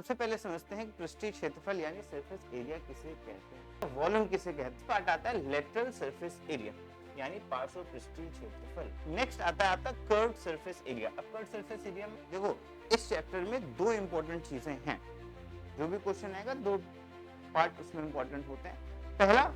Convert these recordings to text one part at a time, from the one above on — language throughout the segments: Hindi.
सबसे पहले समझते हैं कि पृष्ठीय क्षेत्रफल यानी सरफेस एरिया किसे कहते हैं, वॉल्यूम किसे कहते हैं। पार्ट आता है लेटरल सरफेस एरिया यानी पार्श्व पृष्ठीय क्षेत्रफल। नेक्स्ट आता है आपका कर्व्ड सरफेस एरिया। अब कर्व्ड सरफेस एरिया में देखो इस चैप्टर में दो इंपॉर्टेंट चीजें हैं, जो भी क्वेश्चन आएगा दो पार्ट उसमें इंपॉर्टेंट होते हैं। पहला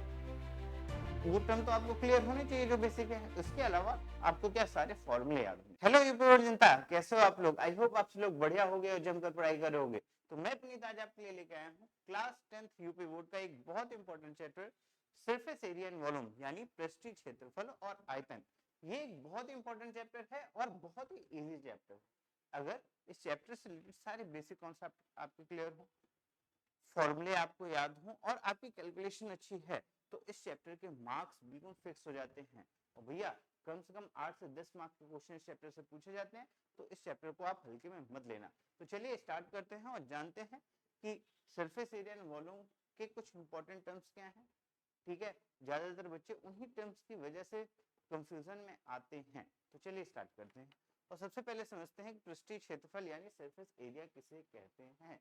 वो टर्म तो आपको क्लियर होने चाहिए जो बेसिक है, उसके अलावा आपको क्या सारे फॉर्मूले याद होंगे। हेलो यूपी जनता, कैसे हो आप लोग? आई होप आप लोग बढ़िया हो गए और जमकर पढ़ाई कर रहे होगे। तो मैं पुनीत आज आपके लिए लेके आया हूँ क्लास 10th यूपी बोर्ड का एक बहुत important chapter surface area and volume यानी पृष्ठीय क्षेत्रफल और आयतन। ये एक बहुत इंपॉर्टेंट चैप्टर है और बहुत ही इजी चैप्टर है। अगर इस चैप्टर से रिलेटेड सारे बेसिक कॉन्सेप्ट आपके क्लियर हो, फॉर्मूले आपको याद हो और आपकी कैलकुलेशन अच्छी है, तो इस चैप्टर के मार्क्स बिल्कुल फिक्स हो जाते हैं। और भैया कम से कम 8 से 10 मार्क्स के क्वेश्चन इस चैप्टर से पूछे जाते हैं, तो इस चैप्टर को आप हल्के में मत लेना। तो चलिए स्टार्ट करते हैं और जानते हैं कि सरफेस एरिया एंड वॉल्यूम के कुछ इंपॉर्टेंट टर्म्स क्या हैं। ठीक है, ज्यादातर बच्चे उन्हीं टर्म्स की वजह से कंफ्यूजन में आते हैं। तो चलिए स्टार्ट करते हैं और सबसे पहले समझते हैं कि पृष्ठीय क्षेत्रफल यानी सरफेस एरिया किसे कहते हैं।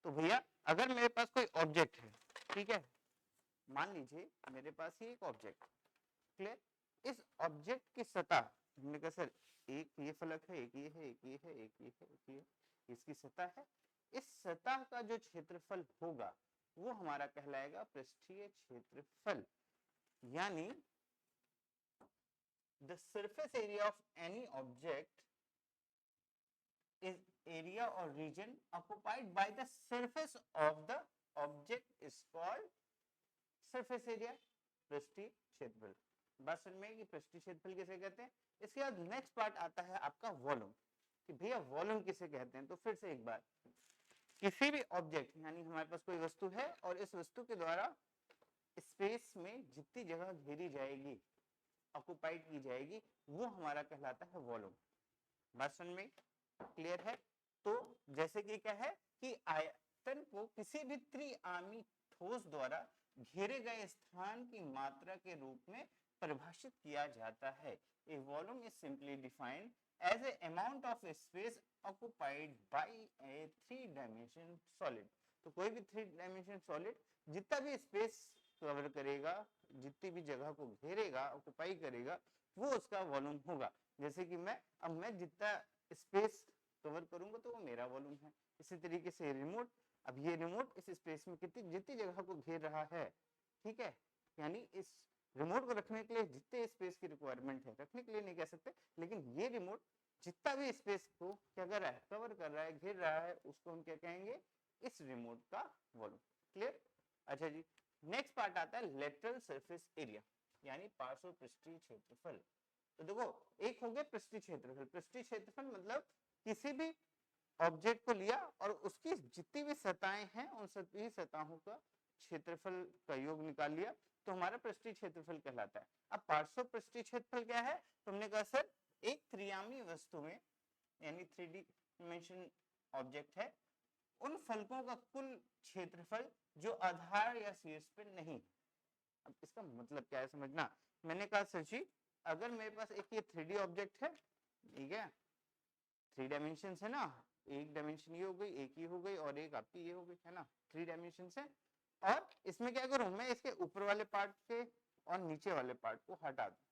तो भैया अगर मेरे पास कोई ऑब्जेक्ट है, ठीक है, मान लीजिए मेरे पास ही एक ऑब्जेक्ट, क्लियर, इस ऑब्जेक्ट की सतह, हमने कहा सर एक ये फलक है, एक ये है, एक ये है, एक ये है, एक ये, इसकी सतह है। इस सतह का जो क्षेत्रफल होगा वो हमारा कहलाएगा पृष्ठीय क्षेत्रफल, यानी the surface area of any object is area or region occupied by the surface of the object is called surface area, पृष्ठीय क्षेत्रफल। बात समझ में कि पृष्ठीय क्षेत्रफल किसे कहते हैं। इसके बाद नेक्स्ट पार्ट आता है आपका वॉल्यूम, कि भैया वॉल्यूम किसे कहते हैं। तो फिर से एक बार, किसी भी ऑब्जेक्ट यानी हमारे पास कोई वस्तु है और इस वस्तु के द्वारा स्पेस में जितनी जगह घेरी जाएगी, ऑक्युपाइड की जाएगी, वो हमारा कहलाता है वॉल्यूम। बात समझ में क्लियर है। तो जैसे कि क्या है कि आयतन को किसी भी त्रिआयामी ठोस द्वारा घेरे गए स्थान की मात्रा के रूप में परिभाषित किया जाता है। A volume is simply defined as a amount of space occupied by a three dimension solid. तो कोई भी थ्री डायमेंशन सॉलिड जितना भी स्पेस कवर करेगा, जितनी भी जगह को घेरेगा, ऑक्युपाई करेगा, वो उसका वॉल्यूम होगा। जैसे कि मैं जितना स्पेस कवर करूंगा तो वो मेरा वॉल्यूम है। इसी तरीके से रिमोट, अब ये रिमोट इस स्पेस में कितनी जितनी जगह को घेर रहा है, ठीक है, यानी इस रिमोट को रखने के लिए जितने स्पेस की रिक्वायरमेंट है, रखने के लिए नहीं कह सकते, लेकिन ये रिमोट जितना भी स्पेस को क्या कर रहा है, कवर कर रहा है, घेर रहा है, उसको हम क्या कहेंगे, इस रिमोट का वॉल्यूम। क्लियर। अच्छा जी, नेक्स्ट पार्ट आता है लेटरल सरफेस एरिया यानी पार्श्व पृष्ठीय क्षेत्रफल। तो देखो एक हो गया पृष्ठीय क्षेत्रफल। पृष्ठीय क्षेत्रफल मतलब किसी भी ऑब्जेक्ट को लिया और उसकी जितनी भी सतहें हैं उन सभी सतहों का क्षेत्रफल का योग निकाल लिया, तो हमारा पृष्ठीय क्षेत्रफल कहलाता है। अब पार्श्व पृष्ठीय क्षेत्रफल क्या है, तुमने कहा सर एक त्रिआयामी वस्तु में यानी 3D डायमेंशन ऑब्जेक्ट है, उन फलकों का कुल क्षेत्रफल जो आधार या शीर्ष पे नहीं। अब इसका मतलब क्या है समझना। मैंने कहा सर जी अगर मेरे पास एक ये 3D ऑब्जेक्ट है, ठीक है, 3 डायमेंशन है ना, एक डायमेंशन ये हो गई, एक ये हो गई और एक आपकी ये हो गई, है ना, 3 डायमेंशन है। और इसमें क्या करूं मैं, इसके ऊपर वाले पार्ट के और नीचे वाले पार्ट को हटा दूं,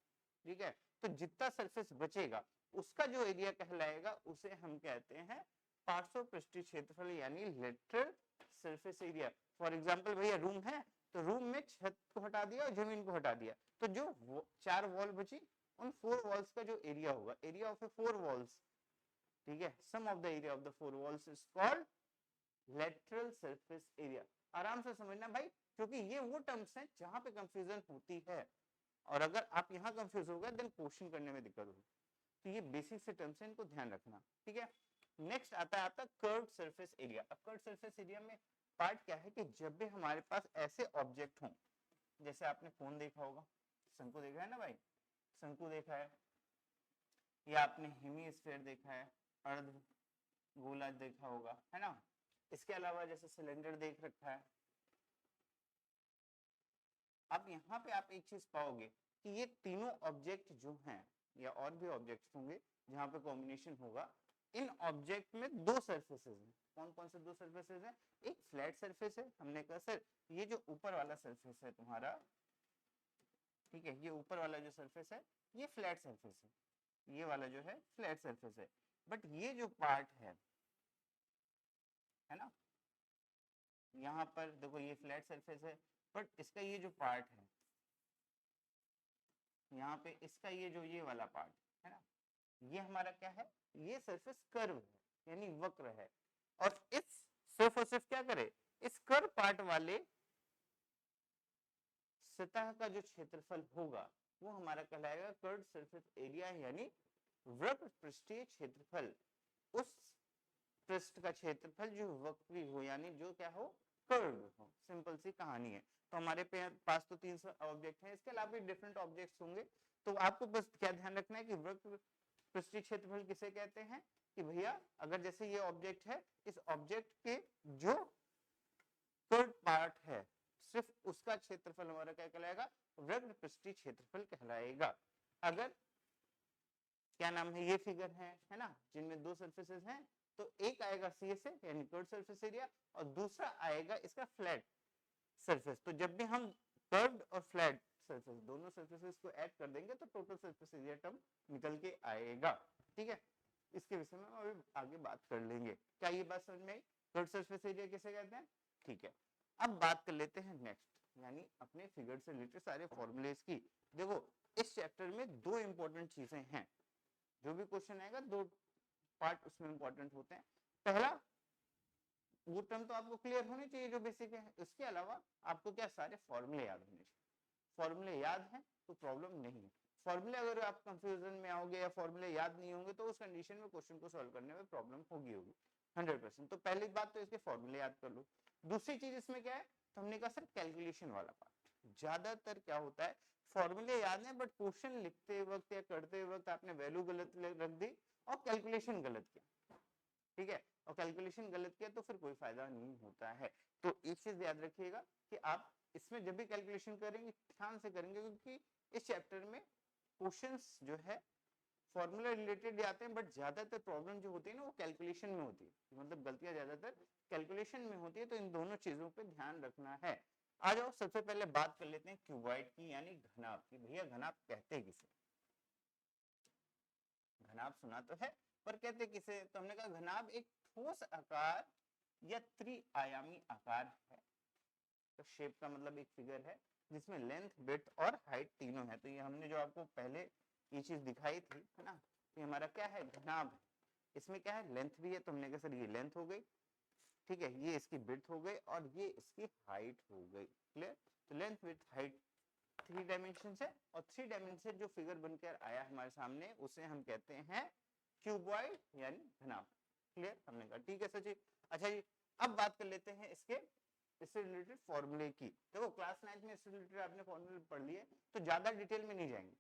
ठीक है, तो जितना सरफेस बचेगा उसका जो एरिया कहलाएगा उसे हम कहते हैं पार्श्व पृष्ठीय क्षेत्रफल यानी lateral surface area. For example भैया रूम है, तो रूम में छत को हटा दिया और जमीन को हटा दिया, तो जो 4 वॉल बची, उन 4 वॉल्स का जो एरिया होगा, एरिया ऑफ ए 4 वॉल्स, ठीक है, sum of the area of the 4 walls is called lateral surface area. आराम से समझना भाई, क्योंकि ये वो टर्म्स हैं जहां पे कंफ्यूजन होती है, और अगर आप यहां कंफ्यूज हो गए देन क्वेश्चन करने में दिक्कत होगी। तो ये बेसिक से टर्म्स हैं, इनको ध्यान रखना, ठीक है। नेक्स्ट आता है आपका कर्व्ड सरफेस एरिया। अब कर्व्ड सरफेस एरिया में पार्ट क्या है कि जब भी हमारे पास ऐसे ऑब्जेक्ट हों, जैसे आपने फोन देखा होगा, शंकु देखा है ना भाई, शंकु देखा है, या आपने हेमीस्फीयर देखा है, अर्ध गोला देखा होगा, है ना, इसके अलावा जैसे सिलेंडर देख रखा है। अब यहाँ पे आप एक चीज पाओगे कि ये तीनों ऑब्जेक्ट जो हैं, या और भी ऑब्जेक्ट्स होंगे जहां पे कॉम्बिनेशन होगा, इन ऑब्जेक्ट में दो सरफेसेस हैं, कौन कौन से दो सरफेसेस हैं, एक फ्लैट सरफेस है, हमने कहा सर ये जो ऊपर वाला सरफेस है तुम्हारा, ठीक है, ये ऊपर वाला जो सरफेस है ये फ्लैट सरफेस है, ये वाला जो है फ्लैट सरफेस है, बट ये जो पार्ट है ना, यहाँ पर देखो ये फ्लैट सरफेस है, बट इसका ये जो पार्ट है यहाँ पे, इसका ये जो ये वाला पार्ट है ना, ये हमारा क्या है, ये सरफेस कर्व है यानी वक्र है, और इस सिर्फ और सिर्फ क्या करे, इस कर्व पार्ट वाले सतह का जो क्षेत्रफल होगा वो हमारा कहलाएगा कर्व सरफेस एरिया, यानी वक्र पृष्ठीय क्षेत्रफल, उस पृष्ठ का क्षेत्रफल जो वक्री हो यानी जो क्या हो, कर्व हो। सिंपल सी कहानी है। तो हमारे पास तो 3 ऑब्जेक्ट हैं, इसके अलावा भी डिफरेंट ऑब्जेक्ट्स होंगे, तो आपको बस क्या ध्यान रखना है कि वक्र पृष्ठीय क्षेत्रफल किसे कहते हैं, कि भैया अगर जैसे ये ऑब्जेक्ट है, इस ऑब्जेक्ट के जो कर्व पार्ट है सिर्फ उसका क्षेत्रफल हमारा क्या कहलाएगा, वक्र पृष्ठीय क्षेत्रफल कहलाएगा। अगर क्या नाम है, ये फिगर है ना, जिनमें दो सरफेसेस हैं, तो एक आएगा सी से यानी कर्व सरफेस एरिया, और दूसरा आएगा इसका फ्लैट सरफेस। तो जब भी हम कर्व्ड और फ्लैट सरफेस दोनों सरफेसेस को ऐड कर देंगे तो टोटल सरफेस एरिया टर्म निकल के आएगा। ठीक है, इसके विषय में अभी आगे बात कर लेंगे। क्या ये बात समझ में आई, कर्व्ड सरफेस एरिया किसे कहते हैं? ठीक है, अब बात कर लेते हैं नेक्स्ट, यानी अपने फिगर से रिलेटेड सारे फॉर्मूलेस की। देखो इस चैप्टर में दो इंपॉर्टेंट चीजें हैं, जो भी क्वेश्चन आएगा दो पार्ट उसमें इंपॉर्टेंट होते हैं। पहला, वो टर्म तो आपको क्लियर होनी चाहिए जो बेसिक है, इसके अलावा आपको क्या सारे फॉर्मूले याद होने चाहिए। फॉर्मूले याद है तो प्रॉब्लम नहीं है, फॉर्मूले अगर आप कंफ्यूजन में आओगे या फॉर्मूले याद नहीं होंगे तो उस कंडीशन में क्वेश्चन को सॉल्व करने में प्रॉब्लम होगी 100%। तो पहली बात तो इसके फॉर्मूले याद कर लो। दूसरी चीज इसमें क्या है, तो हमने कहा सर कैलकुलेशन वाला पार्ट। ज्यादातर क्या होता है, फॉर्मूले याद है बट क्वेश्चन लिखते वक्त या करते वक्त आपने वैल्यू गलत रख दी और कैलकुलेशन गलत किया, ठीक है, और कैलकुलेशन गलत किया तो फिर कोई फायदा नहीं होता है। तो एक चीज याद रखिएगा कि आप इसमें जब भी कैलकुलेशन करेंगे ध्यान से करेंगे, क्योंकि इस चैप्टर में क्वेश्चंस जो है फॉर्मूला रिलेटेड आते हैं, बट ज्यादातर प्रॉब्लम जो होती है ना वो कैलकुलेशन में होती है, मतलब गलतियां ज्यादातर कैलकुलेशन में होती है। तो इन दोनों चीजों पे ध्यान रखना है। आ जाओ सबसे पहले बात कर लेते हैं क्यूबॉइड की यानी घनाभ की। भैया घनाभ कहते किसे, घनाभ सुना तो है पर कहते किसे, तो हमने कहा घनाभ एक ठोस आकार या त्रिआयामी आकार है। तो शेप का मतलब एक फिगर है जिसमें लेंथ, विड्थ और हाइट तीनों है। तो ये हमने जो आपको पहले ये चीज दिखाई थी है ना, ये हमारा क्या है, घनाभ है। इसमें क्या है, लेंथ भी है, तो हमने कहा सर ये लेंथ हो गई, ठीक है, ये इसकी विड्थ हो गई और ये इसकी हाइट हो गई। क्लियर? तो लेंथ, विड्थ, हाइट 3 डायमेंशन है, और 3 डायमेंशन जो फिगर बनकर आया हमारे सामने उसे हम कहते हैं क्यूबॉइड यानी घनाभ। क्लियर? हमने कहा ठीक है सर जी। अच्छा जी, अब बात कर लेते हैं इससे रिलेटेड फॉर्मूले की। देखो क्लास 9 में इससे रिलेटेड आपने फॉर्मूले पढ़ लिए, तो ज्यादा डिटेल में नहीं जाएंगे,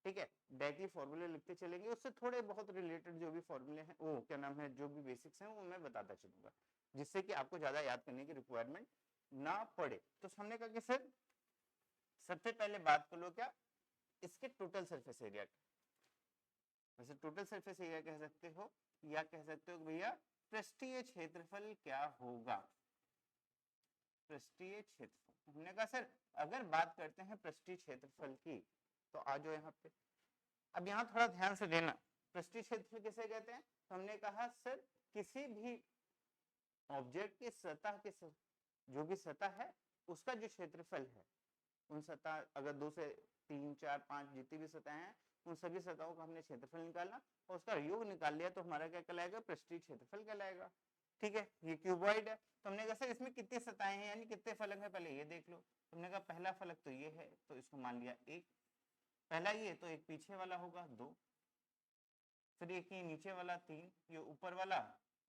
ठीक है, डायरेक्टली फॉर्मूले लिखते चलेंगे। उससे थोड़े बहुत रिलेटेड जो भी फॉर्मूले हैं, वो क्या नाम है, जो भी बेसिक्स हैं वो मैं बताता चलूंगा, जिससे कि आपको ज्यादा याद करने की रिक्वायरमेंट ना पड़े। तो हमने कहा कि सर सबसे पहले बात कर लो क्या, इसके टोटल सरफेस एरिया। वैसे टोटल सरफेस एरिया कह सकते हो या कह सकते हो भैया पृष्ठीय क्षेत्रफल क्या होगा, पृष्ठीय क्षेत्रफल। हमने कहा सर अगर बात करते हैं पृष्ठीय क्षेत्रफल की, तो आ जाओ यहाँ पे। अब यहाँ थोड़ा ध्यान से देना, पृष्ठीय क्षेत्रफल किसे कहते हैं, तो हमने कहा सर किसी भी ऑब्जेक्ट की सतह के जो भी सतह है उसका जो क्षेत्रफल है, उन सतह अगर 2 से 3 4 5 जितनी भी सतह हैं उन सभी सतहों का हमने क्षेत्रफल निकालना और उसका योग निकाल लिया, तो हमारा क्या कहलाएगा, पृष्ठीय क्षेत्रफल कहलाएगा। ठीक है, ये क्यूबॉइड है। तो हमने कहा सर इसमें कितनी सतहें हैं यानी कितने फलक हैं, पहले ये देख लो। हमने कहा पहला फलक तो ये है, तो इसको मान लिया 1, पहला ये, तो एक पीछे वाला होगा 2, फिर एक ये नीचे वाला 3, ये ऊपर वाला,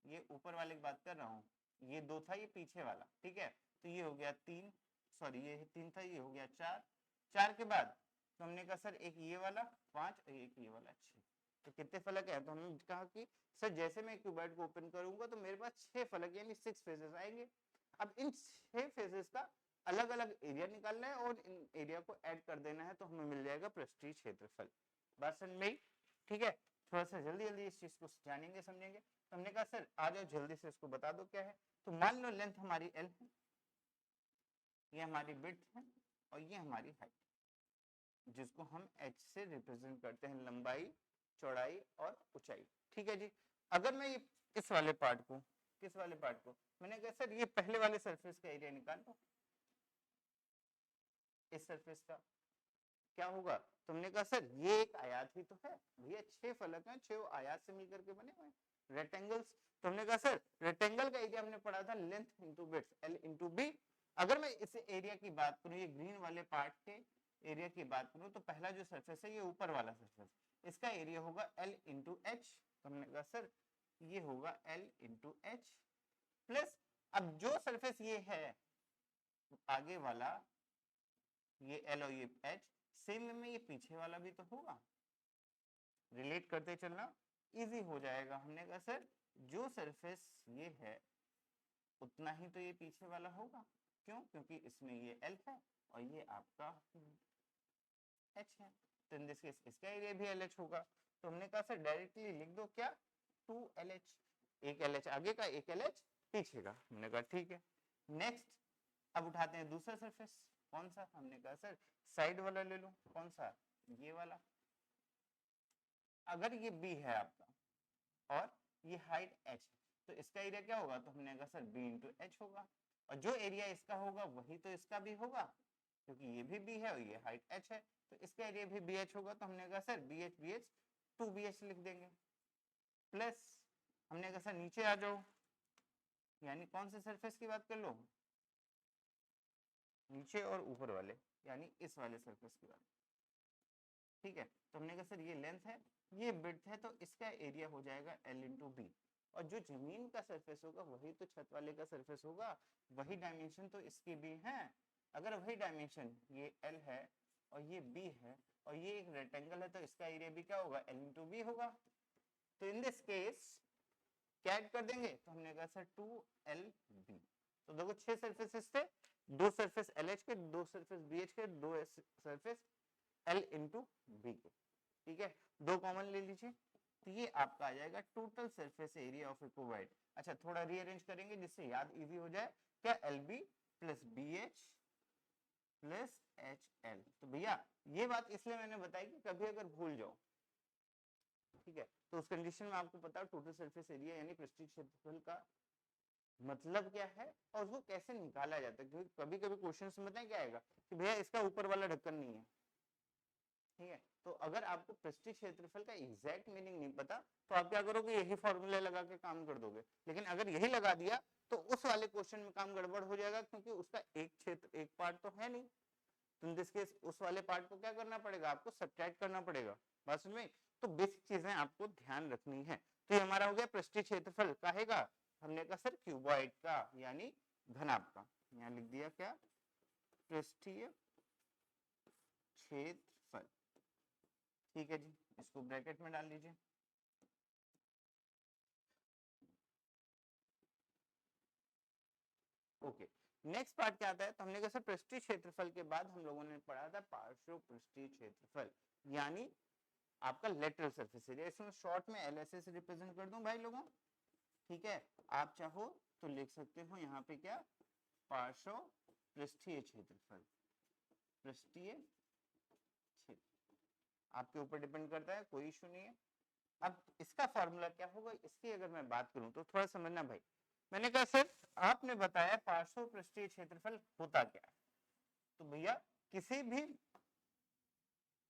ये ऊपर वाले की बात कर रहा हूँ, ये 2 था, ये पीछे वाला, ठीक है, तो ये हो गया 3, सॉरी ये 3 था, ये हो गया 4, 4 के बाद तो हमने कहा सर एक ये वाला 5 और एक ये वाला 6, तो कितने फलक है, तो हमने कहा कि सर जैसे मैं क्यूबॉइड को ओपन करूंगा तो मेरे पास 6 फलक यानी 6 फेजेस आएंगे। अब इन 6 फेजेस का अलग अलग एरिया निकालना है और इन एरिया को ऐड कर देना है, तो हमें मिल जाएगा पृष्ठीय क्षेत्रफल। बात समझ में? ठीक है, थोड़ा सा जल्दी जल्दी इस चीज को जानेंगे समझेंगे। तो हमने कहा सर आ जाओ जल्दी से इसको बता दो क्या है। तो मान लो लेंथ हमारी एल है, ये हमारी विड्थ है और ये हमारी हाइट, जिसको हम एच से रिप्रेजेंट करते हैं, लंबाई चौड़ाई और ऊंचाई। ठीक है जी। अगर मैं ये इस वाले पार्ट को, किस वाले पार्ट को, मैंने कहा सर ये पहले वाले सरफेस का एरिया निकाल लो, इस सरफेस का क्या होगा। तुमने कहा सर ये एक आयत ही तो है भैया, 6 फलक हैं, 6 आयत से मिलकर के बने हुए रेक्टेंगल्स। तुमने कहा सर रेक्टेंगल का एरिया हमने पढ़ा था length into width, L into B. अगर मैं इस एरिया की बात करूं, ये ग्रीन वाले पार्ट के एरिया की बात करूं, तो पहला जो सरफेस है ये ऊपर वाला सरफेस, इसका एरिया होगा एल इंटू एच। तुमने कहा सर ये होगा एल इंटू एच प्लस, अब जो सरफेस ये है आगे वाला, ये एल और ये एच, सेम में ये पीछे वाला भी तो होगा, रिलेट करते चलना इजी हो जाएगा। हमने कहा सर जो सरफेस ये है उतना ही तो ये पीछे वाला होगा, क्यों, क्योंकि इसमें ये एल है और ये आपका एच है, तो इन दिस केस इसका एरिया भी एल एच होगा। तो हमने कहा सर डायरेक्टली लिख दो क्या, 2LH, एक एल एच आगे का एक एल एच पीछे का। हमने कहा ठीक है। नेक्स्ट अब उठाते हैं दूसरा सरफेस, कौन सा, हमने कहा सर साइड वाला ले लो, कौन सा, ये वाला। अगर ये बी है आपका और ये हाइट एच है, तो इसका एरिया क्या होगा, तो हमने कहा सर बी इंटू एच होगा, और जो एरिया इसका होगा वही तो इसका भी होगा, क्योंकि ये भी बी है और ये हाइट एच है, तो इसका एरिया भी बी एच होगा। तो हमने कहा सर बी एच 2BH लिख देंगे प्लस, हमने कहा सर नीचे आ जाओ, यानी कौन से सरफेस की बात कर लो, नीचे और ऊपर वाले, यानी इस वाले सरफेस की बात। ठीक है, तो हमने कहा सर ये लेंथ है, ये विड्थ है, तो इसका एरिया हो जाएगा एल इंटू बी, और जो जमीन का सरफेस होगा वही तो छत वाले का सरफेस होगा, वही डायमेंशन तो इसकी भी है। अगर वही डायमेंशन ये एल है और ये बी है और ये एक रेक्टेंगल है, तो इसका एरिया भी क्या होगा, एल इंटू बी होगा। तो इन दिस केस क्या ऐड कर देंगे, तो हमने कहा सर 2LB। तो देखो 6 सरफेसेस थे, 2 सरफेस LH के, 2 सरफेस BH के, 2 सरफेस L इंटू बी के। ठीक है, 2 कॉमन ले लीजिए, तो ये आपका आ जाएगा total surface area of cuboid. अच्छा थोड़ा रीअरेंज करेंगे जिससे याद इजी हो जाए, क्या LB plus BH plus HL। तो भैया ये बात इसलिए मैंने बताई कि कभी अगर भूल जाओ, ठीक है, तो उस कंडीशन में आपको पता है टोटल सरफेस एरिया यानी पृष्ठीय क्षेत्रफल का मतलब क्या है और उसको कैसे निकाला जाता है, क्योंकि कभी कभी क्वेश्चन में बताएं क्या आएगा कि भैया इसका ऊपर वाला ढक्कन नहीं है। ठीक है, तो अगर आपको पृष्ठीय क्षेत्रफल का एग्जैक्ट मीनिंग नहीं पता तो आप क्या करोगे, यही फॉर्मूला लगा के काम कर दोगे, लेकिन अगर यही लगा दिया तो उस वाले क्वेश्चन में काम गड़बड़ हो जाएगा, क्योंकि उसका एक क्षेत्र एक पार्ट तो है नहीं, तो इन दिस केस उस वाले पार्ट को क्या करना पड़ेगा, आपको सब्ट्रैक्ट करना पड़ेगा। बात समझ में, तो बेसिक चीजें आपको ध्यान रखनी है। तो ये हमारा हो गया पृष्ठीय क्षेत्रफल काहेगा, हमने कहा सर क्यूबॉइड का यानी घनाभ का, यहाँ लिख दिया क्या, पृष्ठीय क्षेत्रफल। ठीक है जी, इसको ब्रैकेट में डाल लीजिए। ओके, नेक्स्ट पार्ट क्या आता है, तो हमने कहा सर पृष्ठीय क्षेत्रफल के बाद हम लोगों ने पढ़ा था पार्श्व पृष्ठीय क्षेत्रफल, यानी आपका लेटरल सरफेस एरिया। इसमें शॉर्ट में LSA से रिप्रेजेंट कर दूं भाई लोगों। ठीक है, आप चाहो तो लिख सकते हो यहाँ पे क्या, पार्श्व पृष्ठीय क्षेत्रफल, पृष्ठीय क्षेत्र आपके ऊपर डिपेंड करता है, कोई इशू नहीं है। अब इसका फॉर्मूला क्या होगा, इसकी अगर मैं बात करूं तो थोड़ा समझना भाई। मैंने कहा सर आपने बताया पार्श्व पृष्ठीय क्षेत्रफल होता क्या है, तो भैया किसी भी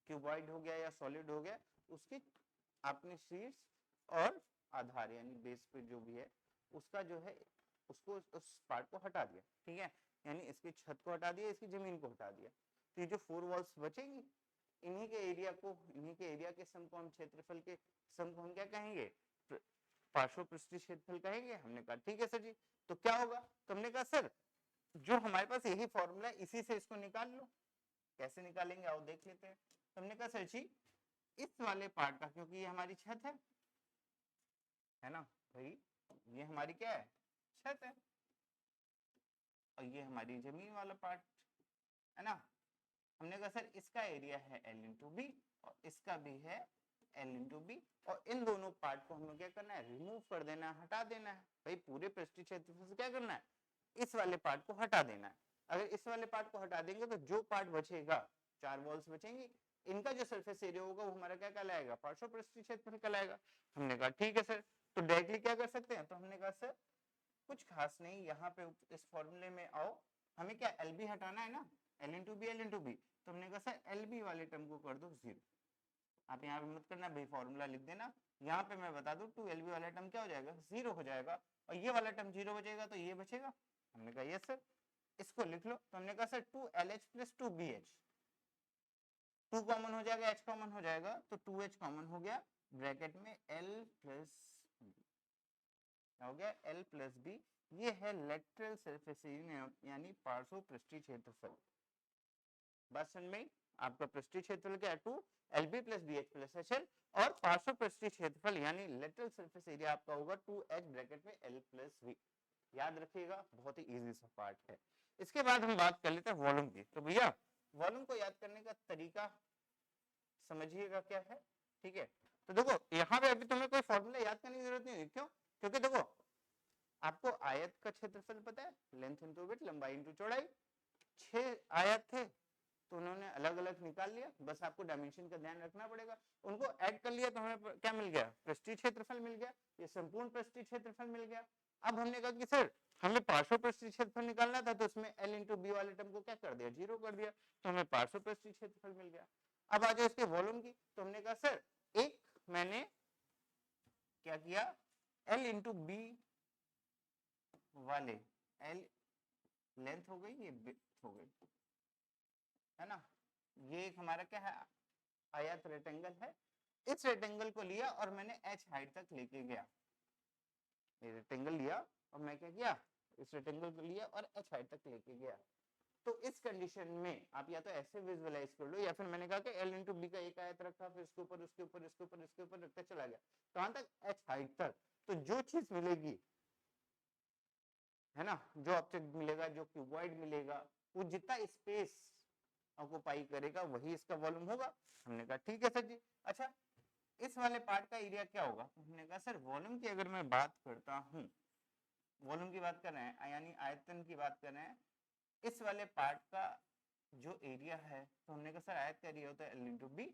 क्यूबॉइड हो गया या सॉलिड हो गया, उसकी आपने शीर्ष और आधार यानी बेस पे जो भी है उसका जो है उसको उस पार्ट को हटा दिया। ठीक है, यानी इसकी छत को हटा दिया, इसकी जमीन को हटा दिया, तो ये जो 4 वॉल्स बचेंगी इन्हीं के एरिया को, इन्हीं के एरिया के सम को हम क्षेत्रफल के सम को हम क्या कहेंगे, पार्श्व पृष्ठीय क्षेत्रफल कहेंगे। हमने कहा ठीक है सर जी, तो क्या होगा, तो हमने कहा सर जो हमारे पास यही फॉर्मूला इसी से इसको निकाल लो। कैसे निकालेंगे आओ देख लेते हैं। तो हमने कहा सर जी इस वाले पार्ट का, क्योंकि ये हमारी छत है ना भाई, ये हमारी क्या है, छत है, और ये हमारी जमीन वाला पार्ट है ना। हमने कहा सर इसका एरिया है L इंटू बी और इसका भी है L इंटू बी, और इन दोनों पार्ट को हमें क्या करना है, रिमूव कर देना है, हटा देना है। भाई पूरे पृष्ठीय क्षेत्रफल से क्या करना है, इस वाले पार्ट को हटा देना है। अगर इस वाले पार्ट को हटा देंगे तो जो पार्ट बचेगा, 4 वॉल्स बचेंगी, इनका जो सरफेस एरिया होगा वो हमारा क्या कहलाएगा, पार्श्व पृष्ठीय क्षेत्रफल कहलाएगा। हमने कहा ठीक है सर, तो डायरेक्टली क्या कर सकते हैं, तो हमने कहा सर कुछ खास नहीं, यहाँ पे इस फॉर्मूले में आओ, हमें क्या एल बी हटाना है ना, L into B, L into B, तो हमने कहा सर एल बी वाले टर्म को कर दो 0। आप यहाँ पे मत करना भाई, फॉर्मूला लिख देना, यहाँ पे मैं बता दूं 2LB वाला टर्म क्या हो जाएगा, 0 हो जाएगा, और ये वाला टर्म 0 बचेगा तो ये बचेगा। हमने कहा यस सर, इसको लिख लो। तो हमने कहा sir 2LH plus 2BH, 2 common हो जाएगा, H कॉमन हो जाएगा, तो 2H कॉमन हो गया, ब्रैकेट में L प्लस हो गया L प्लस B, ये है लेटरल सरफेस एरिया यानी पार्श्व पृष्ठीय क्षेत्रफल। बात समझ में, आपका पृष्ठीय क्षेत्रफल क्या है 2LB plus BH plus HL, और पार्श्व पृष्ठीय क्षेत्रफल यानी लेटरल सरफेस एरिया आपका होगा 2H ब्रैकेट में L प्लस V। याद रखिएगा, बहुत ही इजी सा पार्ट है। इसके बाद हम बात कर लेते हैं वॉल्यूम की। तो भैया वॉल्यूम को याद करने का तरीका समझिएगा क्या है, ठीक है। तो देखो यहाँ पे अभी तुम्हें कोई फॉर्मूला याद करने की जरूरत नहीं है, क्यों, क्योंकि देखो आपको आयत का क्षेत्रफल पता है, लेंथ इंटू विड्थ, लंबाई इंटू चौड़ाई, 6 आयत थे तो उन्होंने अलग अलग निकाल लिया, बस आपको डायमेंशन का ध्यान रखना पड़ेगा, उनको ऐड कर लिया तो हमें क्या मिल गया, पृष्ठीय क्षेत्रफल मिल गया, ये संपूर्ण पृष्ठीय क्षेत्रफल मिल गया। अब हमने कहा कि सर हमें पार्श्व पृष्ठीय क्षेत्रफल निकालना था, तो उसमें L इंटू बी वाले टर्म को क्या कर दिया, 0 कर दिया, तो हमें पार्श्व पृष्ठीय क्षेत्रफल मिल गया। अब आ जाओ इसके वॉल्यूम की, तो हमने कहा सर एक मैंने क्या किया, L इंटू बी वाले, L लेंथ हो गई, ये विड्थ हो गई, है ना, ये एक हमारा क्या है, आयत रेक्टेंगल है, इस रेक्टेंगल को लिया और मैंने h हाइट तक लेके गया, ये रेक्टेंगल लिया और मैं क्या किया, इस रेक्टेंगल को लिया और h हाइट तक लेके गया। तो इस कंडीशन में आप या तो ऐसे विजुअलाइज कर लो, या फिर मैंने कहा कि L इंटू बी का एक आयत रखा, फिर इसके ऊपर उसके ऊपर इसके ऊपर इसके ऊपर रखता चला गया, कहां तक, h हाइट तक। तो जो चीज मिलेगी, है ना, जो ऑब्जेक्ट मिलेगा, जो क्यूबॉइड मिलेगा, वो जितना स्पेस ऑक्यूपाई करेगा वही इसका वॉल्यूम होगा। हमने कहा ठीक है सर जी। अच्छा इस वाले पार्ट का एरिया क्या होगा, तो हमने कहा सर वॉल्यूम की अगर मैं बात करता हूँ, वॉल्यूम की बात कर रहे हैं यानी आयतन की बात कर रहे हैं, इस वाले पार्ट का जो एरिया है, तो हमने कहा सर आयत का एरिया होता है L इंटू बी,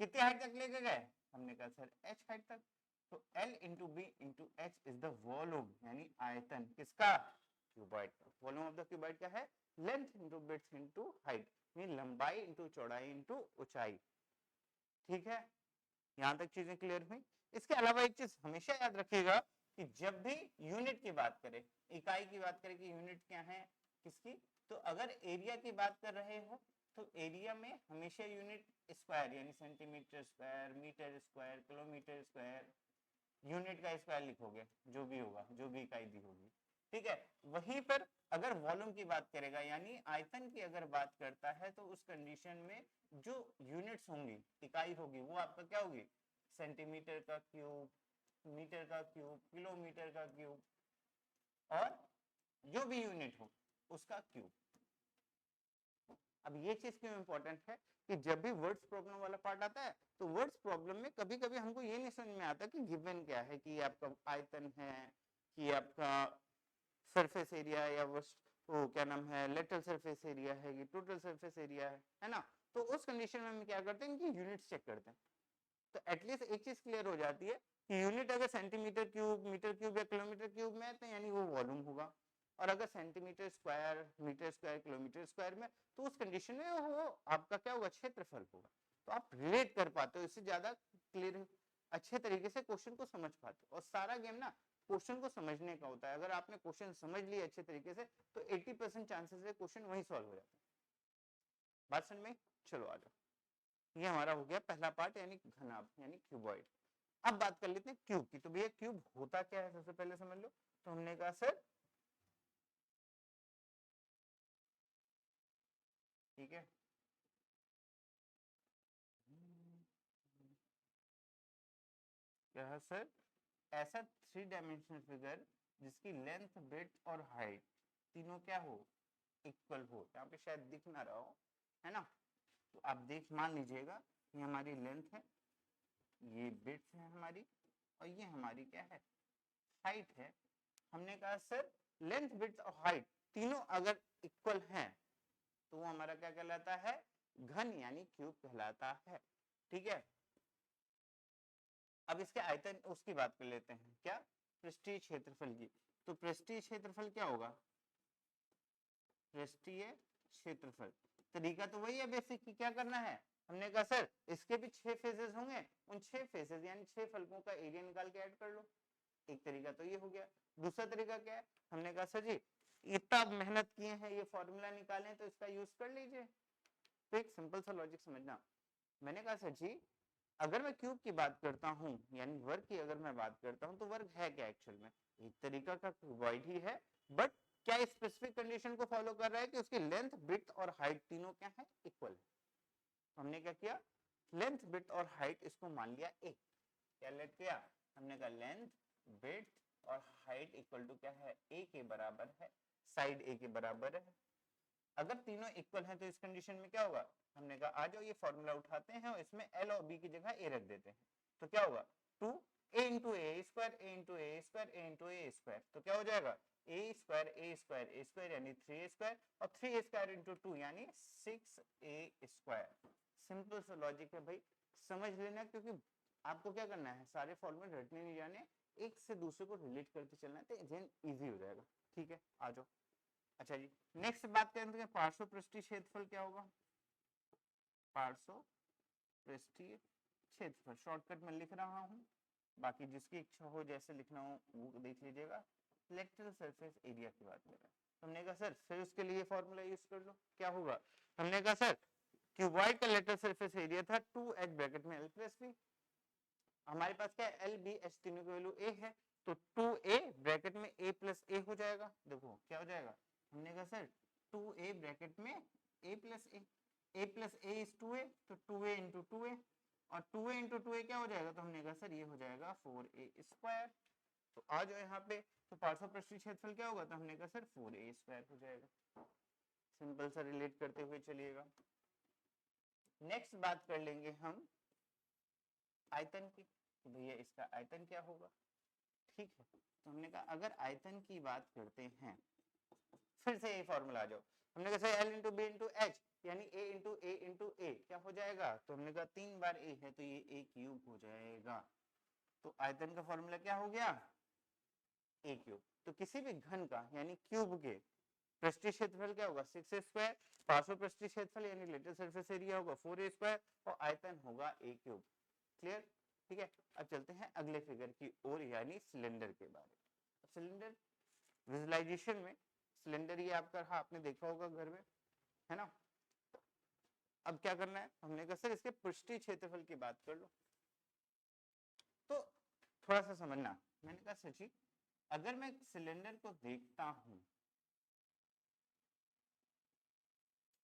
कितने हाइट तक लेके गए, हमने कहा सर h हाइट तक, तो L into B into H is the volume यानी आयतन किसका, क्यूबॉइड का। वॉल्यूम ऑफ द क्यूबॉइड क्या है, length into width into height, mean लंबाई इंटू चौड़ाई इंटू ऊंचाई, ठीक है, यहां तक चीजें क्लियर हुई। इसके अलावा एक चीज हमेशा याद रखिएगा कि जब भी यूनिट की बात करें, इकाई की बात करें कि यूनिट क्या है किसकी, तो अगर एरिया की बात कर रहे हो तो एरिया में हमेशा यूनिट स्क्वायर यानी centimetre square, metre square, kilometre square, unit का स्क्वायर लिखोगे, जो भी होगा, जो भी इकाई दी होगी, ठीक है। वहीं पर अगर वॉल्यूम की बात करेगा यानी आयतन की अगर बात करता है, तो उस कंडीशन में जो यूनिट्स होंगी, इकाई होगी, वो आपका क्या होगी, सेंटीमीटर का क्यूब, मीटर का क्यूब, किलोमीटर का क्यूब, और जो भी यूनिट हो उसका क्यूब। अब ये चीज क्यों इंपॉर्टेंट है कि जब भी वर्ड्स प्रॉब्लम वाला पार्ट आता है, तो वर्ड्स प्रॉब्लम में कभी कभी हमको ये नहीं समझ में आता कि गिवन क्या है, कि आपका आयतन है, कि आपका सरफेस एरिया, या वो क्या नाम है, लेटरल सरफेस एरिया है, कि टोटल सरफेस एरिया है ना। तो उस कंडीशन में हम क्या करते हैं कि यूनिट्स चेक करते हैं। तो एटलीस्ट एक चीज क्लियर हो जाती है कि यूनिट अगर सेंटीमीटर क्यूब, मीटर क्यूब या किलोमीटर क्यूब में है तो यानी वो वॉल्यूम होगा, और अगर centimetre square, metre square, kilometre square में, तो उस कंडीशन में वो आपका क्या होगा, क्षेत्रफल होगा। तो आप रिलेट कर पाते हो, इससे ज्यादा क्लियर अच्छे तरीके से क्वेश्चन को समझ पाते हो। और सारा गेम ना क्वेश्चन को समझने का होता है, अगर आपने क्वेश्चन समझ लिया अच्छे तरीके से तो 80% चांसेस है क्वेश्चन वहीं सॉल्व हो जाता है। बात समझ में, चलो आ जाओ, ये हमारा हो गया पहला पार्ट यानी घनाभ यानी क्यूबॉइड। अब बात कर लेते हैं क्यूब की। तो भैया क्यूब होता क्या है, सबसे पहले समझ लो। तो हमने कहा सर ठीक है, क्या है सर, ऐसा 3 डायमेंशनल फिगर जिसकी लेंथ, ब्रेड्थ और हाइट तीनों क्या हो, इक्वल हो। यहाँ पे शायद दिख ना रहा हो, है ना, तो आप देख मान लीजिएगा ये हमारी लेंथ है, ये विड्थ है हमारी और ये हमारी क्या है, हाइट है। हमने कहा सर लेंथ विड्थ और हाइट तीनों अगर इक्वल हैं तो वो हमारा क्या कहलाता है, घन यानी क्यूब कहलाता है। ठीक है, अब इसके आयतन उसकी बात कर लेते हैं, क्या, पृष्ठीय क्षेत्रफल की। तो पृष्ठीय क्षेत्रफल क्या होगा, पृष्ठीय क्षेत्रफल तरीका तो वही है बेसिक की, क्या करना है, हमने कहा सर इसके भी 6 फेजेस होंगे, उन 6 फेजेस यानी 6 फलकों का एरिया निकाल के ऐड कर लो। एक तरीका तो ये हो गया। दूसरा तरीका क्या है, हमने कहा सर जी इतना मेहनत किए हैं ये फॉर्मूला निकालें तो इसका यूज कर लीजिए। तो एक सिंपल सा लॉजिक समझना, मैंने कहा सर जी अगर मैं क्यूब की बात करता हूं यानी वर्ग की अगर मैं बात करता हूं तो वर्ग है क्या एक्चुअल में, एक तरीका का क्यूबॉइड ही है, बट क्या स्पेसिफिक कंडीशन को फॉलो कर रहा है कि उसकी लेंथ विड्थ और हाइट तीनों क्या है, इक्वल है। हमने क्या किया, लेंथ विड्थ और हाइट इसको मान लिया एक, क्या लेट किया, हमने कहा लेंथ विड्थ और हाइट इक्वल टू क्या है, ए के बराबर है, साइड ए के बराबर है। अगर तीनों इक्वल हैं तो इस कंडीशन में क्या होगा, हमने कहा आ जाओ ये फॉर्मूला उठाते हैं और इसमें एल और बी की जगह ए रख देते हैं। तो क्या होगा, 2 ए इंटू ए स्क्वायर, ए इंटू ए स्क्वायर, ए इंटू ए स्क्वायर, तो क्या हो जाएगा ए स्क्वायर ए स्क्वायर ए स्क्वायर यानी 3 स्क्वायर और 3 स्क्वायर इंटू 2 यानी 6 ए स्क्वायर। सिंपल सा लॉजिक है भाई, समझ लेना, क्योंकि आपको क्या करना है, सारे फॉर्मूले रटने नहीं जाने, एक से दूसरे को रिलेट करते चलना है, तो एग्जाम इजी हो जाएगा। ठीक है, आ जाओ। अच्छा जी, नेक्स्ट बात करें तो पार्श्व पृष्ठीय क्षेत्रफल क्या होगा, पार्श्व पृष्ठीय क्षेत्रफल शॉर्टकट में लिख रहा हूं, बाकी जिसकी इच्छा हो जैसे लिखना हो वो देख लीजिएगा। लेटरल सरफेस एरिया की बात करें, हमने कहा सर फिर उसके लिए फॉर्मूला यूज कर लो, क्या होगा, हमने कहा सर क्यूबॉइड का लेटरल सरफेस एरिया था 2h ब्रैकेट में l प्लस बी, हमारे पास क्या है एल बी एच तीनों की वैल्यू ए है, तो 2a ब्रैकेट में a प्लस ए हो जाएगा। देखो क्या हो जाएगा, हमने कहा सर 2a ब्रैकेट में a plus A plus A is 2a, तो 2a इंटू 2a और 2a इंटू 2a क्या हो जाएगा, तो हमने कहा सर ये हो जाएगा 4a स्क्वायर। तो आ जाओ यहाँ पे, तो पार्श्व पृष्ठीय क्षेत्रफल क्या होगा, तो हमने कहा सर 4a स्क्वायर हो जाएगा। सिंपल सा रिलेट करते हुए चलिएगा। नेक्स्ट बात कर लेंगे हम आयतन की, तो भैया इसका आयतन क्या होगा। ठीक है, तो हमने कहा अगर आयतन की बात करते हैं, फिर से ये फॉर्मूला आ जाओ, हमने कहा sir L into B into H यानी ए इंटू ए क्या हो जाएगा, तो हमने कहा 3 बार ए है तो ये ए क्यूब हो जाएगा। तो आयतन का फॉर्मूला क्या हो गया, ए क्यूब। तो किसी भी घन का यानी क्यूब के पृष्ठीय क्षेत्रफल क्या होगा 6 स्क्वायर, पार्श्व पृष्ठीय क्षेत्रफल यानी लेटरल सरफेस एरिया होगा 4a स्क्वायर और आयतन होगा a क्यूब। क्लियर, ठीक है। अब चलते हैं अगले फिगर की ओर यानी सिलेंडर के बारे में। सिलेंडर विजुअलाइजेशन में सिलेंडर ये आपका रहा, आपने देखा होगा घर में, है ना। अब क्या करना है, हमने कहा सर इसके पृष्ठीय क्षेत्रफल की बात कर लो। तो थोड़ा सा समझना, मैंने कहा सची अगर मैं सिलेंडर को देखता हूं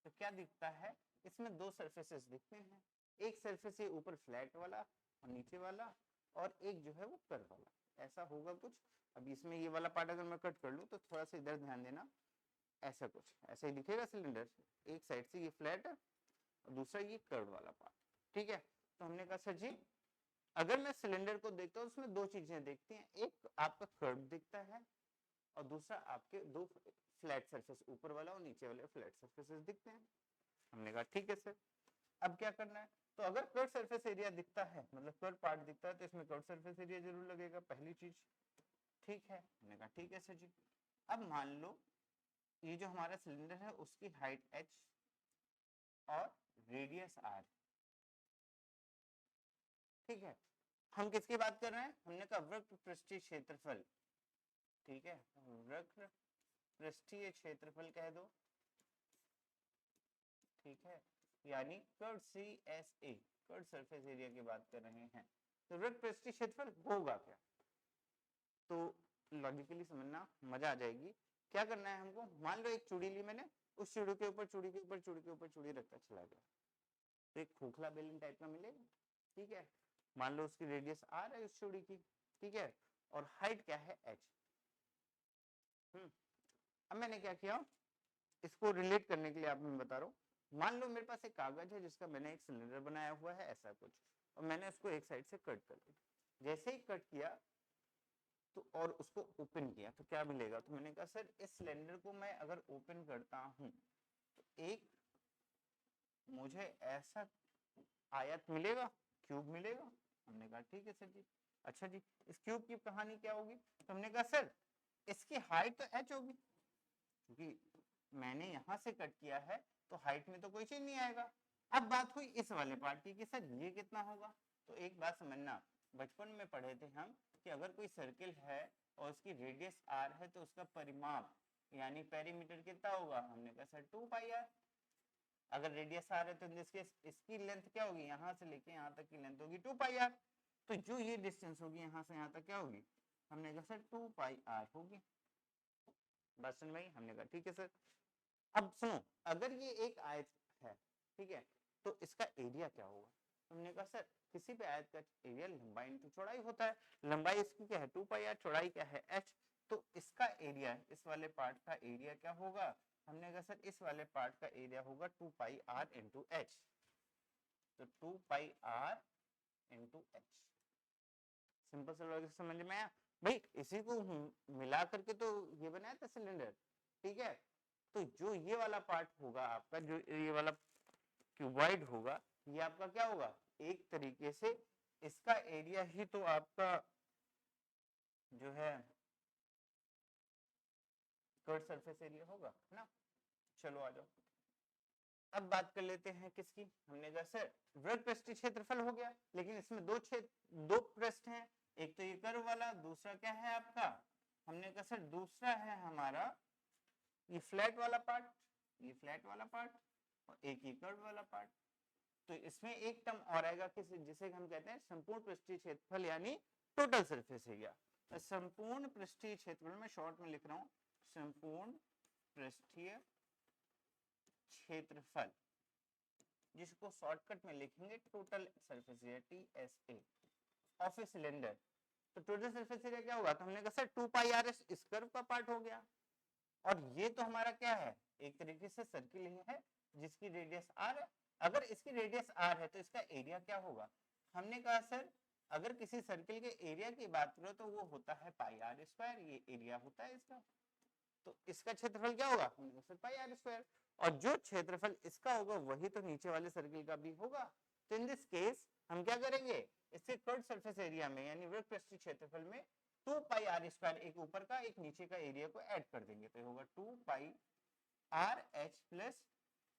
तो क्या दिखता है, इसमें दो सरफेसेस दिखते हैं, एक सरफेस ये ऊपर फ्लैट वाला और नीचे वाला, और एक जो है वो कर्व वाला, ऐसा होगा कुछ। अब इसमें ये वाला पार्ट अगर मैं कट कर लूं तो थोड़ा सा इधर ध्यान देना, ऐसा कुछ ऐसा ही दिखेगा सिलेंडर, एक साइड से ये फ्लैट है और दूसरा ये कर्व वाला पार्ट। ठीक है, तो हमने कहा सर जी अगर मैं सिलेंडर को देखता हूँ उसमें दो चीजें दिखती हैं, एक आपका कर्व दिखता है और दूसरा आपके दो फ्लैट सरफेस, ऊपर वाला और नीचे वाले फ्लैट सरफेसेस दिखते हैं। हमने कहा ठीक है सर, अब क्या करना है, तो अगर कर्व सरफेस एरिया दिखता है मतलब कर्व पार्ट दिखता है तो इसमें कर्व सरफेस एरिया जरूर लगेगा, पहली चीज। ठीक है, हमने कहा ठीक है सर जी। अब मान लो ये जो हमारा सिलेंडर है उसकी हाइट h और रेडियस r, ठीक है। हम किसकी बात कर रहे हैं, हमने कहा वक्र पृष्ठीय क्षेत्रफल, ठीक है, वक्र पृष्ठीय क्षेत्रफल कह दो, ठीक है, यानी curve CSA, curve surface area की बात कर रहे हैं। तो वक्र पृष्ठीय क्षेत्रफल होगा क्या, तो लॉजिकली समझना, मजा आ जाएगी। क्या करना है हमको, मान लो एक चूड़ी ली मैंने, उस चूड़ी के ऊपर चूड़ी के ऊपर चूड़ी के ऊपर चूड़ी रखता चला गया, तो एक खोखला बेलन टाइप का मिलेगा। ठीक है, मान लो उसकी रेडियस r है उस चूड़ी की, ठीक है, और हाइट क्या है h। अब मैंने क्या किया, इसको रिलेट करने के लिए आप मैं बता रहा हूँ, मान लो मेरे पास एक कागज है जिसका मैंने एक सिलेंडर बनाया हुआ है ऐसा कुछ, और मैंने उसको एक साइड से कट कर दिया। जैसे ही कट किया तो और उसको ओपन किया तो क्या मिलेगा, तो मैंने कहा सर इस सिलेंडर को मैं अगर ओपन करता हूं तो एक मुझे ऐसा आयत मिलेगा, क्यूब मिलेगा। हमने कहा ठीक है सर जी। अच्छा जी, इस क्यूब की कहानी क्या होगी, तो हमने कहा सर इसकी हाइट तो h होगी, क्योंकि मैंने यहां से कट किया है तो हाइट में तो कोई चेंज नहीं आएगा। अब बात हुई इस वाले पार्ट की कि सर ये कितना होगा, तो एक बात समझना, बचपन में पढ़े थे हम कि अगर कोई सर्किल है और उसकी रेडियस r है तो उसका परिमाप यानी पेरीमीटर कितना होगा, हमने कहा सर 2πr। अगर रेडियस r है तो इसकी लेंथ क्या होगी, यहाँ से लेके यहाँ तक की लेंथ होगी 2πr। तो जो ये डिस्टेंस होगी यहाँ से यहाँ तक क्या होगी, हमने कहा सर 2πr होगी। बात सुन भाई, हमने कहा ठीक है सर। अब सुनो, अगर ये एक आयत है, ठीक है, तो इसका एरिया क्या होगा, हमने कहा सर किसी भी आयत का एरिया लंबाई इंटू चौड़ाई होता है। लंबाई इसकी क्या है 2πr, चौड़ाई क्या है h, तो इसका एरिया, इस वाले पार्ट का एरिया क्या होगा, हमने कहा सर इस वाले पार्ट का एरिया होगा 2πr इंटू h। तो 2πr इंटू h, सिंपल सा लॉजिक समझ में आया भाई। इसी को मिला करके तो ये बनाया था सिलेंडर, ठीक है। तो जो ये वाला पार्ट होगा आपका, जो ये वाला क्यूबॉइड होगा, ये आपका क्या होगा, एक तरीके से इसका एरिया ही तो आपका जो है कर्व सरफेस एरिया होगा ना। चलो आ जाओ, अब बात कर लेते हैं किसकी, हमने कहा सर वृत्त पृष्ठीय क्षेत्रफल हो गया, लेकिन इसमें दो पृष्ठ हैं, एक तो ये कर्व वाला, दूसरा क्या है आपका, हमने कहा सर दूसरा है हमारा ये फ्लैट वाला पार्ट, ये फ्लैट वाला पार्ट, और एक ही कर्व वाला पार्ट। तो इसमें एक टर्म और आएगा जिसे हम कहते हैं संपूर्ण पृष्ठीय क्षेत्रफल यानी टोटल सरफेस एरिया। संपूर्ण पृष्ठीय क्षेत्रफल में शॉर्ट में लिख रहा हूं, संपूर्ण पृष्ठीय क्षेत्रफल, जिसको शॉर्टकट में लिखेंगे total surface area TSA of a cylinder. तो टोटल सरफेस एरिया क्या होगा, तो हमने कहा सर 2πr इस कर्व का पार्ट हो गया, और ये तो हमारा क्या है, एक तरीके से सर्किल ही है जिसकी रेडियस r है। अगर इसकी रेडियस r है तो इसका एरिया क्या होगा, हमने कहा सर अगर किसी सर्किल के एरिया की बात करो तो वो होता है πr², ये एरिया होता है इसका। तो इसका क्षेत्रफल क्या होगा, हमने कहा सर πr², और जो क्षेत्रफल इसका होगा वही तो नीचे वाले सर्किल का भी होगा। तो इन दिस केस हम क्या करेंगे, इसके कर्व सरफेस एरिया में यानी वृत्त पृष्ठीय क्षेत्रफल में 2πr², एक ऊपर का एक नीचे का एरिया को ऐड कर देंगे, तो होगा 2πrh प्लस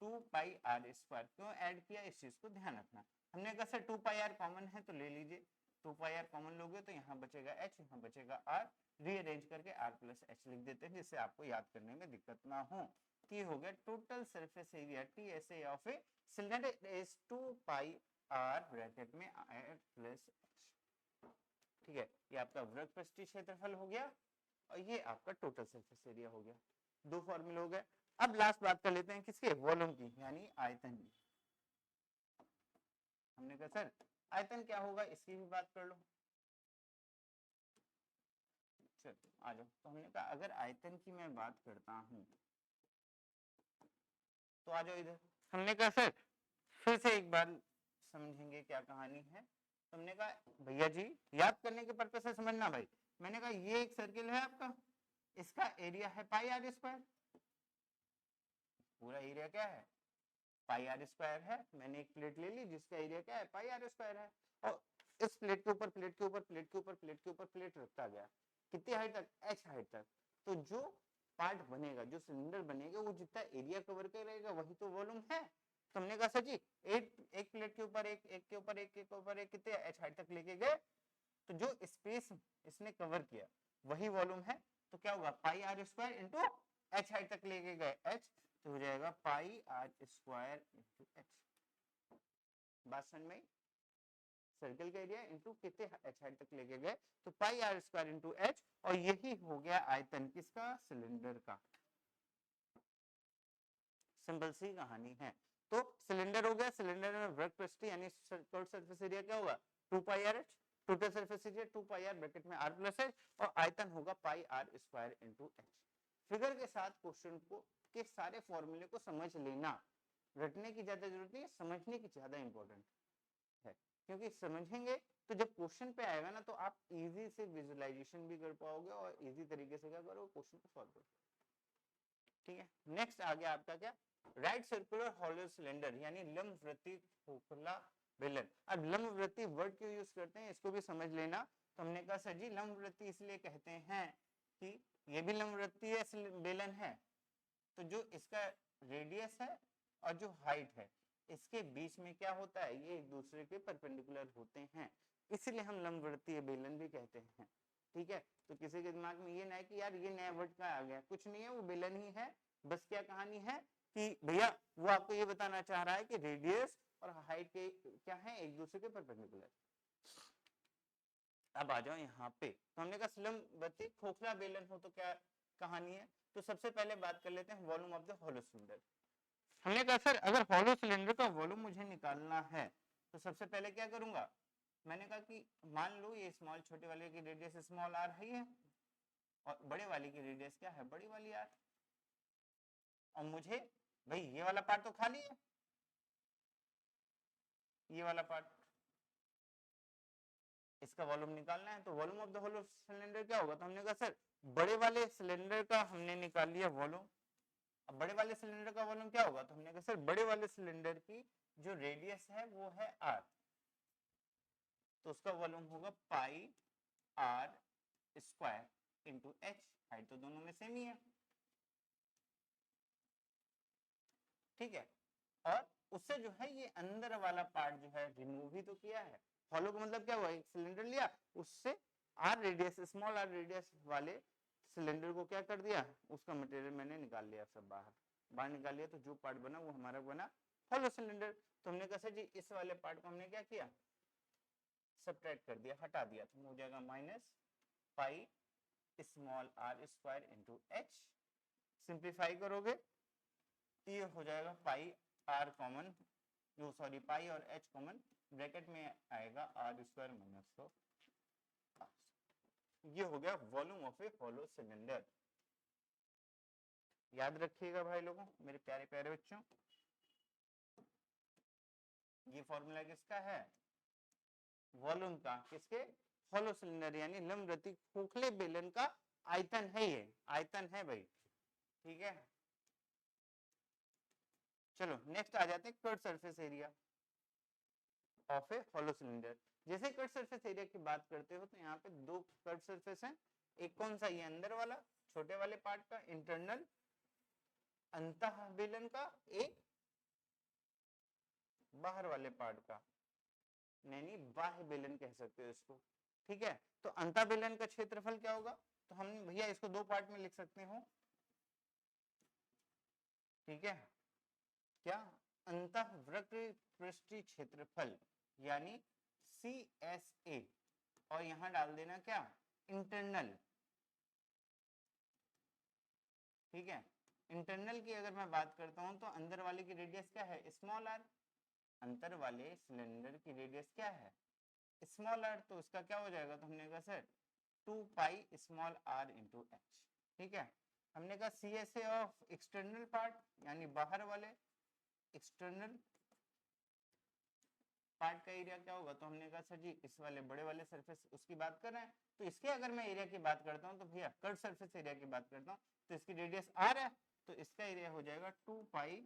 2πr²। क्यों ऐड किया, इस चीज को ध्यान रखना। हमने कहा सर 2πr कॉमन है तो ले लीजिए, 2πr कॉमन लोगे तो यहाँ बचेगा h, यहाँ बचेगा r, रीअरेंज करके r प्लस h लिख देते हैं जिससे आपको याद करने में दिक्कत ना हो। तो ये हो गया total surface area TSA of a cylinder is 2πr bracket में r प्लस h, ठीक है। ये आपका वृत्त पृष्ठीय क्षेत्रफल हो गया और ये आपका टोटल सरफेस एरिया हो गया। दो फॉर्मूले हो गए। अब लास्ट बात कर लेते हैं किसके, वॉल्यूम की यानी आयतन की। हमने कहा सर आयतन क्या होगा, इसकी भी बात कर लो। चलो आ जाओ, तो हमने कहा अगर आयतन की मैं बात करता हूं तो आ जाओ इधर। हमने कहा सर फिर से एक बार समझेंगे क्या कहानी है। तो हमने कहा भैया जी याद करने के पर्पज से समझना भाई, मैंने कहा ये एक सर्किल है आपका, इसका एरिया है πr², पूरा एरिया क्या है πr² है। मैंने एक प्लेट ले ली जिसका एरिया क्या है πr² है, और इस प्लेट के ऊपर प्लेट के ऊपर प्लेट के ऊपर प्लेट के ऊपर प्लेट रखता गया, कितनी हाइट तक, h हाइट तक। तो जो पार्ट बनेगा, जो सिलेंडर बनेगा, वो जितना एरिया कवर करेगा वही तो वॉल्यूम है। तो हमने कहा सर जी एक प्लेट के ऊपर एक के ऊपर एक के ऊपर एक कितने h हाइट तक लेके गए, तो जो स्पेस इसने कवर किया वही वॉल्यूम है। तो क्या होगा πr² इंटू h हाइट तक लेके गए h, तो हो जाएगा πr² इंटू h। बात समझ में, सर्कल का एरिया इंटू कितने h हाइट तक लेके गए, तो πr² इंटू h, और यही हो गया आयतन किसका, सिलेंडर का। सिंपल सी कहानी है। तो सिलेंडर हो गया, सिलेंडर में वृत्त पृष्ठ यानी कर्व सरफेस एरिया क्या होगा 2πrh, total surface area 2πr bracket में r प्लस h, और आयतन होगा πr² इंटू h। फिगर के साथ क्वेश्चन को के सारे फॉर्मूले को समझ लेना, रटने की ज्यादा जरूरत नहीं, समझने की ज्यादा इंपॉर्टेंट है। क्योंकि समझेंगे तो जब क्वेश्चन पे आएगा ना तो आप इजी से विजुअलाइजेशन भी कर पाओगे और इजी तरीके से क्या करोगे, क्वेश्चन को सॉल्व करोगे। ठीक है, नेक्स्ट आ गया आपका क्या, राइट सर्कुलर हॉलो सिलेंडर यानी लंबवृत्तीय खोखला बेलन। अब लंबवृत्तीय वर्ड क्यों यूज करते हैं इसको भी समझ लेना। तो हमने कहा सर जी लंबवृत्तीय इसलिए कहते हैं कि ये भी लंबवृत्तीय बेलन है, तो जो इसका रेडियस है और जो हाइट है इसके बीच में क्या होता है, ये एक दूसरे के परपेंडिकुलर होते हैं, इसलिए हम लंबवृत्तीय बेलन भी कहते हैं। ठीक है, तो किसी के दिमाग में ये ना है कि यार ये नया वर्ड का आ गया, कुछ नहीं है, वो बेलन ही है। बस क्या कहानी है कि भैया वो आपको ये बताना चाह रहा है कि रेडियस और हाइट के क्या है, एक दूसरे के परपेंडिकुलर। अब आ जाओ यहाँ पे, तो हमने कहा लंबवृत्तीय खोखला बेलन हो तो क्या कहानी है। तो सबसे पहले बात कर लेते हैं volume of the hollow cylinder. हमने कहा सर अगर हॉलो सिलेंडर का वॉल्यूम मुझे निकालना है तो सबसे पहले क्या करूंगा, मैंने कहा कि मान लो ये स्मॉल छोटे वाले की रेडियस स्मॉल आर है और बड़े वाले की रेडियस क्या है, बड़ी वाली आर। और मुझे भाई ये वाला पार्ट तो खाली है, ये वाला पार्ट, इसका वॉल्यूम निकालना है। तो volume of the hollow cylinder क्या होगा, तो हमने कहा सर बड़े वाले सिलेंडर का हमने निकाल लिया वॉल्यूम। अब बड़े वाले सिलेंडर का वॉल्यूम क्या होगा, तो हमने कहा सर बड़े वाले सिलेंडर की जो रेडियस है वो है आर, तो उसका वॉल्यूम होगा pi R square into H. Height तो दोनों में सेम ही है। ठीक है, और उससे जो है ये अंदर वाला पार्ट जो है रिमूव ही तो किया है। हॉलो का मतलब क्या हुआ, एक सिलेंडर लिया, उससे R radius small r radius वाले सिलेंडर को क्या कर दिया, उसका मटेरियल मैंने निकाल लिया, सब बाहर बाहर निकाल लिया, तो जो पार्ट बना वो हमारा बना हॉलो सिलेंडर। तो हमने कहा सर जी इस वाले पार्ट को हमने क्या किया, सब्ट्रैक्ट कर दिया, हटा दिया, तो हो जाएगा minus pi small r square into H. Simplify करोगे तो ये हो जाएगा पाई आर कॉमन, जो सॉरी पाई और एच कॉमन, ब्रैकेट में आएगा आर स्क्वायर माइनस ऑफ। ये हो गया volume of A hollow cylinder. याद रखिएगा भाई लोगों, मेरे प्यारे प्यारे बच्चों, ये फॉर्मूला किसका है, वॉल्यूम का, किसके, हॉलो सिलेंडर यानी लंबवृत्तीय खोखले बेलन का आयतन है, ये आयतन है भाई। ठीक है, चलो नेक्स्ट आ जाते हैं cut surface area of A hollow cylinder. जैसे कट सरफेस एरिया की बात करते हो तो यहाँ पे दो कट सरफेस हैं, एक कौन सा, ये अंदर वाला छोटे वाले पार्ट का इंटरनल अंतः बेलन का, एक बाहर वाले पार्ट का यानी बाह्य बेलन कह सकते हो इसको। ठीक है, तो अंतः बेलन का क्षेत्रफल क्या होगा, तो हम भैया इसको दो पार्ट में लिख सकते हो। ठीक है, क्या, अंतः वक्र पृष्ठीय क्षेत्रफल यानी CSA, और यहां डाल देना क्या, इंटरनल। ठीक है, इंटरनल की अगर मैं बात करता हूं तो अंदर वाले की रेडियस क्या है, स्मॉल आर, अंतर वाले सिलेंडर की रेडियस क्या है, स्मॉल आर, तो उसका क्या हो जाएगा, तो हमने कहा sir 2 pi small r into H. ठीक है, हमने कहा CSA ऑफ एक्सटर्नल पार्ट यानी बाहर वाले एक्सटर्नल पार्ट का एरिया क्या होगा, तो हमने कहा सर जी इस वाले बड़े वाले सरफेस उसकी बात कर रहे हैं, तो इसके अगर मैं एरिया की बात करता हूं तो भैया कट सरफेस एरिया की बात करता हूं, तो इसकी रेडियस आर है, तो इसका एरिया हो जाएगा 2 pi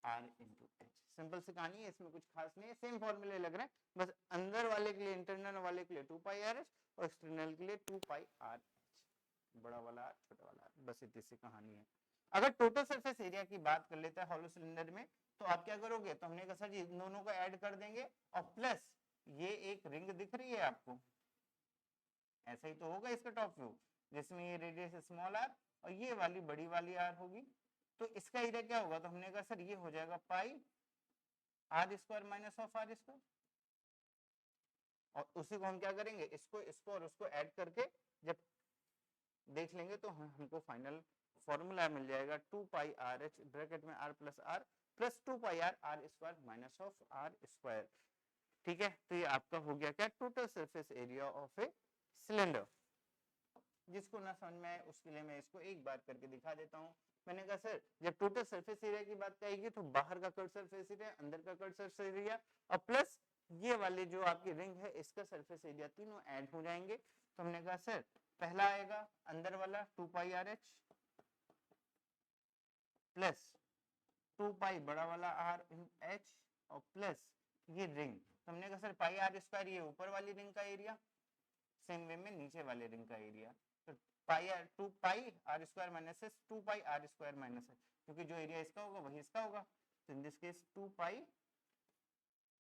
are into H. Simple सी कहानी है, इसमें कुछ खास नहीं है, सेम फॉर्मूले लग रहे हैं, बस अंदर वाले के लिए इंटरनल वाले के लिए 2 पाई आर एच और एक्सटर्नल के लिए 2 पाई आर एच, बड़ा वाला आर छोटा वाला आर, बस इतनी सी कहानी है। अगर टोटल सरफेस एरिया की बात कर लेते हैं हॉलो सिलेंडर में, तो आप क्या करोगे, तो हमने कहा सर जी इन दोनों को ऐड कर देंगे और प्लस ये एक रिंग दिख रही है आपको, ऐसा ही तो होगा इसका टॉप व्यू, जिसमें ये रेडियस स्मॉल आर और ये वाली बड़ी वाली आर होगी, तो इसका एरिया क्या होगा, तो हमने कहा सर ये हो जाएगा pi R square minus of are square, और उसी को हम क्या करेंगे, इसको इसको और उसको ऐड करके जब देख लेंगे तो हमको फाइनल फॉर्मूला मिल जाएगा 2 पाई आर एच ब्रैकेट में R plus 2 pi R R square minus of are square. ठीक है, तो ये आपका हो गया क्या, total surface area of a cylinder. जिसको ना समझ में आए उसके लिए मैं इसको एक बार करके दिखा देता हूँ। मैंने कहा सर जब टोटल सरफेस एरिया की बात कहेगी तो बाहर का कट सरफेस एरिया, अंदर का कट सरफेस एरिया और प्लस ये वाले जो आपकी रिंग है इसका सरफेस एरिया तीनों ऐड हो जाएंगे। तो हमने कहा सर पहला आएगा अंदर वाला 2 पाई आर एच प्लस 2 पाई बड़ा वाला आर एच और प्लस ये रिंग। तो हमने कहा सर पाई आर स्क्वायर ये ऊपर वाली रिंग का एरिया, सेम वे में नीचे वाले रिंग का एरिया। तो pi R 2 pi R square minus 2 pi R square minus है, क्योंकि जो एरिया इसका होगा वही इसका होगा। तो in this case 2 pi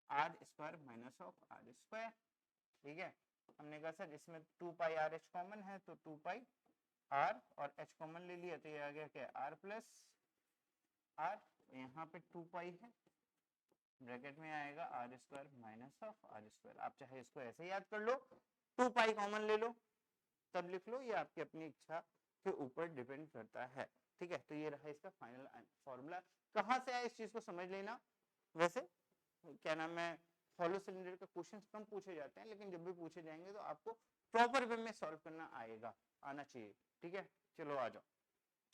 R square minus of are square. ठीक है, हमने कहा सर इसमें 2 पाई आर एच कॉमन है तो 2 पाई आर और एच कॉमन ले लिया तो ये आ गया क्या आर प्लस आर, यहाँ पे 2 पाई है, ब्रैकेट में आएगा R square minus of are square. आप चाहे इसको ऐसे याद कर लो, 2 पाई कॉमन ले लो तब लिख लो, ये आपकी अपनी इच्छा के ऊपर डिपेंड करता है। ठीक है, तो ये रहा इसका फाइनल फॉर्मूला। कहाँ से आया इस चीज को समझ लेना। वैसे क्या नाम है हॉलो सिलेंडर का क्वेश्चंस कम पूछे जाते हैं, लेकिन जब भी पूछे जाएंगे तो आपको प्रॉपर वे में सॉल्व करना आना चाहिए। ठीक है, चलो आ जाओ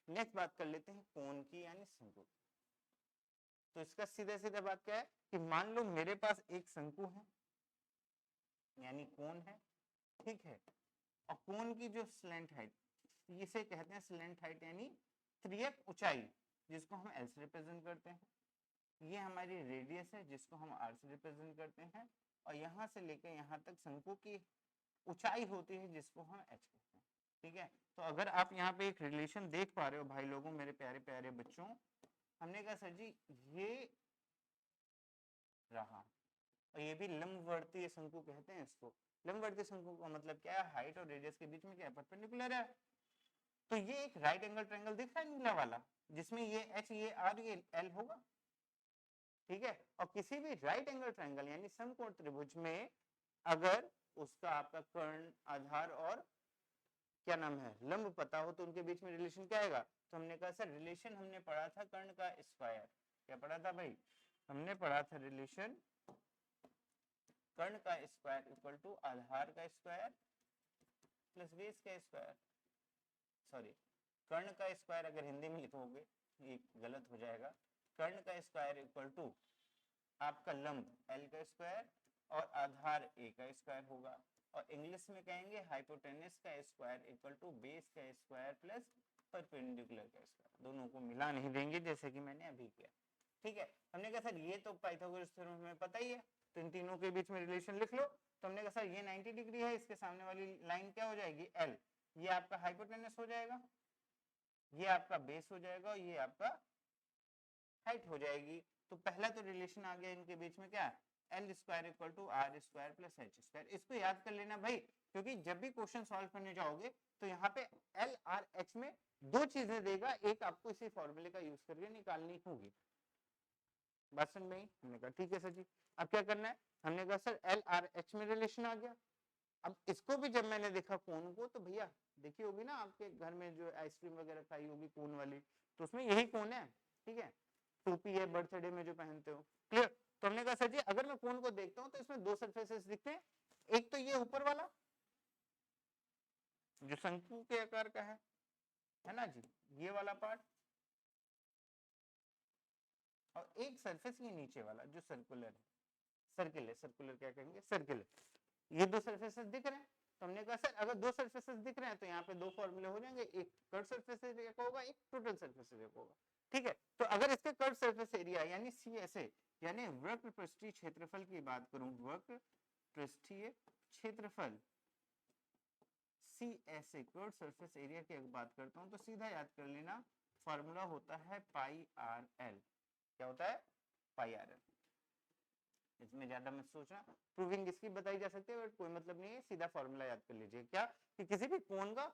नेक्स्ट बात कर लेते हैं कोण की यानी शंकु। तो इसका सीधा सीधा बात क्या है कि मान लो मेरे पास एक शंकु है यानी कोण है, ठीक है, और कोण की जो स्लेंट हाइट, इसे कहते हैं स्लेंट हाइट यानी त्रियक ऊंचाई, जिसको हम एल से रिप्रेजेंट करते हैं। ये हमारी रेडियस है जिसको हम आर से रिप्रेजेंट करते हैं, और यहाँ से लेकर यहाँ तक शंकु की ऊंचाई होती है जिसको हम एच कहते हैं। ठीक है, तो अगर आप यहाँ पे एक रिलेशन देख पा रहे हो भाई लोगों, मेरे प्यारे प्यारे बच्चों, हमने कहा सर जी ये रहा, और ये भी लंबवर्तीय शंकु कहते हैं इसको। लंबवर्तीय शंकु का मतलब क्या है, हाइट और रेडियस के बीच में क्या है, परपेंडिकुलर है। तो ये एक राइट एंगल ट्रायंगल दिख रहा है नीला वाला, जिसमें ये एच ये आर ये एल होगा। ठीक है, और किसी भी राइट एंगल ट्रायंगल यानी समकोण त्रिभुज में अगर उसका आपका कर्ण आधार और क्या नाम है लंब पता हो तो उनके बीच में रिलेशन क्या आएगा। तो हमने कहा सर रिलेशन हमने पढ़ा था कर्ण का स्क्वायर, क्या पढ़ा था भाई, हमने पढ़ा था रिलेशन कर्ण का स्क्वायर इक्वल टू आधार का स्क्वायर प्लस बेस का स्क्वायर। सॉरी, कर्ण का स्क्वायर अगर हिंदी में लिखोगे ये गलत हो जाएगा, कर्ण का स्क्वायर इक्वल टू आपका लंब एल का स्क्वायर और आधार ए का स्क्वायर होगा, और इंग्लिश में कहेंगे हाइपोटेनस का स्क्वायर इक्वल टू बेस का स्क्वायर प्लस परपेंडिकुलर का स्क्वायर। दोनों को मिला नहीं देंगे जैसे कि मैंने अभी किया। ठीक है, हमने कहा सर ये तो पाइथागोरस थ्योरम में पता ही है, तो इन तीनों के बीच में रिलेशन लिख लो। तो हमने कहा सर ये 90 डिग्री है, इसके सामने वाली लाइन क्या हो जाएगी एल, ये आपका हाइपोटेनस हो जाएगा, ये आपका बेस हो जाएगा और ये आपका हाइट हो जाएगी। तो पहला तो रिलेशन आ गया इनके बीच में क्या, L square equal to R square plus H square. इसको याद कर लेना भाई, क्योंकि जब भी क्वेश्चन सॉल्व करने जाओगे तो यहाँ पे एल आर एच में दो चीजें देगा, एक आपको इसी फॉर्मूले का यूज करके निकालनी होगी। बात समझ में? हमने कहा ठीक है सर जी, अब क्या करना है, हमने कहा सर एल आर एच में रिलेशन आ गया। अब इसको भी जब मैंने देखा कोण को, तो भैया देखी होगी ना आपके घर में जो आइसक्रीम वगैरह खाई होगी कोण वाली, तो उसमें यही कोण है। ठीक है, टोपी है बर्थडे में जो पहनते हो, क्लियर। तो हमने कहा सर जी अगर मैं कोण को देखता हूं तो इसमें दो सरफेसेस दिखते हैं, एक तो ये ऊपर वाला जो शंकु के आकार का है ना जी, ये वाला पार्ट, और एक सरफेस ये नीचे वाला जो सर्कुलर है, सर्किल है, सर्कुलर क्या कहेंगे, सर्किल। ये दो सरफेसेस दिख रहे हैं। तो हमने कहा सर अगर दो सरफेसेस दिख रहे हैं तो यहाँ पे दो फॉर्मूले हो जाएंगे, एक कर्व सरफेस एरिया का होगा, एक टोटल सरफेस एरिया का होगा। ठीक है, तो अगर इसके कर्व सरफेस एरिया यानी CSA यानी वक्र पृष्ठीय क्षेत्रफल की बात करूं, वक्र पृष्ठीय क्षेत्रफल CSA कर्व सरफेस एरिया की अगर बात करता हूं तो सीधा याद कर लेना फॉर्मूला होता है पाई आर एल। क्या होता है, पाई आर एल। इसमें ज्यादा मत सोचना, प्रूविंग इसकी बताई जा सकती है बट कोई मतलब नहीं है, सीधा फॉर्मूला याद कर लीजिए क्या कि किसी भी कोण का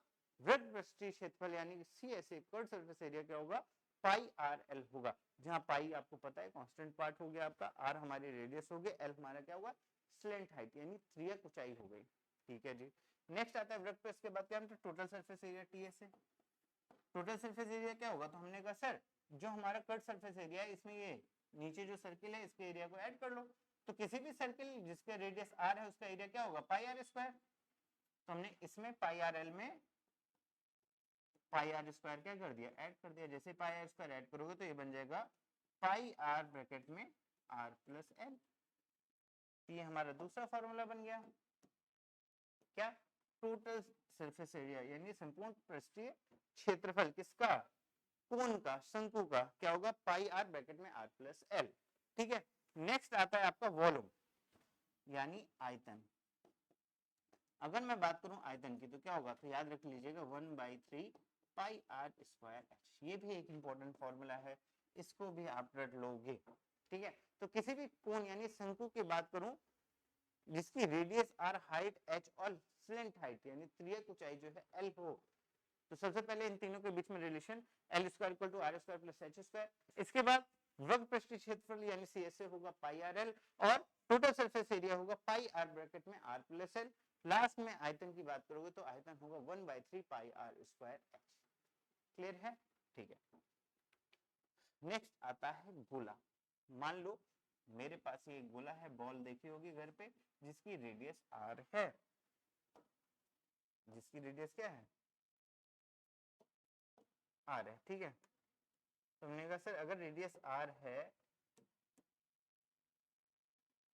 वृत्त पृष्ठीय क्षेत्रफल यानी CSA कर्व सरफेस एरिया क्या होगा, पाई आर एल होगा, जहां पाई आपको पता है कांस्टेंट पार्ट हो गया आपका, आर हमारी रेडियस हो गई, एल हमारा क्या होगा स्लेंट हाइट यानी त्रियक ऊंचाई हो गई। ठीक है जी, नेक्स्ट आता है वृत्त पृष्ठ के बाद क्या हम total surface area TSA। Total surface area क्या होगा, तो हमने कहा सर जो हमारा कट सरफेस एरिया है इसमें ये नीचे जो सर्किल है इसके एरिया को ऐड कर लो। तो किसी भी सर्किल जिसका रेडियस r है उसका एरिया क्या होगा, पाई आर स्क्वायर। तो हमने इसमें पाई आर एल में पाई आर स्क्वायर क्या कर दिया, ऐड कर दिया। जैसे पाई आर स्क्वायर ऐड करोगे तो ये बन जाएगा पाई आर ब्रैकेट में r प्लस एल। ये हमारा दूसरा फॉर्मूला बन गया, क्या, टोटल सरफेस एरिया यानी संपूर्ण पृष्ठीय क्षेत्रफल किसका, कोन का, शंकु का, क्या होगा, पाई आर ब्रैकेट में आर प्लस एल। ठीक है, नेक्स्ट आता है आपका वॉल्यूम यानी आयतन। अगर मैं बात करूं आयतन की तो क्या होगा, तो याद रख लीजिएगा 1/3 पाई आर स्क्वायर एच, ये भी एक इंपॉर्टेंट फॉर्मूला है, इसको भी आप रट लोगे। ठीक है, तो किसी भी कोण यानी शंकु की बात करूं जिसकी रेडियस आर, हाइट एच और स्लेंट हाइट यानी त्रियक ऊंचाई जो है एल हो, तो सबसे पहले इन तीनों के बीच में relation L square equal to R square plus H square. इसके बाद वक्र पृष्ठीय क्षेत्रफल यानी सी एस ए होगा पाई आर एल, और टोटल सरफेस एरिया होगा पाई आर ब्रैकेट में आर प्लस एल। लास्ट में आयतन की बात करोगे तो आयतन होगा 1/3 पाई आर स्क्वायर एच। क्लियर है? ठीक है, नेक्स्ट आता है गोला। मान लो मेरे पास ये गोला है, बॉल देखी होगी घर पे, जिसकी रेडियस आर है, जिसकी रेडियस क्या है, आर है। ठीक है, तो हमने कहा सर अगर रेडियस आर है,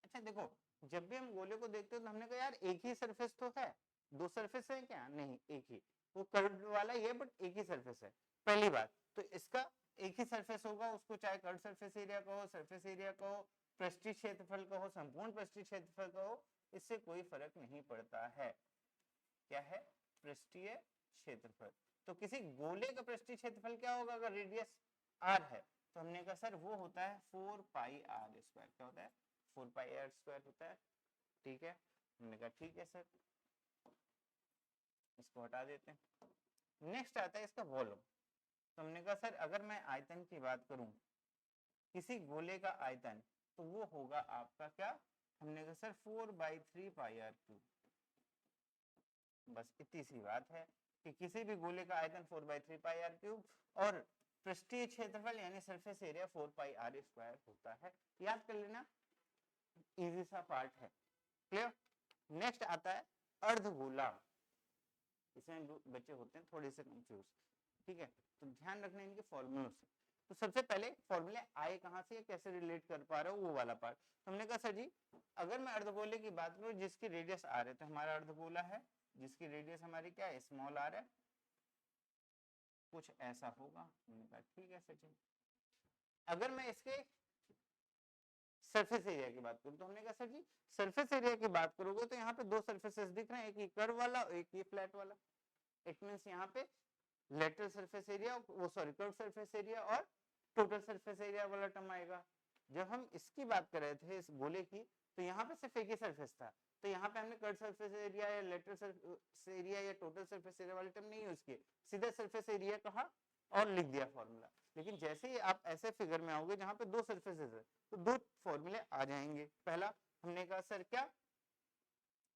अच्छा देखो जब भी हम गोले को देखते हो तो हमने कहा यार एक ही सरफेस तो है, दो सरफेस है क्या, नहीं एक ही, वो कर्व वाला ही है बट एक ही सरफेस है। पहली बात तो इसका एक ही सरफेस होगा, उसको चाहे कर्व सरफेस एरिया कहो, सरफेस एरिया कहो, पृष्ठीय क्षेत्रफल कहो, संपूर्ण पृष्ठीय क्षेत्रफल कहो, इससे कोई फर्क नहीं पड़ता है। क्या है, पृष्ठीय क्षेत्रफल। तो किसी गोले का पृष्ठीय क्षेत्रफल क्या होगा अगर रेडियस आर है, तो हमने कहा सर वो होता है 4 पाई आर स्क्वायर। क्या होता है, 4 पाई आर स्क्वायर होता है। ठीक है, हमने कहा ठीक है सर, इसको हटा देते हैं। नेक्स्ट आता है इसका वॉल्यूम। तो हमने कहा सर अगर मैं आयतन की बात करूं, किसी गोले का आयतन, तो वो होगा आपका क्या, हमने कहा सर 4/3 पाई आर क्यूब। बस इतनी सी बात है कि किसी भी गोले का आयतन 4/3 पाई आर क्यूब और पृष्ठीय क्षेत्रफल यानी surface area 4 pi R square होता है। याद कर लेना, इजी सा पार्ट है। क्लियर? नेक्स्ट आता है अर्धगोला। इसमें बच्चे होते हैं थोड़े से कंफ्यूज। ठीक है, तो ध्यान रखना इनके फॉर्मूलों से। तो सबसे पहले फॉर्मूले आए कहां से, कैसे रिलेट कर पा रहे हो वो वाला पार्ट। तो हमने कहा सर जी अगर मैं अर्धगोले की बात करूं जिसकी रेडियस आर है, तो हमारा अर्धगोला है जिसकी रेडियस हमारी क्या है, स्मॉल आर है, कुछ ऐसा होगा। हमने कहा ठीक है सर जी। अगर मैं इसके सरफेस एरिया की बात करूं तो हमने कहा सर जी सरफेस एरिया की बात करोगे तो यहाँ पे दो सरफेसेस दिख रहे हैं, एक ये कर्व वाला और एक ये फ्लैट वाला। इट मींस यहाँ पे लेटरल सरफेस एरिया, वो सॉरी कर्व सरफेस एरिया और टोटल सरफेस एरिया वाला टर्म आएगा। जब हम इसकी बात कर रहे थे इस गोले की, तो यहाँ पे सिर्फ एक ही सरफेस था, तो यहाँ पे हमने कर्व सरफेस एरिया या लेटरल सरफेस एरिया या टोटल सरफेस एरिया वाले टर्म नहीं यूज किए, सीधा सरफेस एरिया कहा और लिख दिया फॉर्मूला। लेकिन जैसे ही आप ऐसे फिगर में आओगे जहां पे दो सरफेसेस है, तो दो फॉर्मूले आ जाएंगे। पहला हमने कहा सर क्या,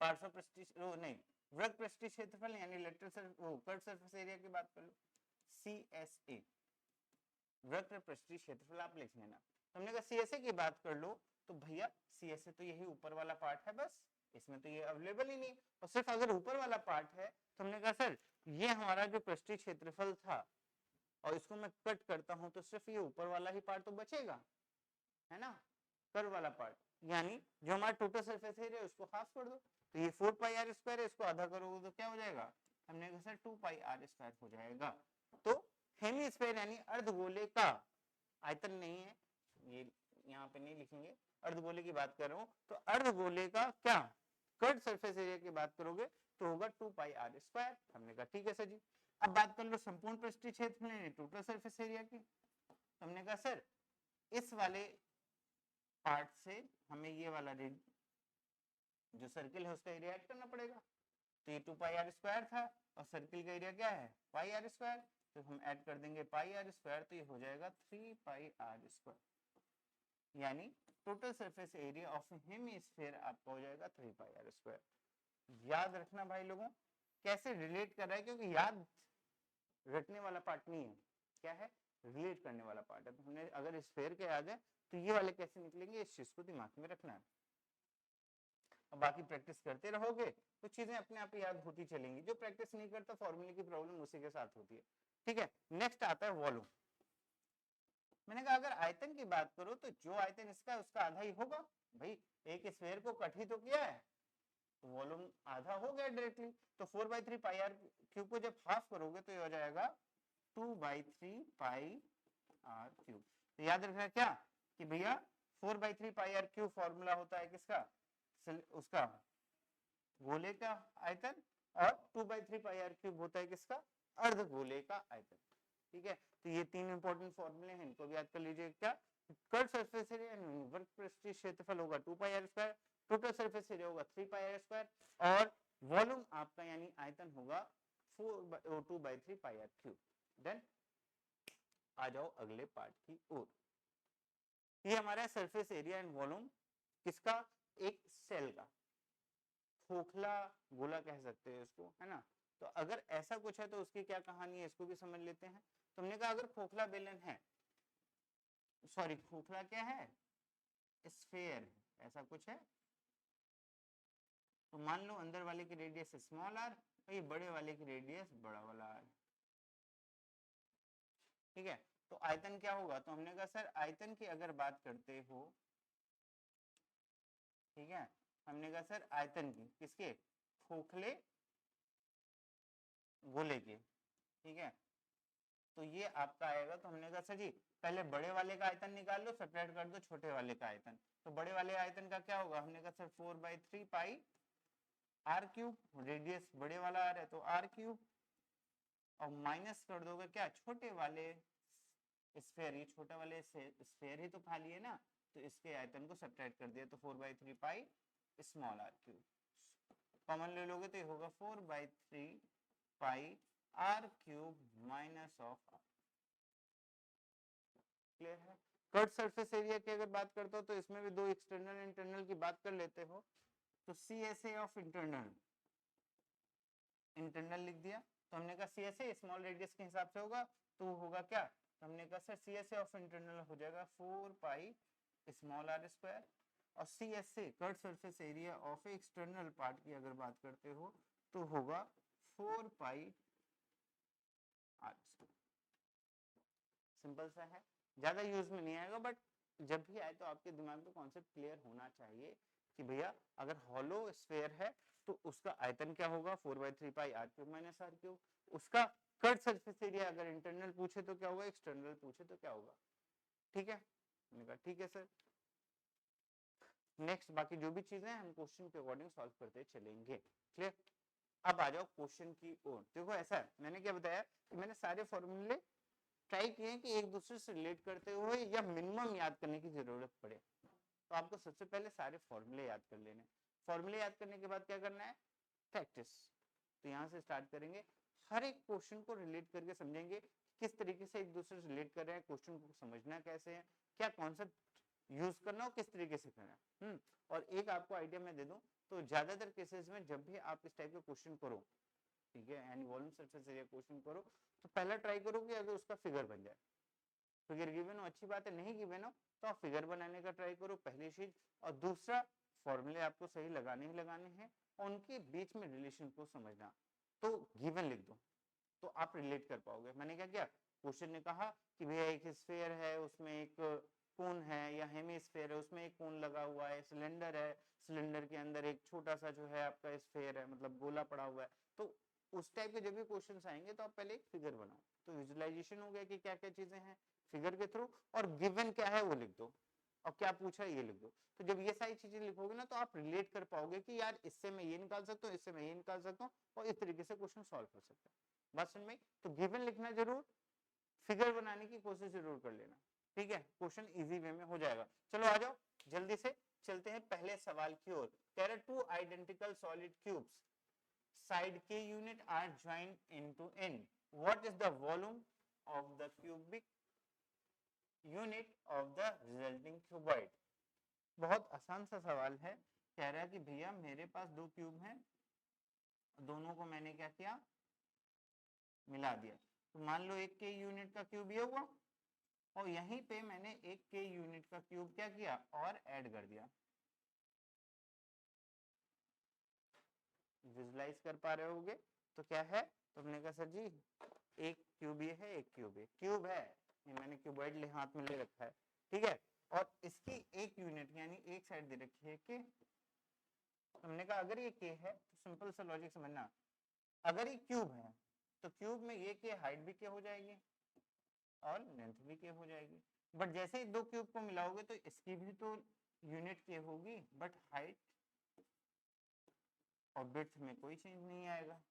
पार्श्व पृष्ठीय नहीं वृत्त पृष्ठीय क्षेत्रफल यानी लेटरल कर्व सरफेस एरिया की बात कर लो, CSA वृत्त पृष्ठीय क्षेत्रफल आप लिख लेना। तो हमने कहा CSA की बात कर लो, तो भैया CSA तो यही ऊपर वाला पार्ट है, बस इसमें तो ये अवेलेबल ही नहीं। और सिर्फ अगर ऊपर वाला पार्ट है तो हमने कहा सर ये हमारा जो पृष्ठीय क्षेत्रफल था और इसको मैं कट करता हूं तो सिर्फ ये ऊपर वाला ही पार्ट तो बचेगा, है ना, कर्व वाला पार्ट, यानी जो हमारा टोटल सरफेस एरिया है उसको हाफ कर दो। तो ये 4 पाई आर स्क्वायर है, इसको आधा करोगे तो क्या हो जाएगा, हमने कहा सर 2 पाई आर स्क्वायर हो जाएगा। तो हेमीस्फीयर यानी अर्धगोले का आयतन नहीं है, ये यहाँ पे नहीं लिखेंगे, अर्धगोले की बात कर रहा हूँ, तो अर्धगोले का क्या कर्व सरफेस एरिया की बात करोगे तो होगा 2 पाई आर स्क्वायर। हमने कहा ठीक है सर जी। अब बात कर लो संपूर्ण पृष्ठीय क्षेत्र में टोटल सरफेस एरिया की, हमने कहा सर इस वाले पार्ट से हमें ये वाला जो सर्किल है उसका एरिया ऐड करना पड़ेगा। तो ये 2 पाई आर स्क्वायर था और सर्किल का एरिया क्या है, पाई आर स्क्वायर, तो हम ऐड कर देंगे पाई आर स्क्वायर, तो ये हो जाएगा 3 पाई आर स्क्वायर, यानी total surface area of hemisphere आपका हो जाएगा 3 पाई आर स्क्वायर। याद रखना भाई लोगों कैसे रिलेट कर रहा है, क्योंकि याद रटने वाला पार्ट नहीं है, क्या है, रिलेट करने वाला पार्ट है। तो हमने अगर स्फीयर के याद है तो ये वाले कैसे निकलेंगे, इस चीज को दिमाग में रखना है। और बाकी प्रैक्टिस करते रहोगे तो चीजें अपने आप याद होती चलेंगी। जो प्रैक्टिस नहीं करता फॉर्मूले की प्रॉब्लम उसी के साथ होती है। ठीक है, नेक्स्ट आता है वॉल्यूम। मैंने कहा अगर आयतन की बात करो तो जो आयतन इसका है उसका आधा ही होगा, भाई एक स्फीयर को कट ही तो किया है, तो वॉल्यूम आधा हो गया डायरेक्टली। तो 4/3 पाई आर क्यूब को जब हाफ करोगे तो ये हो जाएगा 2/3 पाई आर क्यूब। तो याद रखना क्या कि भैया 4/3 पाई आर क्यूब फॉर्मूला होता है किसका, उसका गोले का आयतन, और 2/3 पाई आर क्यूब होता है किसका, अर्ध गोले का आयतन। ठीक है, तो ये तीन इंपॉर्टेंट फॉर्मूले हैं, इनको भी याद कर लीजिए। क्या कर्व सरफेस एरिया वर्ग पृष्ठीय क्षेत्रफल होगा 2 pi R square, total surface area होगा 3 पाई आर स्क्वायर, और वॉल्यूम आपका यानी आयतन होगा 2/3 पाई आर क्यूब। देन आ जाओ अगले पार्ट की ओर। ये हमारा सरफेस एरिया एंड वॉल्यूम किसका, एक सेल का, खोखला गोला कह सकते हैं इसको, है ना। तो अगर ऐसा कुछ है तो उसकी क्या कहानी है इसको भी समझ लेते हैं। तुमने कहा अगर खोखला बेलन है, सॉरी खोखला क्या है, स्फीयर, ऐसा कुछ है, तो मान लो अंदर वाले की रेडियस स्मॉल आर और ये बड़े वाले की रेडियस बड़ा वाला आर। ठीक है, तो आयतन क्या होगा, तो हमने कहा सर आयतन की अगर बात करते हो, ठीक है, हमने कहा सर आयतन की किसके, खोखले गोले के। ठीक है, तो ये आपका आएगा, तो हमने कहा सर जी पहले बड़े वाले का आयतन निकाल लो, सेपरेट कर दो छोटे वाले का आयतन। तो बड़े वाले आयतन का क्या होगा, हमने कहा sir 4/3 pi R cube, radius बड़े वाला आर है तो आर क्यूब, और माइनस कर दोगे क्या, छोटे वाले स्फीयर, ये छोटा वाले स्फीयर ही तो खाली है ना, तो इसके आयतन को सब्ट्रैक्ट कर दिया, तो 4/3 pi small R cube. Common ले लोगे तो ये होगा 4/3 pi R cube minus of R. Clear है। कट सरफेस एरिया की अगर बात करते हो तो इसमें भी दो एक्सटर्नल इंटरनल की बात कर लेते हो, तो C S A of internal, internal लिख दिया, तो हमने कहा C S A small radius के हिसाब से होगा, तो होगा क्या, तो हमने कहा sir C S A of internal हो जाएगा 4 पाई स्मॉल आर स्क्वायर, और C S A cut surface area of external part की अगर बात करते हो तो होगा 4 पाई आर। सिंपल सा है, ज्यादा यूज में नहीं आएगा, बट जब भी आए तो आपके दिमाग में कॉन्सेप्ट क्लियर होना चाहिए कि भैया अगर हॉलो स्फीयर है तो उसका आयतन क्या होगा 4/3 pi R cube minus R cube, उसका कट सरफेस एरिया अगर इंटरनल पूछे तो क्या होगा, एक्सटर्नल पूछे तो क्या होगा। ठीक है, मैंने कहा ठीक है सर। नेक्स्ट बाकी जो भी चीजें हैं हम क्वेश्चन के अकॉर्डिंग सॉल्व करते चलेंगे। क्लियर। अब आ जाओ क्वेश्चन की ओर। देखो ऐसा है, मैंने क्या बताया कि मैंने सारे फॉर्मूले ट्राई किए कि एक दूसरे से रिलेट करते हुए या मिनिमम याद करने की जरूरत पड़े, तो आपको सबसे पहले सारे फॉर्मूले याद कर लेने। फॉर्मूले याद करने के बाद क्या करना है, प्रैक्टिस। तो यहाँ से स्टार्ट करेंगे, हर एक क्वेश्चन को रिलेट करके समझेंगे किस तरीके से एक दूसरे से रिलेट कर रहे हैं, क्वेश्चन को समझना कैसे है, क्या कॉन्सेप्ट यूज करना हो, किस तरीके से करना है। और एक आपको आइडिया मैं दे दूं, तो ज्यादातर केसेस में जब भी आप इस टाइप के क्वेश्चन करो, ठीक है, यानी वॉल्यूम सरफेस एरिया क्वेश्चन करो, तो पहला ट्राई करो कि अगर उसका फिगर बन जाए, फिगर गिवन हो अच्छी बात है, नहीं गिवन हो तो आप फिगर बनाने का ट्राई करो, पहली चीज। और दूसरा, फॉर्मूले आपको सही लगाने ही लगाने हैं, उनके बीच में रिलेशन को समझना। तो गिवन लिख दो तो आप रिलेट कर पाओगे। मैंने क्या किया, क्वेश्चन ने कहा कि भैया एक स्फीयर है उसमें एक कोन है, या हेमिस्फीयर है उसमें एक कोन लगा हुआ है, सिलेंडर है, सिलेंडर के अंदर एक छोटा सा जो है आपका स्फीयर है, मतलब गोला पड़ा हुआ है। तो उस टाइप के जब भी क्वेश्चन आएंगे तो आप पहले एक फिगर बनाओ, तो विजुअलाइजेशन हो गया कि क्या क्या चीजें हैं फिगर के थ्रू, और गिवन क्या है वो लिख दो, और क्या पूछा ये लिख दो। तो जब ये सारी चीजें लिखोगे ना तो आप रिलेट कर पाओगे कि यार इससे मैं ये निकाल सकता हूँ, इससे मैं ये निकाल सकता हूँ, और इस तरीके से क्वेश्चन सॉल्व कर सकते हैं। बात समझ में। तो गिवन लिखना जरूर, फिगर बनाने की कोशिश जरूर कर लेना। ठीक है, क्वेश्चन इजी वे में हो जाएगा। चलो आ जाओ जल्दी से चलते हैं पहले सवाल की ओर। कह रहे two identical solid cubes side k unit are joined into n, what is the volume of the cubic unit of the resulting cuboid। बहुत आसान सा सवाल है, कह रहा है कि भैया मेरे पास दो क्यूब हैं, दोनों को मैंने क्या किया, मिला दिया। तो मान लो एक के यूनिट का क्यूब ये हुआ, और यहीं पे मैंने एक के यूनिट का क्यूब क्या किया, और ऐड कर दिया। विजुलाइज कर पा रहे होगे तो क्या है, तो हमने कहा सर जी एक क्यूब ये है, एक क्यूब ये क्यूब है, ये मैंने क्यूबॉइड हाथ में ले रखा है। ठीक है, और इसकी एक यूनिट यानी एक साइड दे रखी है के। हमने कहा अगर ये के है तो सिंपल सा लॉजिक समझना, अगर ये क्यूब है तो क्यूब में ये के हाइट भी के हो जाएगी और लेंथ भी के हो जाएगी। बट जैसे ही दो क्यूब को मिलाओगे तो इसकी भी तो यूनिट के होगी, बट हाइट और विड्थ में कोई चेंज नहीं आएगा।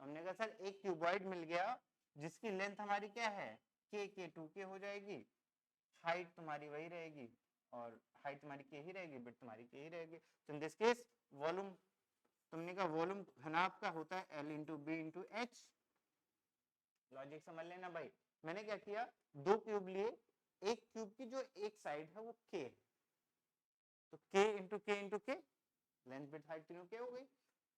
हमने कहा सर एक क्यूबॉइड मिल गया जिसकी लेंथ हमारी क्या है के 2 हो जाएगी, हाइट तुम्हारी वही रहेगी और हाइट तुम्हारी के ही रहेगी, विड्थ तुम्हारी के ही रहेगी। तो इन दिस केस वॉल्यूम, तुमने कहा वॉल्यूम घनाभ का होता है L into B into H. Logic समझ लेना भाई, मैंने क्या किया, दो क्यूब लिए, एक क्यूब की जो एक साइड है वो के, तो के इंटू के लेंथ विड्थ हाइट तीनों के हो गई।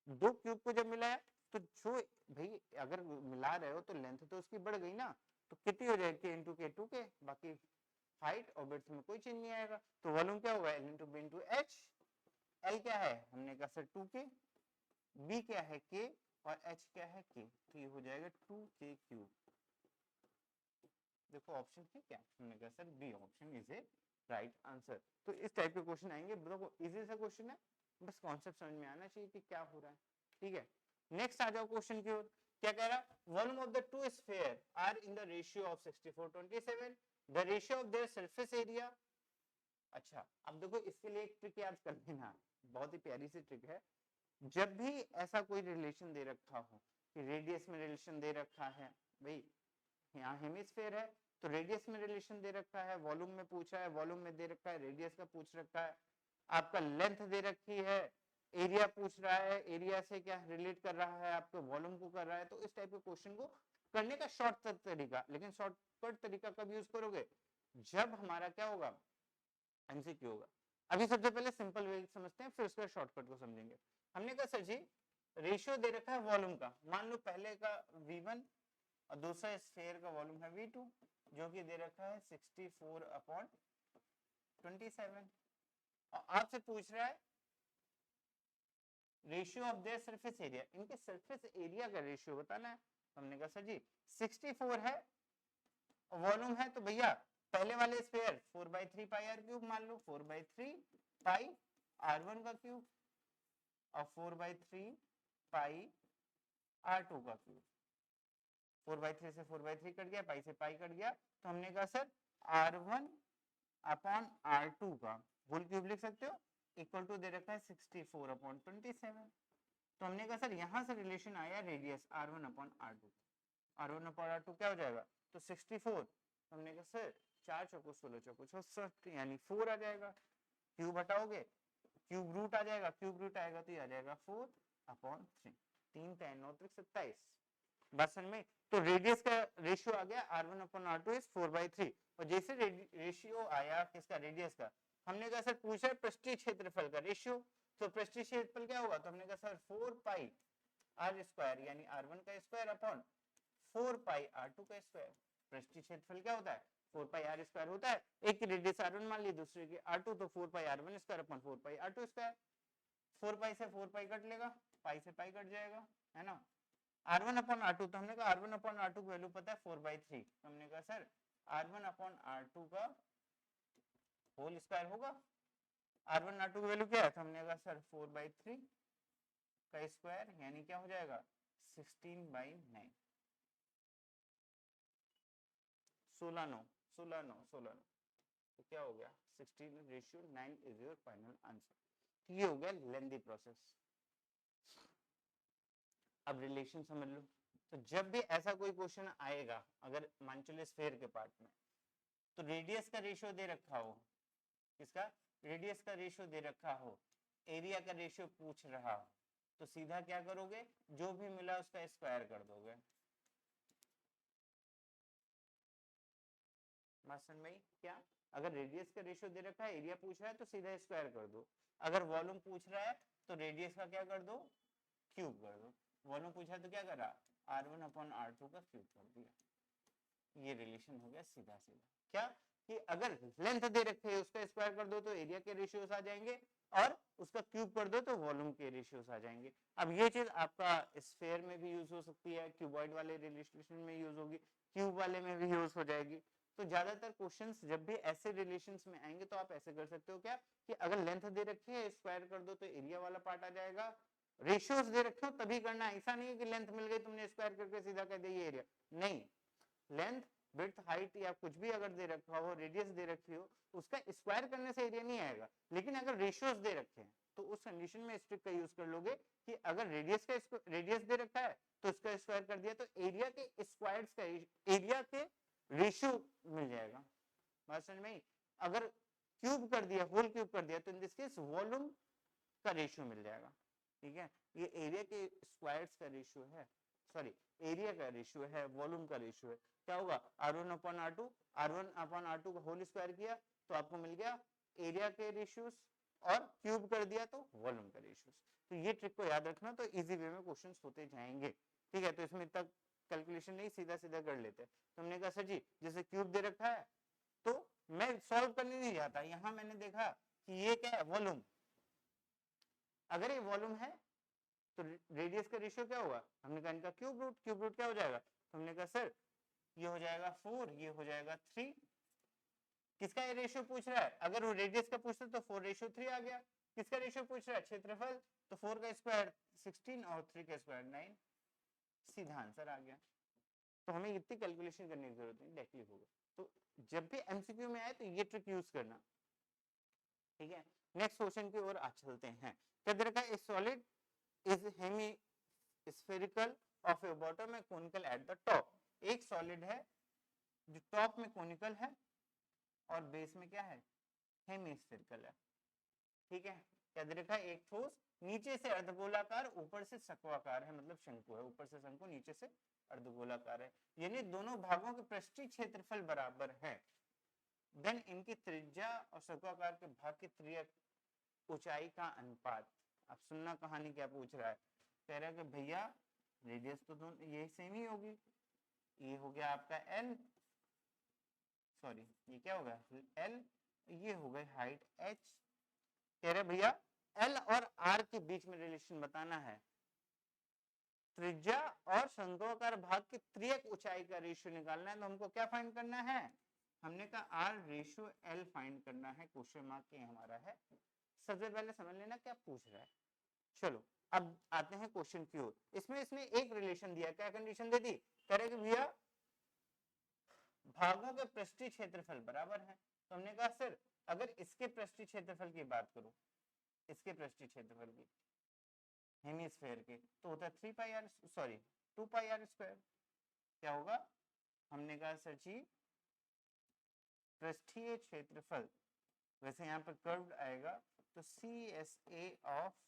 दो क्यूब को जब मिलाया तो जो भाई अगर मिला रहे हो तो लेंथ तो उसकी बढ़ गई ना, तो कितनी हो जाएगी के इंटू के 2 के, बाकी हाइट और विड्थ में कोई चेंज नहीं आएगा। तो वॉल्यूम क्या होगा L into B into H. L क्या है हमने कहा सर 2K, B क्या है K और H क्या है K, तो ये हो जाएगा 2K क्यूब। देखो ऑप्शन है क्या, हमने कहा sir B option is a right answer. तो इस टाइप के क्वेश्चन आएंगे, देखो इजी सा क्वेश्चन है, बस कॉन्सेप्ट समझ में आना चाहिए कि क्या हो रहा है। ठीक है, नेक्स्ट आ जाओ क्वेश्चन की ओर। क्या कह रहा, volume of the two sphere are in the ratio of 64:27, the ratio of their surface area. अच्छा अब देखो इसके लिए एक ट्रिक याद कर लेना, बहुत ही प्यारी सी ट्रिक है। जब भी ऐसा कोई रिलेशन दे रखा हो कि रेडियस में रिलेशन दे रखा है, भाई यहाँ हेमिस्फीयर है तो रेडियस में रिलेशन दे रखा है, वॉल्यूम में पूछा है, वॉल्यूम में दे रखा है, रेडियस का पूछ रखा है, आपका लेंथ दे रखी है, एरिया पूछ रहा है, एरिया से क्या रिलेट कर रहा है, आपके वॉल्यूम को कर रहा है। तो इस टाइप के क्वेश्चन को करने का शॉर्टकट तरीका, लेकिन शॉर्टकट तरीका कब यूज करोगे, जब हमारा क्या होगा एमसीक्यू होगा। अभी सबसे पहले सिंपल वे समझते हैं, फिर उसके शॉर्टकट को समझेंगे। हमने कहा सर जी रेशियो दे रखा है वॉल्यूम का, मान लो पहले का V1 और दूसरा स्फीयर का वॉल्यूम है V2 जो कि दे रखा है 64/27, और आपसे पूछ रहा है ratio of their surface area, इनके सरफेस एरिया का रेशियो बताना है। हमने कहा सर जी 64 है वॉल्यूम है, तो भैया पहले वाले स्फीयर 4/3 पाई आर क्यूब मान लो, 4/3 पाई R1 का क्यूब और 4/3 पाई R2 का क्यूब। 4/3 से 4/3 कट गया, पाई से पाई कट गया, तो हमने कहा सर R1 अपॉन R2 का होल क्यूब लिख सकते हो, इक्वल टू दे रखा है 64/27। तो हमने कहा सर यहाँ से रिलेशन आया radius R1 upon R2, R1 upon R2 क्या हो जाएगा, तो 64, हमने कहा सर 4 चौको 16 चौको 64 यानी 4 आ जाएगा, क्यूब हटाओगे क्यूब रूट आ जाएगा, क्यूब रूट आएगा तो ये आ जाएगा 4/3, 3 3 9 27। बात समझ में, तो रेडियस का रेशियो आ गया R1 अपॉन R2 इज 4/3, और जैसे रेशियो आया किसका रेडियस का, हमने कहा सर पूछा है पृष्ठीय क्षेत्रफल का रेशियो, तो पृष्ठीय क्षेत्रफल क्या होगा, तो हमने कहा सर 4 पाई R स्क्वायर यानी R1 का स्क्वायर अपॉन 4 पाई R2 का स्क्वायर। पृष्ठीय क्षेत्रफल क्या होता है 4 पाई R स्क्वायर होता है, एक की रेडियस R1 मान ली दूसरे की R2, तो 4 पाई R1 स्क्वायर अपॉन 4 पाई R2 स्क्वायर। 4 पाई से 4 पाई कट लेगा, पाई से पाई कट जाएगा, है ना। R1 अपॉन R2, तो हमने कहा R1 अपॉन R2 की वैल्यू पता है 4/3, तो हमने कहा सर R1 अपॉन R2 का होल स्क्वायर होगा। R1 R2 की वैल्यू क्या है, तो हमने कहा सर 4/3 का स्क्वायर यानी क्या हो जाएगा 16/9, 16/9, तो क्या हो गया 16:9 इज योर फाइनल आंसर। ये हो गया लेंथी प्रोसेस। अब रिलेशन समझ लो, तो जब भी ऐसा कोई क्वेश्चन आएगा, अगर मान चलो स्फीयर के पार्ट में, तो रेडियस का रेशियो दे रखा हो, किसका रेडियस का रेशियो दे रखा हो, एरिया का रेशियो पूछ रहा हो, तो सीधा क्या करोगे, जो भी मिला उसका स्क्वायर कर दोगे। समझ में क्या, अगर रेडियस का रेशियो दे रखा है, एरिया पूछ रहा है, तो सीधा स्क्वायर कर दो। अगर वॉल्यूम पूछ रहा है तो रेडियस का क्या कर दो, क्यूब कर दो। वॉल्यूम पूछा तो क्या करा, R1 अपॉन R2 का क्यूब कर दिया। ये रिलेशन हो गया सीधा सीधा, क्या कि अगर लेंथ दे रखे है उसका स्क्वायर कर दो तो एरिया के रेशियोस आ जाएंगे, और उसका क्यूब कर दो तो वॉल्यूम के रेशियोस आ जाएंगे। अब ये चीज आपका स्फीयर में भी यूज हो सकती है, क्यूबॉइड वाले रिलेशन में यूज होगी, क्यूब वाले में भी यूज हो जाएगी। तो ज्यादातर क्वेश्चंस जब भी ऐसे रिलेशंस में आएंगे तो आप ऐसे कर सकते हो क्या कि अगर लेंथ दे रखी है स्क्वायर कर दो तो एरिया वाला पार्ट आ जाएगा। रेशियोज दे रखे हो तभी करना है, ऐसा नहीं है कि लेंथ मिल गई तुमने स्क्वायर करके सीधा कह दिया ये एरिया, नहीं। लेंथ विड्थ हाइट या कुछ भी अगर दे रखा हो, रेडियस दे रखी हो, उसका स्क्वायर करने से एरिया नहीं आएगा। लेकिन अगर रेशियोज दे रखे हैं तो उस कंडीशन में स्ट्रिक का यूज कर लोगे कि अगर रेडियस दे रखा है तो इसका स्क्वायर कर दिया तो एरिया के स्क्वायर्स का एरिया के रेशियो मिल जाएगा। बात समझ में? अगर क्यूब कर दिया, होल क्यूब कर दिया तो इन दिस केस वॉल्यूम का रेशियो मिल जाएगा। ठीक है, ये एरिया के स्क्वायर्स का रेशियो है, सॉरी एरिया का रेशियो है, वॉल्यूम का रेशियो है। क्या होगा r1 upon r2, r1 upon r2 का होल स्क्वायर किया तो आपको मिल गया एरिया के रेशियोज, और क्यूब कर दिया तो वॉल्यूम का रेशियोज। तो ये ट्रिक को याद रखना, तो इजी वे में क्वेश्चंस होते जाएंगे। ठीक है, तो इसमें तक कैलकुलेशन नहीं, सीधा सीधा कर लेते। तो हमने कहा सर जी जैसे क्यूब दे रखा है तो मैं सॉल्व करने नहीं जाता, यहां मैंने देखा कि ये क्या है वॉल्यूम, अगर ये वॉल्यूम है तो रेडियस का रेशियो क्या होगा, हमने कहा इनका क्यूब रूट, क्यूब रूट क्या हो जाएगा, तो हमने कहा सर ये हो जाएगा 4, ये हो जाएगा 3। किसका ये रेशियो पूछ रहा है, अगर वो रेडियस का पूछता तो 4:3 आ गया। किसका रेशियो पूछ रहा है, क्षेत्रफल, तो 4 का स्क्वायर 16 और 3 का स्क्वायर 9, सीधा आंसर आ गया। तो हमें इतनी कैलकुलेशन करने की जरूरत नहीं, डायरेक्टली होगा। तो जब भी एमसीक्यू में आए तो ये ट्रिक यूज करना। ठीक है, नेक्स्ट क्वेश्चन की ओर आज चलते हैं। क्या दे रखा है, solid is hemispherical of a bottom and conical at the top. एक सॉलिड है जो टॉप में कोनिकल है और बेस में क्या है, हेमी स्फेरिकल है। ठीक है, क्या दे रखा है, एक ठोस नीचे से अर्धगोलाकार ऊपर से शंक्वाकार है, मतलब शंकु है, ऊपर से शंकु नीचे से अर्धगोलाकार है, यानी दोनों भागों के पृष्ठीय क्षेत्रफल बराबर है। देन इनकी त्रिज्या और शंक्वाकार के भाग की त्रिज्या ऊंचाई का अनुपात। अब सुनना कहानी क्या पूछ रहा है, कह रहा है कि भैया रेडियस तो दोनों ये सेम ही होगी, ये हो गया आपका एल, सॉरी ये क्या होगा एल, ये हो गई हाइट एच। कह रहे भैया एल और आर के बीच में रिलेशन बताना है, त्रिज्या और शंक्वाकार भाग की त्रियक ऊंचाई का रेशियो निकालना है। तो हमको क्या फाइंड करना है, हमने कहा आर रेशियो एल फाइंड करना है, क्वेश्चन मार्क के हमारा है। सबसे पहले समझ लेना क्या पूछ रहा है। चलो अब आते हैं क्वेश्चन की ओर। इसमें इसने एक रिलेशन दिया, क्या कंडीशन दे दी, कह रहे कि भैया भागों के पृष्ठीय क्षेत्रफल बराबर है। तो हमने कहा सर अगर इसके पृष्ठीय क्षेत्रफल की बात करूं, इसके पृष्ठीय क्षेत्रफल की हेमिस्फेयर के, तो होता है 3 pi R, sorry 2 pi R square. क्या होगा, हमने कहा सर जी पृष्ठीय क्षेत्रफल, वैसे यहाँ पर कर्व्ड आएगा तो सी एस ए ऑफ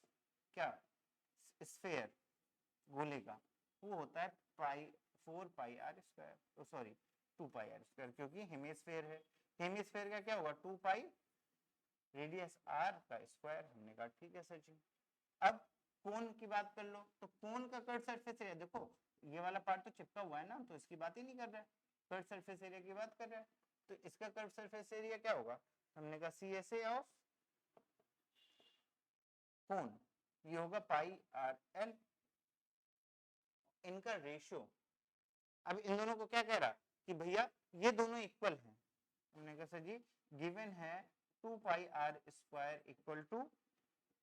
क्या स्फेयर गोले का, वो होता है पाई 4 पाई आर स्क्वायर, तो सॉरी 2 पाई आर स्क्वायर, क्योंकि हेमिस्फेयर है। हेमिस्फेयर का क्या होगा 2 पाई रेडियस आर का स्क्वायर। हमने कहा ठीक है सर जी। अब कोन की बात कर लो, तो कोन का कर्व सरफेस एरिया, देखो ये वाला पार्ट तो चिपका हुआ है ना, तो इसकी बात ही नहीं कर रहा है, कर्व सरफेस एरिया की बात कर रहा है। तो इसका कर्व सरफेस एरिया क्या होगा, हमने कहा C S A of cone, ये होगा पाई आर एल, इनका रेशियो। अब इन दोनों को क्या कह रहा कि भैया ये दोनों इक्वल हैं। हमने कहा सर जी गिवन है 2 pi R square equal to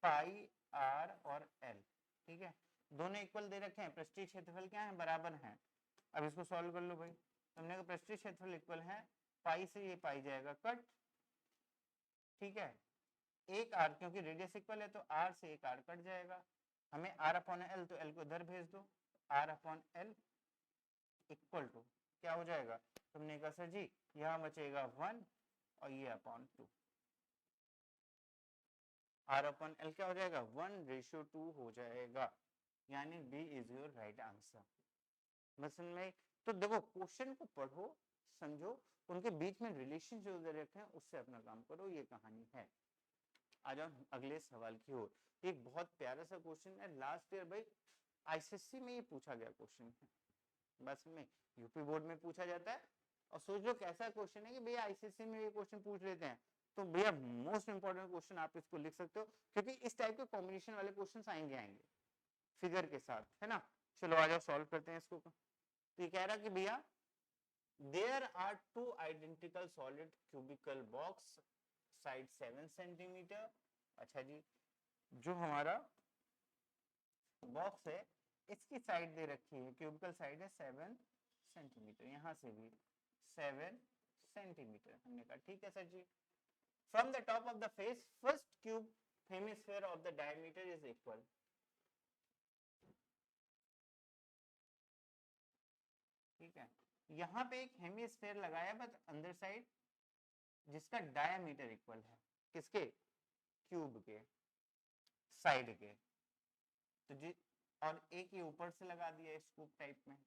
pi R और एल। ठीक है, दोनों इक्वल दे रखे हैं, पृष्ठीय क्षेत्रफल क्या है बराबर है। अब इसको सॉल्व कर लो भाई। हमने कहा पृष्ठीय क्षेत्रफल इक्वल है, पाई से ये पाई जाएगा कट। ठीक है, एक आर, क्योंकि रेडियस इक्वल है तो आर से एक आर कट जाएगा, हमें आर अपॉन एल, तो एल को इधर भेज दो, R upon L equal to क्या हो जाएगा, तुमने कहा सर जी यहाँ बचेगा 1 और ये अपॉन 2, आर अपॉन एल क्या हो जाएगा 1:2 हो जाएगा, यानी B is your right answer. बस में तो देखो क्वेश्चन को पढ़ो समझो, उनके बीच में रिलेशन जो दे रखे हैं उससे अपना काम करो, ये कहानी है। आ जाओ अगले सवाल की ओर। एक बहुत प्यारा सा क्वेश्चन है, लास्ट ईयर भाई आईसीएससी में ये पूछा गया क्वेश्चन है, बस में यूपी बोर्ड में पूछा जाता है। और सोच लो कैसा क्वेश्चन है कि भैया आईसीएससी में ये क्वेश्चन पूछ लेते हैं, तो भैया मोस्ट इंपॉर्टेंट क्वेश्चन आप इसको लिख सकते हो, क्योंकि इस टाइप के कॉम्बिनेशन वाले क्वेश्चन आएंगे फिगर के साथ, है ना। चलो आ जाओ सॉल्व करते हैं इसको। तो ये कह रहा कि भैया There are two identical solid cubical box, side 7 centimetre. अच्छा जी, जो हमारा बॉक्स है इसकी साइड दे रखी है, क्यूबिकल साइड है 7 सेंटीमीटर, यहां से भी 7 सेंटीमीटर। हमने कहा ठीक है sir ji. From the top of the face first cube hemisphere of the diameter is equal. ठीक है, यहाँ पे एक हेमिस्फीयर लगाया बट अंदर साइड, जिसका डायमीटर इक्वल है किसके, क्यूब के साइड के। तो जी, और एक ही ऊपर से लगा दिया स्कूप टाइप में।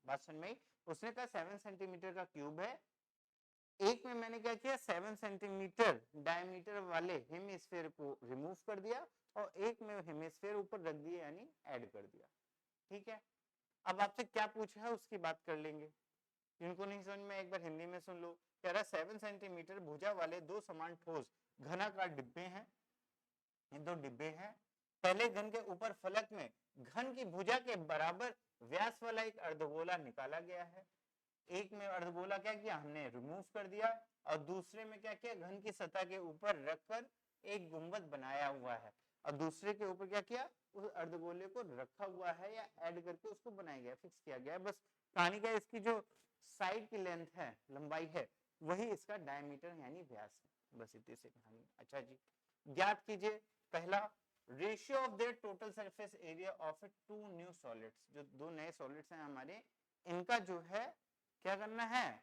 बात समझ में, उसने कहा 7 सेंटीमीटर का क्यूब है, एक में मैंने क्या किया 7 सेंटीमीटर डायमीटर वाले हेमिस्फीयर को रिमूव कर दिया और एक में हेमिस्फीयर ऊपर रख दिया, यानी ऐड कर दिया। ठीक है, अब आपसे क्या पूछा है उसकी बात कर लेंगे। इनको नहीं समझ में एक बार हिंदी में सुन लो। कह रहा 7 सेंटीमीटर भुजा वाले दो समान ठोस घनाकार डिब्बे हैं, ये दो डिब्बे हैं। पहले घन के ऊपर फलक में घन की भुजा के बराबर व्यास वाला एक अर्धगोला निकाला गया है। एक में अर्धगोला क्या किया हमने, रिमूव कर दिया, और दूसरे में क्या किया, घन की सतह के ऊपर रखकर एक गुंबद बनाया हुआ है, और दूसरे के ऊपर क्या किया, उस अर्धगोले को रखा हुआ है या ऐड करके उसको बनाया गया, फिक्स किया गया। बस कहानी का इसकी जो साइड की लेंथ है, लंबाई है, वही इसका डायमीटर यानी व्यास है। बस इतने से कहानी। अच्छा जी, ज्ञात कीजिए पहला, ratio of their total surface area of two new solids. जो दो नए सॉलिड्स हैं हमारे, इनका जो है क्या करना है,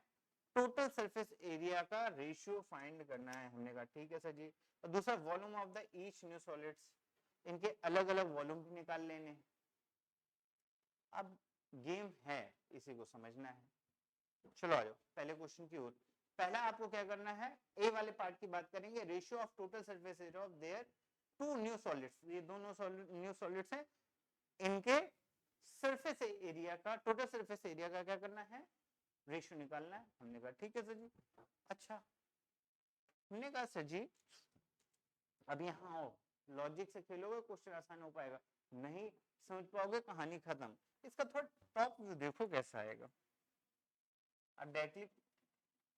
टोटल सरफेस एरिया का रेशियो फाइंड करना है। हमने कहा ठीक है सर जी। और दूसरा, volume of the each new solids, इनके अलग अलग वॉल्यूम भी निकाल लेने। अब गेम है, इसी को समझना है। चलो आ जाओ पहले क्वेश्चन की ओर। पहला आपको क्या करना है, ए वाले पार्ट की बात करेंगे, ratio of total surface area of their two new solids. ये दोनों न्यू सॉलिड्स हैं, इनके सरफेस एरिया का, टोटल सरफेस एरिया का क्या करना है, रेशियो निकालना है। हमने कहा ठीक है सर जी। अच्छा, हमने कहा सर जी अब यहाँ आओ, लॉजिक से खेलोगे क्वेश्चन आसान हो पाएगा, नहीं समझ पाओगे कहानी खत्म। इसका थोड़ा टॉप व्यू देखो कैसा आएगा। अब डायरेक्टली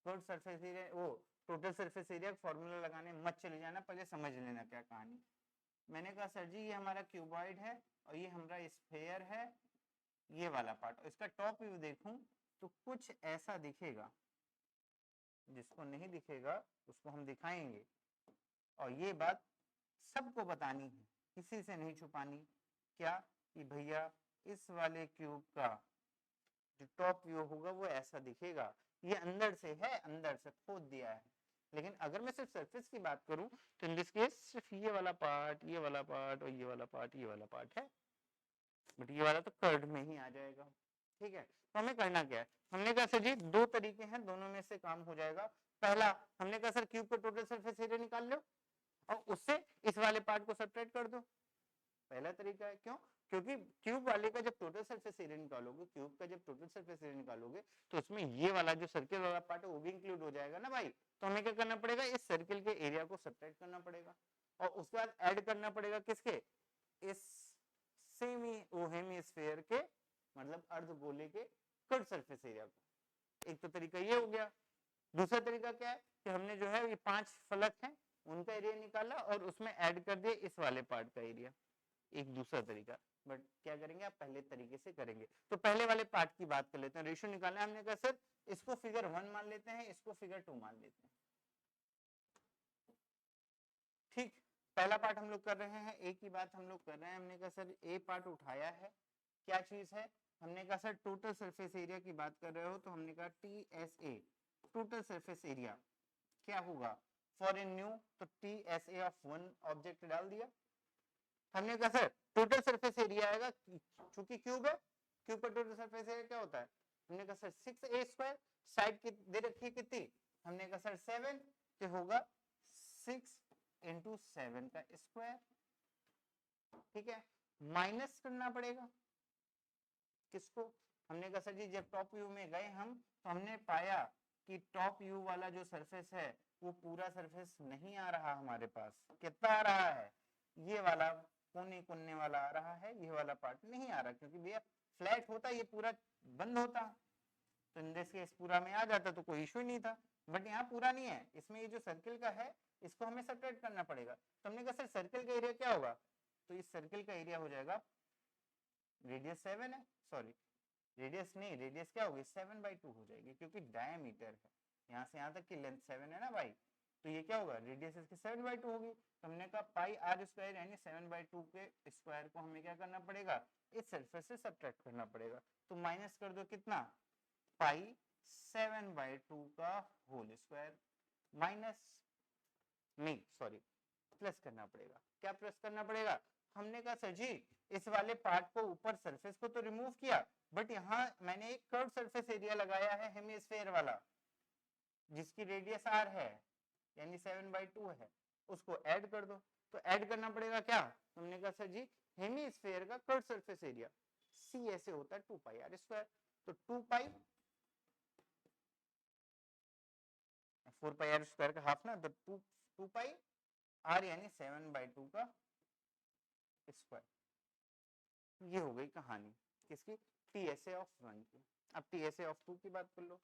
टोटल सरफेस एरिया, वो टोटल सरफेस एरिया फॉर्मूला लगाने मत चले जाना, पहले समझ लेना क्या कहानी। मैंने कहा सर जी ये हमारा क्यूबॉइड है और ये हमारा स्फीयर है, ये वाला पार्ट। इसका टॉप व्यू देखूं तो कुछ ऐसा दिखेगा, जिसको नहीं दिखेगा उसको हम दिखाएंगे, और ये बात सबको बतानी है, किसी से नहीं छुपानी। क्या कि भैया इस वाले क्यूब का जो टॉप व्यू होगा वो ऐसा दिखेगा, ये अंदर से है, अंदर से खोद दिया है। लेकिन अगर मैं सिर्फ सरफेस की बात करूं तो इन दिस केस सिर्फ ये वाला पार्ट, ये वाला पार्ट और ये वाला पार्ट, ये वाला पार्ट है, बट ये वाला तो कर्ड में ही आ जाएगा। ठीक है, तो हमें करना क्या है, हमने कहा सर जी दो तरीके हैं, दोनों में से काम हो जाएगा। पहला, हमने कहा सर क्यूब का टोटल सरफेस एरिया निकाल लो और उससे इस वाले पार्ट को सब्ट्रैक्ट कर दो। पहला तरीका है, क्यों, क्योंकि क्यूब वाले का जब टोटल सरफेस एरिया निकालोगे, क्यूब का जब टोटल सरफेस एरिया निकालोगे तो उसमें ये वाला जो सर्किल वाला पार्ट है वो भी इंक्लूड हो जाएगा ना भाई। तो हमें क्या करना पड़ेगा, इस सर्किल के एरिया को सब्ट्रैक्ट करना पड़ेगा और उसके बाद ऐड करना पड़ेगा किसके, इस सेमी हेमिस्फीयर के, मतलब अर्धगोले के कट सरफेस एरिया को। एक तो तरीका ये हो गया। दूसरा तरीका क्या है कि हमने जो है ये 5 फलक हैं उनका एरिया निकाला और उसमें ऐड कर दिया इस वाले पार्ट का एरिया। एक दूसरा तरीका, बट क्या करेंगे आप पहले तरीके से करेंगे। तो पहले वाले पार्ट की बात कर लेते हैं, रेशियो निकालना है। हमने कहा सर इसको फिगर 1 मान लेते हैं, इसको फिगर 2 मान लेते हैं। ठीक, पहला पार्ट हम लोग कर रहे हैं, एक ही बात हम लोग कर रहे हैं। हमने कहा सर ए पार्ट उठाया है, क्या चीज है, हमने कहा सर टोटल सरफेस एरिया की बात कर रहे हो तो हमने कहा TSA, टोटल सरफेस एरिया क्या होगा फॉर ए न्यू, तो TSA ऑफ वन ऑब्जेक्ट डाल दिया। हमने कहा सर टोटल सरफेस एरिया आएगा, चूंकि क्यूब है, क्यूब का टोटल सरफेस एरिया क्या होता है, हमने कहा सर 6a², साइड की दे रखी है कितनी, हमने कहा सर 7, तो होगा 6 × 7 का स्क्वायर। ठीक है, माइनस करना पड़ेगा किसको, हमने कहा सर जी जब टॉप व्यू में गए हम तो हमने पाया कि टॉप व्यू वाला जो सरफेस है वो पूरा सरफेस नहीं आ रहा हमारे पास। कितना आ रहा है, ये वाला कोने कोने वाला आ रहा है, ये वाला पार्ट नहीं आ रहा, क्योंकि भैया फ्लैट होता ये पूरा बंद होता, तो इन दिस केस पूरा में आ जाता तो कोई इशू नहीं था, बट यहाँ पूरा नहीं है, इसमें ये जो सर्किल का है इसको हमें सब्ट्रैक्ट करना पड़ेगा। तो हमने कहा सर सर्किल का एरिया क्या होगा, तो इस सर्किल का एरिया हो जाएगा, रेडियस 7 है, सॉरी रेडियस नहीं, रेडियस क्या होगी 7/2 हो जाएगी, क्योंकि डायमीटर है, यहाँ से यहाँ तक की लेंथ 7 है ना भाई, तो ये क्या होगा रेडियस इसकी 7/2 होगी। तो हमने कहा पाई आर स्क्वायर यानी 7/2 के स्क्वायर को हमें क्या करना पड़ेगा, इस सरफेस से सब्ट्रैक्ट करना पड़ेगा। तो माइनस कर दो कितना, पाई 7/2 का होल स्क्वायर, माइनस नहीं सॉरी प्लस करना पड़ेगा। क्या प्लस करना पड़ेगा, हमने कहा सर जी इस वाले पार्ट को ऊपर सरफेस को तो रिमूव किया, बट यहाँ मैंने एक कर्व सरफेस एरिया लगाया है हेमिस्फीयर वाला, जिसकी रेडियस आर है यानी 7/2 है, उसको ऐड कर दो। तो ऐड करना पड़ेगा क्या, हमने कहा सर जी हेमिस्फीयर का कर्व सरफेस एरिया सी ऐसे होता है 2 पाई आर स्क्वायर, तो 2 पाई 4 पाई आर स्क्वायर का हाफ ना, तो 2 पाई आर यानी 7/2 का स्क्वायर। ये हो गई कहानी किसकी, टीएसए ऑफ 1 की। अब टीएसए ऑफ 2 की बात कर लो,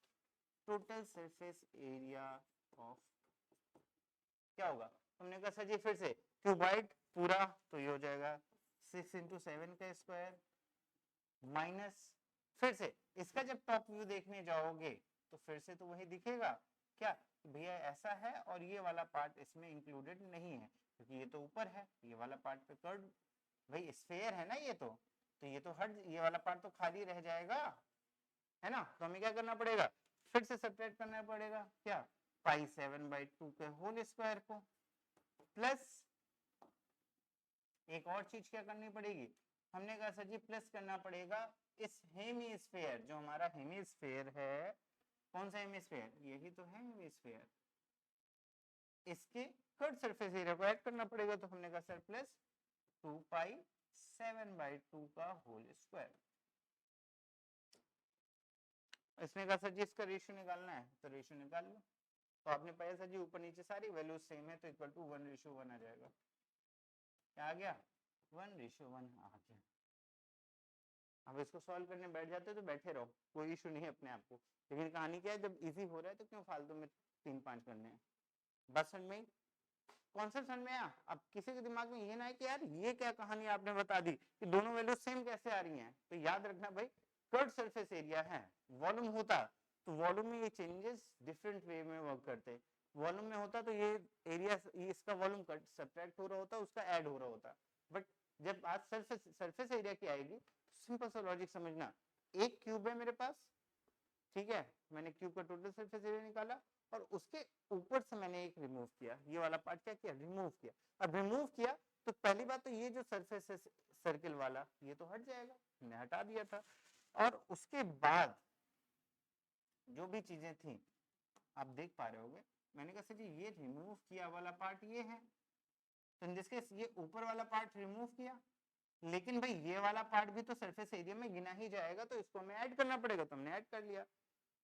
टोटल सरफेस एरिया ऑफ क्या होगा, हमने कहा सर जी फिर से क्यूबॉइड पूरा, तो ये हो जाएगा 6 × 7 का स्क्वायर, माइनस फिर से इसका जब टॉप व्यू देखने जाओगे तो फिर से तो वही दिखेगा क्या, भैया ऐसा है और ये वाला पार्ट इसमें इंक्लूडेड नहीं है, क्योंकि ये तो ऊपर है, ये वाला पार्ट पे कर्व, भाई स्फेयर है ना ये तो ये तो हट, ये वाला पार्ट तो खाली रह जाएगा है ना। तो हमें क्या करना पड़ेगा, फिर से सब्ट्रैक्ट करना पड़ेगा क्या, पाई 7/2 के होल स्क्वायर को, प्लस एक और चीज क्या करनी पड़ेगी, हमने कहा सर जी प्लस करना पड़ेगा इस हेमिस्फीयर, जो हमारा हेमिस्फीयर है, कौन सा हेमिस्फीयर, यही तो है हेमिस्फीयर, इसके कर्व सरफेस एरिया को ऐड करना पड़ेगा। तो हमने कहा सर प्लस 2 पाई 7/2 का होल स्क्वायर। इसने कहा सर जी इसका रेशियो निकालना है, तो रेशियो निकाल लो। तो आपने पाया सर जी ऊपर नीचे सारी वैल्यूज सेम है, तो इक्वल टू 1:1 आ जाएगा। क्या आ गया, 1:1 आ गया। अब इसको सॉल्व करने बैठ जाते तो बैठे रहो, कोई इशू नहीं है अपने आप को, लेकिन कहानी क्या है, जब इजी हो रहा है तो क्यों फालतू में 3-5 करने हैं। बस समझ में, कॉन्सेप्ट समझ में आया। अब किसी के दिमाग में ये ना है कि यार ये क्या कहानी आपने बता दी कि दोनों वैल्यू सेम कैसे आ रही हैं, तो याद रखना भाई कर्व सरफेस एरिया है, वॉल्यूम होता तो वॉल्यूम में ये चेंजेस डिफरेंट वे में वर्क करते, वॉल्यूम में होता तो ये एरिया इसका वॉल्यूम सब्ट्रैक्ट हो रहा होता, उसका ऐड हो रहा होता, बट जब आज सरफेस एरिया की आएगी, सिंपल सा लॉजिक समझना, एक क्यूब है मेरे पास, ठीक है, मैंने क्यूब का टोटल सरफेस एरिया निकाला और उसके ऊपर से मैंने एक रिमूव किया, ये वाला पार्ट क्या किया, रिमूव किया। अब रिमूव किया तो पहली बात तो ये जो सरफेस है सर्किल वाला ये तो हट जाएगा, मैंने हटा दिया था, और उसके बाद जो भी चीजें थी आप देख पा रहे होगे, मैंने कहा सर जी ये रिमूव किया वाला पार्ट ये है, तो जिसके ये ऊपर वाला पार्ट रिमूव किया, लेकिन भाई ये वाला पार्ट भी तो सरफेस एरिया में गिना ही जाएगा, तो इसको हमें ऐड करना पड़ेगा, तो हमने ऐड कर लिया।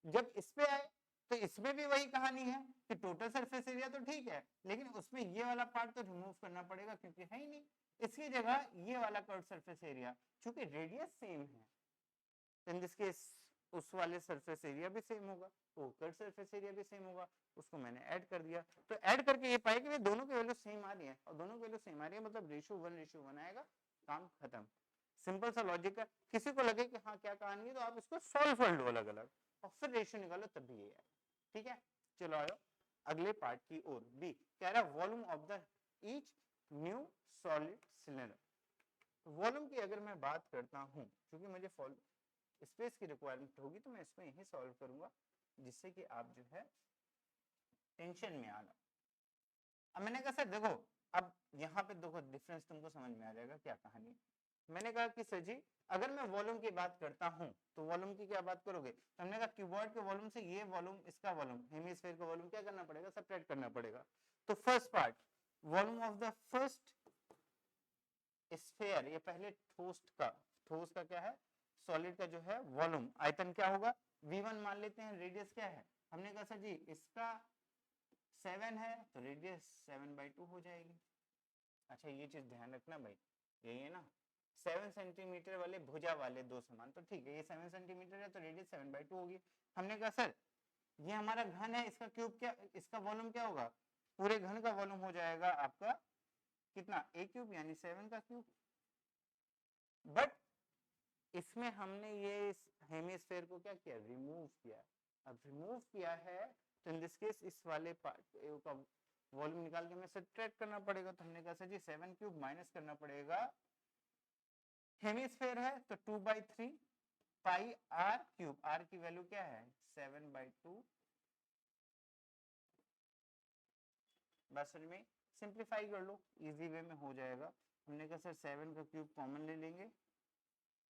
जब इस पे आए तो इसमें भी वही कहानी है कि टोटल सरफेस एरिया तो ठीक है, लेकिन उसमें ये वाला पार्ट तो रिमूव करना पड़ेगा क्योंकि है ही नहीं, इसकी जगह ये वाला कर्व सरफेस एरिया, चूंकि रेडियस सेम है, इन दिस केस उस वाले सरफेस एरिया भी सेम होगा, तो कर्व सरफेस एरिया भी सेम होगा, उसको मैंने ऐड कर दिया। तो ऐड करके ये पाया कि दोनों की वैल्यू सेम आ रही है, और दोनों की वैल्यू सेम आ रही है मतलब रेशियो 1:1 आएगा, काम खत्म। सिंपल सा लॉजिक है, किसी को लगे कि हाँ क्या कहानी है तो आप इसको सॉल्व कर लो अलग अलग और फिर रेशियो निकालो, तब भी ये है, ठीक है। चलो आयो अगले पार्ट की ओर, बी कह रहा है volume of the each new solid cylinder. Volume की अगर मैं बात करता हूं, क्योंकि मुझे स्पेस की रिक्वायरमेंट होगी तो मैं इसको यही सॉल्व करूंगा, जिससे कि आप जो है टेंशन में आना। अब मैंने कहा सर देखो, अब यहाँ पे देखो डिफरेंस तुमको समझ में आ जाएगा क्या कहानी है। मैंने कहा कि सर जी अगर मैं वॉल्यूम की बात करता हूं तो वॉल्यूम की क्या बात करोगे, तो हमने कहा क्यूबॉइड के वॉल्यूम से ये वॉल्यूम, इसका वॉल्यूम, हेमिस्फीयर का वॉल्यूम क्या करना पड़ेगा, सब्ट्रैक्ट करना पड़ेगा। तो first part volume of the first sphere, ये पहले ठोस का क्या है, सॉलिड का जो है वॉल्यूम, आयतन क्या होगा, v1 मान लेते हैं, रेडियस क्या है, हमने कहा सर जी इसका 7 है तो रेडियस 7/2 हो जाएगी। अच्छा ये चीज ध्यान रखना भाई, यही है ना, 7 सेंटीमीटर वाले भुजा वाले दो समान, तो ठीक है ये 7 सेंटीमीटर है तो रेडियस 7/2 होगी। हमने कहा सर ये हमारा घन है, इसका क्यूब क्या, इसका वॉल्यूम क्या होगा, पूरे घन का वॉल्यूम हो जाएगा आपका कितना, a क्यूब यानी 7 का क्यूब। बट इसमें हमने ये हेमिस्फेयर को क्या किया, रिमूव किया। अब रिमूव किया है तो इन दिस केस इस वाले पार्ट का वॉल्यूम निकाल के हमें सब्ट्रैक्ट करना पड़ेगा। तो हमने कहा सर जी 7 क्यूब माइनस करना पड़ेगा, हेमिस्फेयर है तो 2/3 पाई r क्यूब, r की वैल्यू क्या है 7/2। बस में सिंप्लीफाई कर लो, इजी वे में हो जाएगा। हमने कहा सर 7 का क्यूब कॉमन ले लेंगे,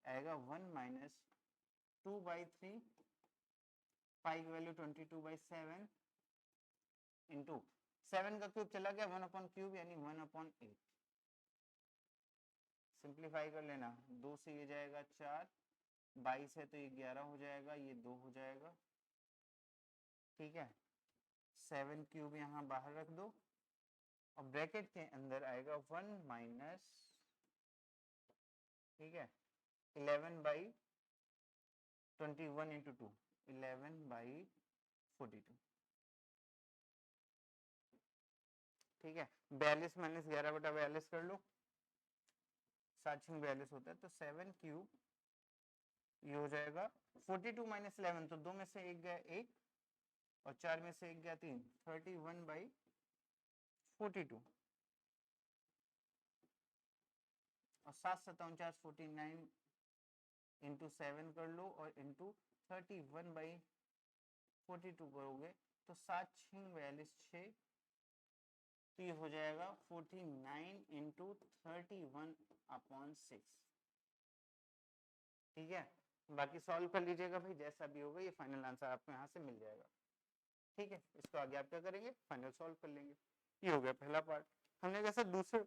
आएगा 1 माइनस 2/3 पाई की वैल्यू 22/7 इंटू 7 का क्यूब चला गया 1/क्यूब यानी 1/8। सिंप्लीफाई कर लेना, 2 से ये जाएगा 4, 22 है तो ये 11 हो जाएगा, ये 2 हो जाएगा, ठीक है। 7 क्यूब यहाँ बाहर रख दो और ब्रैकेट के अंदर आएगा 1 माइनस, ठीक है, 11/21 इंटू 2, 11/42, ठीक है। 42 माइनस 11/42 कर लो, 7×42 होता है, तो 7 क्यूब ये हो जाएगा 42 माइनस 11, तो 2 में से 1 गया 1 और 4 में से 1 गया 3, 31/42 और 7×7=49 इंटू 7 कर लो और इंटू 31/42 करोगे तो 7×6=42, तो ये हो जाएगा 49 इंटू 31/6, ठीक है। बाकी सॉल्व कर लीजिएगा भाई, जैसा भी होगा ये फाइनल आंसर आपको यहाँ से मिल जाएगा, ठीक है। इसको आगे आप क्या करेंगे, फाइनल सॉल्व कर लेंगे। ये हो गया पहला पार्ट। हमने कहा सर दूसरे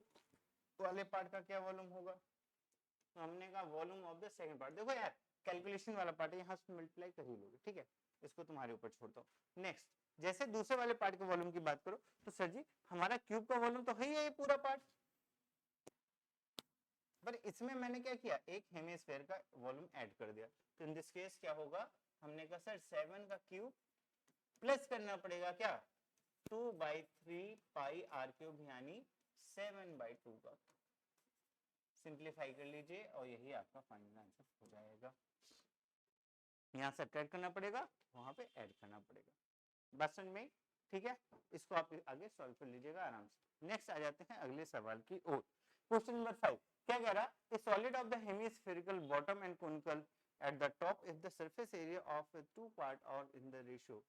वाले पार्ट का क्या वॉल्यूम होगा, तो हमने कहा volume of the second part. देखो यार कैलकुलेशन वाला पार्ट है, यहाँ से मल्टीप्लाई कर ही लोगे, ठीक है, इसको तुम्हारे ऊपर छोड़ता हूँ। नेक्स्ट, जैसे दूसरे वाले पार्ट के वॉल्यूम की बात करो तो सर जी हमारा क्यूब का वॉल्यूम तो है ही है ये पूरा पार्ट, पर इसमें मैंने क्या किया, एक हेमिस्फेयर का वॉल्यूम ऐड कर दिया। तो इन दिस केस क्या होगा, हमने कहा सर 7 का क्यूब प्लस करना पड़ेगा क्या 2/3 पाई r क्यूब यानी 7/2 का। सिंप्लीफाई कर लीजिए और यही आपका फाइनल आंसर हो जाएगा। यहाँ से ऐड करना पड़ेगा, वहां पे ऐड करना पड़ेगा, बस समझ में, ठीक है। इसको आप आगे सॉल्व कर लीजिएगा आराम से। नेक्स्ट आ जाते हैं अगले सवाल की ओर। क्वेश्चन नंबर 5 क्या कह रहा है, solid of the hemispherical bottom and conical at the top if the surface area of two part और इन द रेशियो।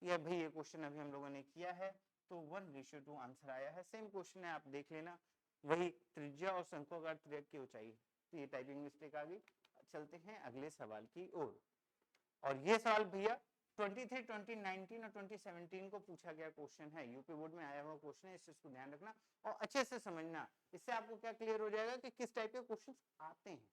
ये भाई ये क्वेश्चन अभी हम लोगों ने किया है, तो 1:2 आंसर आया है। सेम क्वेश्चन है, आप देख लेना, वही त्रिज्या और शंक्वाकार त्रिज्या की ऊंचाई, तो ये टाइपिंग मिस्टेक आ गई। चलते हैं अगले सवाल की ओर। और ये सवाल भैया 23, 2019 और 2017 को पूछा गया क्वेश्चन है, यूपी बोर्ड में आया हुआ क्वेश्चन है, इस चीज को ध्यान रखना और अच्छे से समझना। इससे आपको क्या क्लियर हो जाएगा कि किस टाइप के क्वेश्चन आते हैं।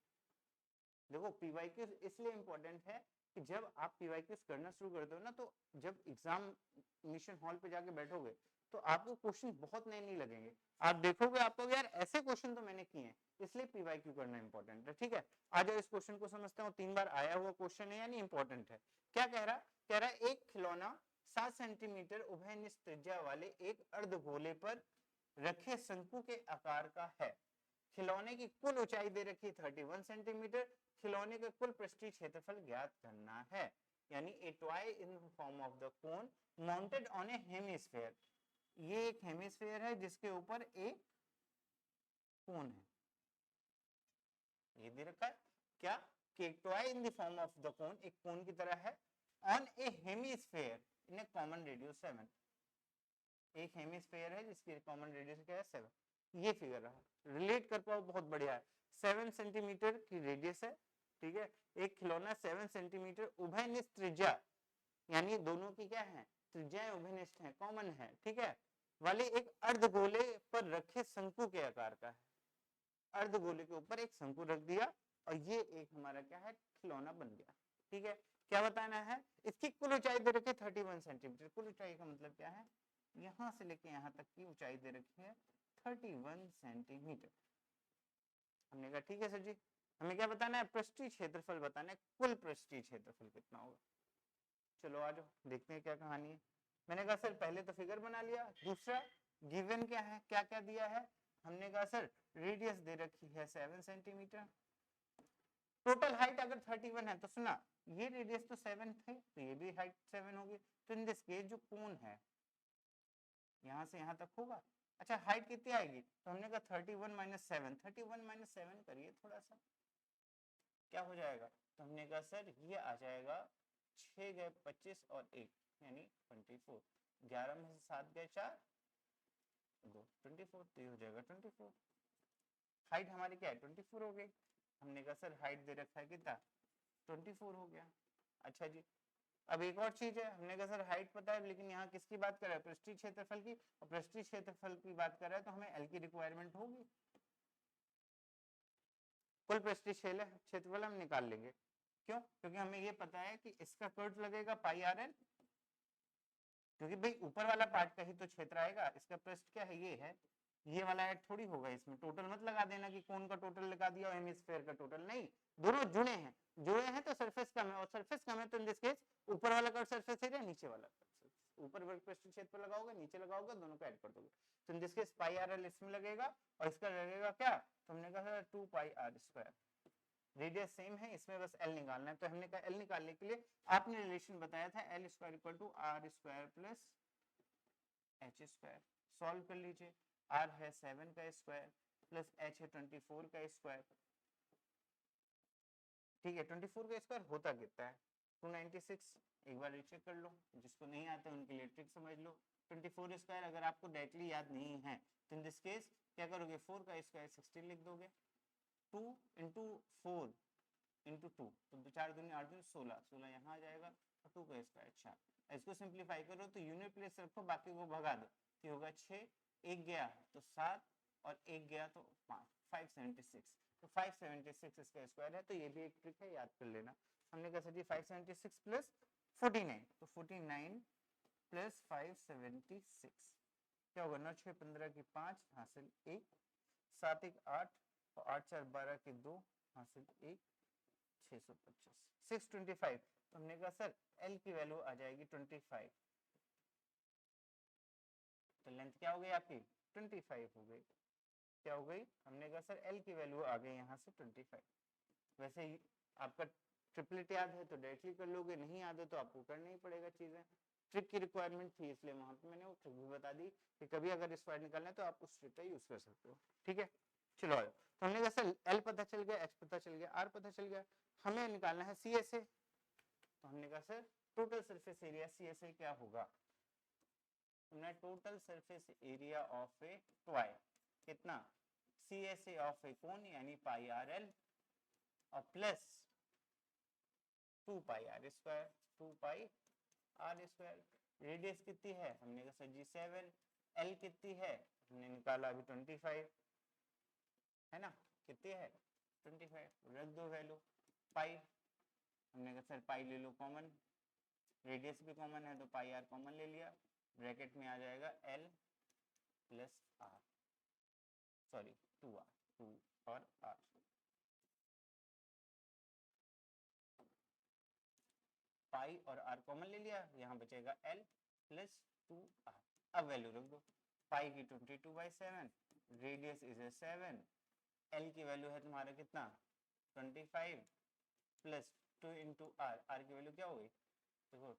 देखो पीवाईक्यू इसलिए इंपॉर्टेंट है कि जब आप पीवाईक्यू करना शुरू करते हो ना, तो जब एग्जाम मिशन हॉल पे जाके बैठोगे तो आपको क्वेश्चन बहुत नए नहीं लगेंगे। आप देखोगे आपको यार ऐसे क्वेश्चन तो मैंने किए हैं, इसलिए पीवाईक्यू करना इंपॉर्टेंट है, ठीक है। आ जाओ इस क्वेश्चन को समझते हैं। 3 बार आया हुआ क्वेश्चन है यानी इंपॉर्टेंट है। क्या कह रहा है एक खिलौना 7 सेंटीमीटर उभयनिष्ठ त्रिज्या वाले एक अर्धगोले पर रखे शंकु के आकार का है। खिलौने की कुल ऊंचाई दे रखी 31 सेंटीमीटर। खिलौने के कुल पृष्ठीय क्षेत्रफल ज्ञात करना है। यानी ए toy in form of the cone mounted on A hemisphere. ये एक हेमिस्फेयर है जिसके ऊपर एक कोन है, ये दे रखा है क्या कि एक toy in the form of the cone, एक कोन की तरह है, on A hemisphere in A common radius 7। एक हेमिस्फेयर है जिसकी कॉमन रेडियस क्या है 7। ये फिगर रहा, रिलेट कर पाओ बहुत बढ़िया है। 7 सेंटीमीटर की रेडियस है, ठीक है। एक खिलौना 7 सेंटीमीटर उभयनिष्ठ त्रिज्या, यानी दोनों की क्या है त्रिज्याएं उभयनिष्ठ है, कॉमन है, ठीक है, वाले एक अर्धगोले पर रखे शंकु के आकार का है। अर्धगोले के ऊपर एक शंकु रख दिया और ये एक हमारा क्या है खिलौना बन गया, ठीक है। क्या बताना है, इसकी कुल ऊंचाई दे रखी 31 सेंटीमीटर। कुल ऊंचाई का मतलब क्या है, यहां से लेके यहां तक की ऊंचाई दे रखी है 31 सेंटीमीटर। हमने कहा ठीक है सर जी, हमें क्या बताना है, पृष्ठीय क्षेत्रफल बताना है, कुल पृष्ठीय क्षेत्रफल कितना होगा। चलो आ जाओ देखते हैं क्या कहानी है। मैंने कहा सर पहले तो फिगर बना लिया, दूसरा गिवन क्या है, क्या क्या दिया है। हमने कहा सर रेडियस दे रखी है 7 सेंटीमीटर, टोटल हाइट अगर 31 है तो सुना ये रेडियस तो 7 थे तो ये भी हाइट 7 होगी। तो इन दिस केस जो कोण है यहाँ से यहाँ तक होगा। अच्छा हाइट कितनी आएगी, तो हमने कहा 31 माइनस 7, 31 माइनस 7 करिए थोड़ा सा, क्या हो जाएगा। तो हमने कहा सर ये आ जाएगा 6 गए 25 और 1 यानी 24, 11 में से 7 गए 4 2 24, तो ये हो जाएगा 24। हाइट हमारी क्या है 24 हो गई। हमने कहा सर हाइट दे रखा है कितना 24 हो गया। अच्छा जी अब एक और चीज है, हमने कहा सर हाइट पता है लेकिन यहाँ किसकी बात कर रहा है, पृष्ठीय क्षेत्रफल की, और पृष्ठीय क्षेत्रफल की बात कर रहा है तो हमें एल की रिक्वायरमेंट होगी। कुल पृष्ठीय क्षेत्रफल हम निकाल लेंगे, क्यों, क्योंकि हमें ये पता है कि इसका कर्व लगेगा पाई आर एल, क्योंकि भाई ऊपर वाला पार्ट का ही तो क्षेत्र आएगा, इसका पृष्ठ क्या है ये है, ये वाला ऐड थोड़ी होगा, इसमें टोटल मत लगा देना कि कोण का टोटल लगा दिया और हेमिस्फीयर का टोटल, नहीं, दोनों जुड़े हैं, जुड़े हैं तो सरफेस कम है, और सरफेस कम है तो इन दिस केस ऊपर वाला कर्व सरफेस एरिया, नीचे वाला ऊपर वर्ग पृष्ठीय क्षेत्र पर लगाओगे, नीचे लगाओगे, दोनों को ऐड कर दोगे, तो in this case pi R L इसमें लगेगा और इसका लगेगा क्या, तो हमने कहा 2 pi R square, radius same है, इसमें बस एल निकालना है। तो हमने कहा एल निकालने के लिए आपने रिलेशन बताया था L square equal to R square plus H square, solve कर लीजिए, आर है 7 का स्क्वायर प्लस एच है 24 का स्क्वायर, ठीक है 24 का स्क्वायर होता कितना है 296, एक बार रीचेक कर लो, जिसको नहीं आता उनके लिए ट्रिक समझ लो। 24 स्क्वायर अगर आपको डायरेक्टली याद नहीं है तो इन दिस केस क्या करोगे, 4 का स्क्वायर 16 लिख दोगे, 2 इंटू 4 इंटू 2, तो 4 दूनी 8 दूनी 16, 16 यहाँ आ जाएगा और 2 का स्क्वायर 4। इसको सिंप्लीफाई करो तो यूनिट प्लेस रखो, बाकी को भगा दो, ये होगा 6, एक गया तो 7 और एक गया तो 5, 576, तो 576 इसका स्क्वायर है, तो ये भी एक ट्रिक है, याद कर लेना। हमने कहा सर 576 प्लस 49, तो 49 प्लस 576 क्या होगा, 9 6 15 की 5 हासिल 1, 7 1 8 और 8 4 12 की 2 हासिल 1, 625 625। तो हमने कहा सर एल की वैल्यू आ जाएगी 25, तो लेंथ क्या हो गई आपकी 25 हो गई, क्या हो गई, हमने कहा सर एल की वैल्यू आ गई यहाँ से 25। वैसे ही आपका ट्रिपलेट याद है तो डायरेक्टली कर लोगे, नहीं याद है तो आपको करना ही पड़ेगा चीजें, ट्रिक की रिक्वायरमेंट थी इसलिए वहां पे मैंने वो ट्रिक भी बता दी कि कभी अगर स्क्वायर निकालना है तो आप उस ट्रिक का यूज कर सकते हो, ठीक है। चलो आयो, तो हमने कहा सर एल पता चल गया, एच पता चल गया, आर पता चल गया, हमें निकालना है सी एस ए। तो हमने कहा sir total surface area C S A क्या होगा, हमने total surface area of a toy कितना, C S A of a cone यानी पाई आर एल और plus 2 pi R square, 2 pi R square. Radius कितनी है, हमने कहा सर जी 7, एल कितनी है, हमने निकाला अभी 25 है ना, कितनी है 25, रख दो वैल्यू, पाई, हमने कहा सर पाई ले लो कॉमन, रेडियस भी कॉमन है तो पाई आर कॉमन ले लिया, ब्रैकेट में आ जाएगा L plus R, sorry 2 R, 2 और आर, पाई और आर कॉमन ले लिया, यहाँ बचेगा एल प्लस 2 आर। अब वैल्यू रख दो, पाई की 22/7, रेडियस इज 7, एल की वैल्यू है तुम्हारा कितना 25 प्लस 2 इंटू आर, आर की वैल्यू क्या हो गई, देखो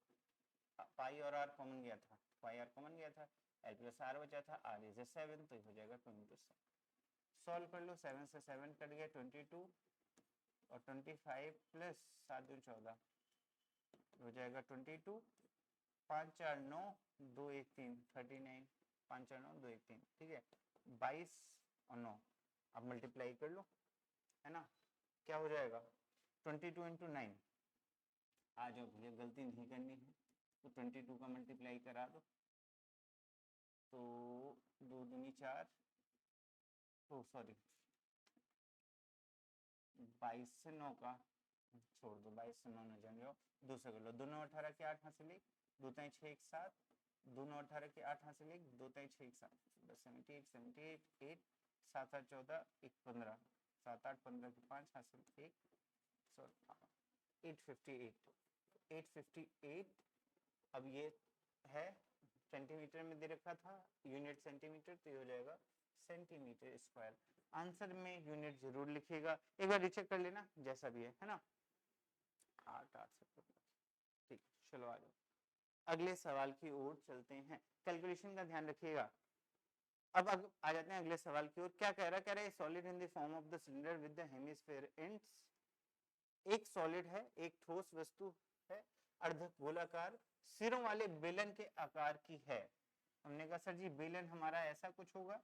पाई और आर कॉमन गया था, पाई आर कॉमन गया था, एल प्लस आर बचा था, आर इज 7 तो हो जाएगा 27। सॉल्व कर लो, 7 से 7 कट गया 22 और 25 प्लस 7 दूनी 14 हो जाएगा 22, 5 4 9 2 1 3 39, 5 4 9 2 1 3, ठीक है 22 और 9, अब मल्टीप्लाई कर लो, है ना, क्या हो जाएगा 22 इंटू 9, आ जाओ भैया गलती नहीं करनी है, तो 22 का मल्टीप्लाई करा दो, तो 2 दूनी 4, ओ सॉरी 22 से 9 का छोड़ दो, 22 से 9 न जान जाओ, 2 से कर लो, 2 9 18 के 8 हासिल 1, 2 3 6 1 7, 2 9 18 के 8 हासिल 1, 2 3 6 1 7, 78 78 8 7 8 14 1 15, 7 8 15 के 5 हासिल 1 858 अब ये है सेंटीमीटर में दे रखा था, यूनिट सेंटीमीटर, तो ये हो जाएगा सेंटीमीटर स्क्वायर। आंसर में यूनिट जरूर लिखिएगा, एक बार रिचेक कर लेना जैसा भी है ना। 8 से ठीक, चलो आ जाओ अगले सवाल की ओर चलते हैं। कैलकुलेशन का ध्यान रखिएगा। अब आ जाते हैं अगले सवाल की ओर। क्या कह रहा है solid in the form of the cylinder with the hemisphere ends. एक सॉलिड है, एक ठोस वस्तु है, अर्धगोलाकार सिरों वाले बेलन के आकार की है। हमने कहा सर जी बेलन हमारा ऐसा कुछ होगा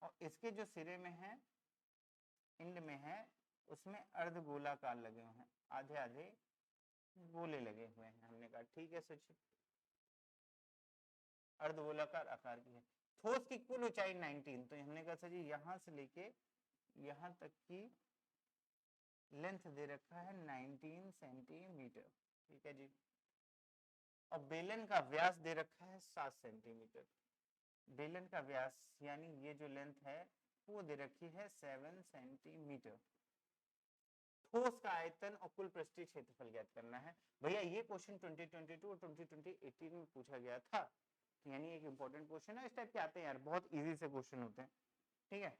और इसके जो सिरे में है, एंड में है, उसमें अर्धगोलाकार लगे हुए हैं, आधे आधे गोले लगे हुए हैं। हमने कहा ठीक है सर जी, अर्धगोलाकार आकार की है। ठोस की कुल ऊंचाई 19, तो हमने कहा सर जी यहां से लेके यहां तक की लेंथ दे रखा है 19 सेंटीमीटर, ठीक है जी। और बेलन का व्यास दे रखा है 7 सेंटीमीटर। बेलन का व्यास यानी ये जो लेंथ है वो दे रखी है 7 सेंटीमीटर। ठोस का आयतन और कुल पृष्ठीय क्षेत्रफल ज्ञात करना है। भैया ये क्वेश्चन 2022 और 2018 में पूछा गया था, यानी एक इंपॉर्टेंट क्वेश्चन है। इस टाइप के आते हैं यार, बहुत इजी से क्वेश्चन होते हैं, ठीक है।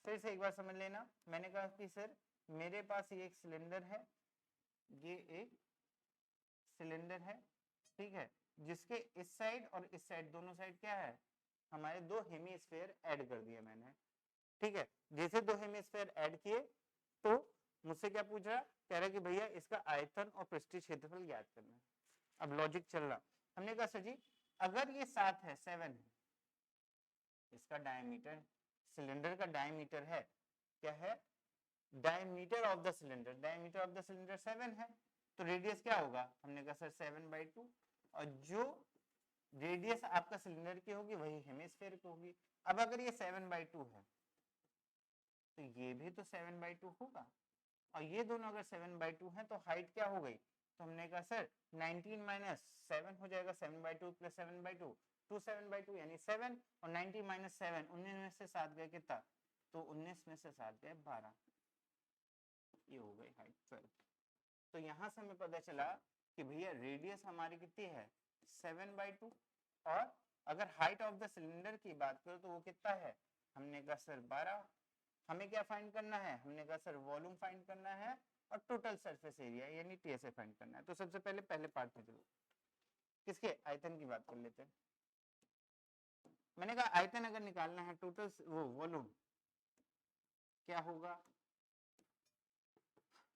फिर से एक बार समझ लेना। मैंने कहा कि सर मेरे पास ये एक सिलेंडर है, ये एक सिलेंडर है, ठीक है, जिसके इस साइड और इस साइड दोनों साइड क्या है, हमारे दो हेमीस्फेयर ऐड कर दिए मैंने, ठीक है। जैसे दो हेमीस्फेयर ऐड किए तो मुझसे क्या पूछ रहा, कह रहा है कि भैया इसका आयतन और पृष्ठीय क्षेत्रफल ज्ञात करना है। अब लॉजिक चल रहा, हमने कहा सर जी अगर ये 7 है, 7 है, इसका डायमीटर, सिलेंडर का डायमीटर है, क्या है, diameter of the cylinder, diameter of the cylinder 7 है, तो रेडियस क्या होगा, हमने कहा सर 7/2, और जो रेडियस आपका सिलेंडर की होगी वही हेमिस्फीयर की होगी। अब अगर ये 7/2 है तो ये भी तो 7/2 होगा, और ये दोनों अगर 7/2 है तो हाइट क्या हो गई, तो हमने कहा सर 19 - 7 हो जाएगा, 7/2 + 7/2 2 7/2 यानी 7, और 90 - 7 19 में से 7 गए कितना, तो 19 में से 7 गए 12, ये हो गई हाइट 12। तो यहां से हमें पता चला कि भैया रेडियस हमारी कितनी है 7/2, और अगर हाइट ऑफ द सिलेंडर की बात करो तो वो कितना है, हमने कहा सर 12। हमें क्या फाइंड करना है, हमने कहा सर वॉल्यूम फाइंड करना है और टोटल सरफेस एरिया यानी टीएसए फाइंड करना है। तो सबसे पहले पार्ट में चलो, किसके आयतन की बात कर लेते हैं। मैंने कहा आयतन अगर निकालना है, टोटल वो वॉल्यूम क्या होगा,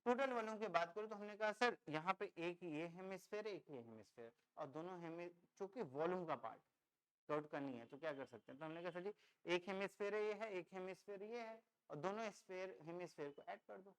टोटल वॉल्यूम की बात करूं तो हमने कहा सर यहाँ पे एक ये हेमिस्फीयर है, एक ये हेमिस्फीयर, और दोनों चूंकि वॉल्यूम का पार्ट काउंट करनी है तो क्या कर सकते हैं, तो हमने कहा सर जी एक हेमिस्फीयर ये है, एक हेमिस्फीयर ये है, और दोनों स्फीयर हेमिस्फीयर को ऐड कर दो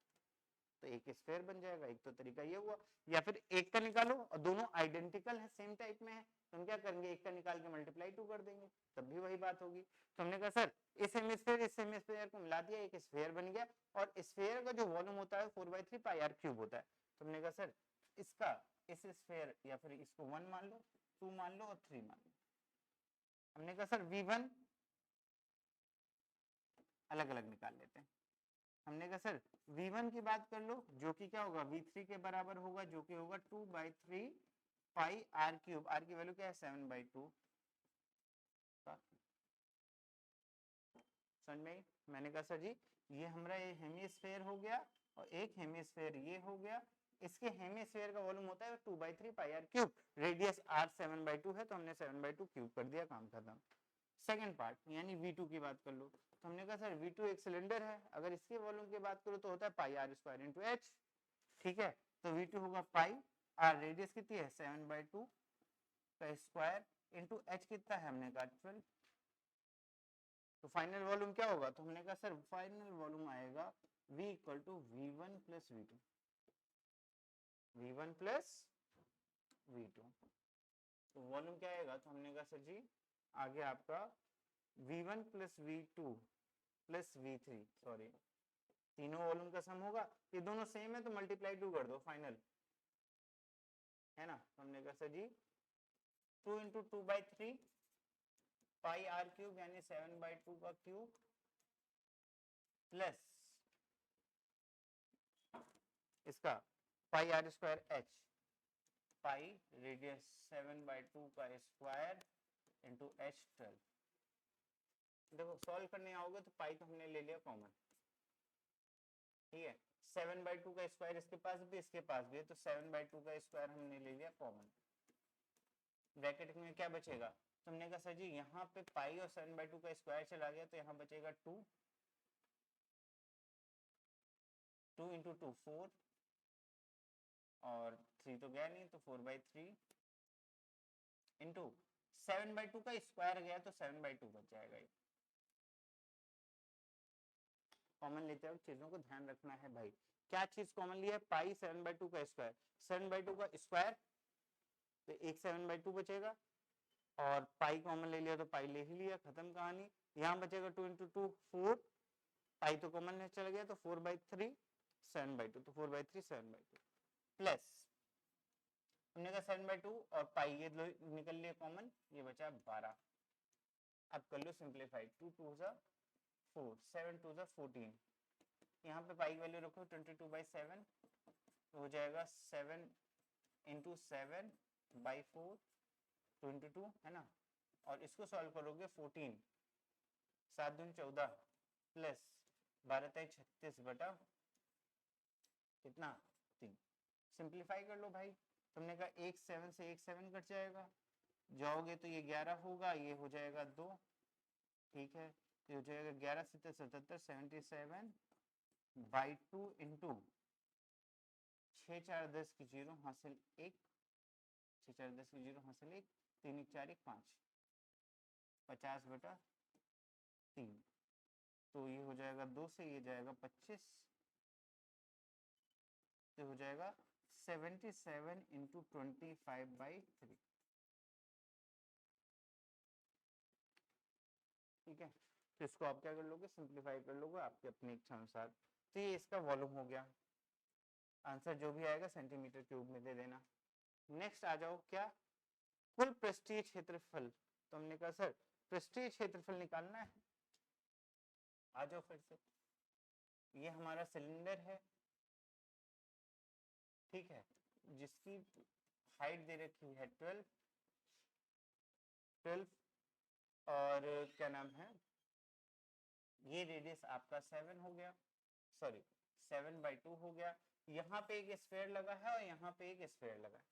तो एक स्फीयर बन जाएगा। एक तो तरीका ये हुआ, या फिर एक का निकालो और दोनों आइडेंटिकल है, सेम टाइप में है, तो हम क्या करेंगे, एक का निकाल के मल्टीप्लाई 2 कर देंगे, तब भी वही बात होगी। तो हमने कहा सर इस हेमिस्फीयर को मिला दिया, एक स्फीयर बन गया, और स्फीयर का जो वॉल्यूम होता है 4/3 πr³ होता है। तो हमने कहा सर इसका इस स्फीयर या फिर इसको 1 मान लो, 2 मान लो और 3 मान लो। हमने कहा सर V1 अलग अलग निकाल लेते हैं। हमने कहा सर V1 की बात कर लो जो कि क्या होगा V3 के बराबर होगा, जो कि होगा 2/3 πr³। r की वैल्यू क्या है 7/2। समझ में, मैंने कहा सर जी ये हमारा ये हेमिस्फीयर हो गया और एक हेमिस्फीयर ये हो गया, इसके हेमिस्फीयर का वॉल्यूम होता है 2/3 πr³, रेडियस r 7/2 है तो हमने 7/2 क्यूब कर दिया, काम खत्म। सेकंड पार्ट यानी V2 की बात कर लो, तो हमने कहा सर V2 एक सिलेंडर है, अगर इसके वॉल्यूम की बात करो तो होता है πr² × h, ठीक है। तो V2 होगा पाई, r रेडियस कितनी है 7/2 का स्क्वायर इंटू h कितना है, हमने कहा 12। तो फाइनल वॉल्यूम क्या होगा, तो हमने कहा सर फाइनल वॉल्यूम आएगा V = V1 + V2, V1 + V2। तो वॉल्यूम क्या आएगा, तो हमने कहा सर जी आगे आपका V1 + V2 + V3, सॉरी तीनों वॉल्यूम का सम होगा, ये दोनों सेम है तो मल्टीप्लाई 2 कर दो, फाइनल है ना। तो हमने कहा सर जी 2 × 2/3 πr³ यानी 7/2 का क्यूब प्लस इसका pi R square H, pi radius 7/2 का स्क्वायर इंटू एच 12। देखो सॉल्व करने आओगे तो पाई तो हमने ले लिया कॉमन, ठीक है। 7/2 का स्क्वायर इसके पास भी इसके पास भी है, तो 7/2 का स्क्वायर हमने ले लिया कॉमन। ब्रैकेट में क्या बचेगा, तो हमने कहा सर जी यहाँ पे पाई और 7/2 का स्क्वायर चला गया, तो यहाँ बचेगा 2, 2 इंटू 2 4, और 3 तो गया नहीं, तो 4/3 इंटू 7/2 का स्क्वायर गया, तो 7/2 बच जाएगा। ये कॉमन लेते हुए चीजों को ध्यान रखना है भाई। क्या चीज कॉमन लिया है, पाई 7/2 का स्क्वायर, 7/2 का स्क्वायर, तो एक 7/2 बचेगा, और पाई कॉमन ले लिया तो पाई ले ही लिया, खत्म कहानी। यहाँ बचेगा 2 इंटू 2 4, पाई तो कॉमन चल गया, तो 4/3 7/2, तो 4/3 7/2 प्लस हमने कहा 7/2 और पाई ये निकल लिया कॉमन, ये बचा 12। अब कर लो सिंप्लीफाइड, 2 2 जा 4, 7 2 जा 14, यहाँ पे पाई की वैल्यू रखो 22/7, तो हो जाएगा 7 इंटू 7/4 22 है ना, और इसको सॉल्व करोगे 14 7 दूनी 14 प्लस 12 तय 36 बटा कितना 3। सिंप्लीफाई कर लो भाई, तुमने कहा एक 7 से एक 7 कट जाएगा, जाओगे तो ये 11 होगा, ये हो जाएगा 2, ठीक है, तो हो जाएगा 11 से 77 77/2 इंटू 6 4 10 की 0 हासिल 1, 6 4 10 की 0 हासिल 1, 3 1 4 1 5, 50/3, तो ये हो जाएगा 2 से ये जाएगा 25, तो हो जाएगा 77 इंटू 25/3, ठीक है। तो इसको आप क्या कर लोगे, सिंप्लीफाई कर लोगे आपके अपनी इच्छा अनुसार, तो ये इसका वॉल्यूम हो गया। आंसर जो भी आएगा सेंटीमीटर क्यूब में दे देना। नेक्स्ट आ जाओ, क्या कुल पृष्ठीय क्षेत्रफल, तो हमने कहा सर पृष्ठीय क्षेत्रफल निकालना है। आ जाओ फिर से, ये हमारा सिलेंडर है, ठीक है, जिसकी हाइट दे रखी है 12 और क्या नाम है, ये रेडियस आपका 7 हो गया, सॉरी 7/2 हो गया। यहाँ पे एक स्फीयर लगा है और यहाँ पे एक स्फीयर लगा है,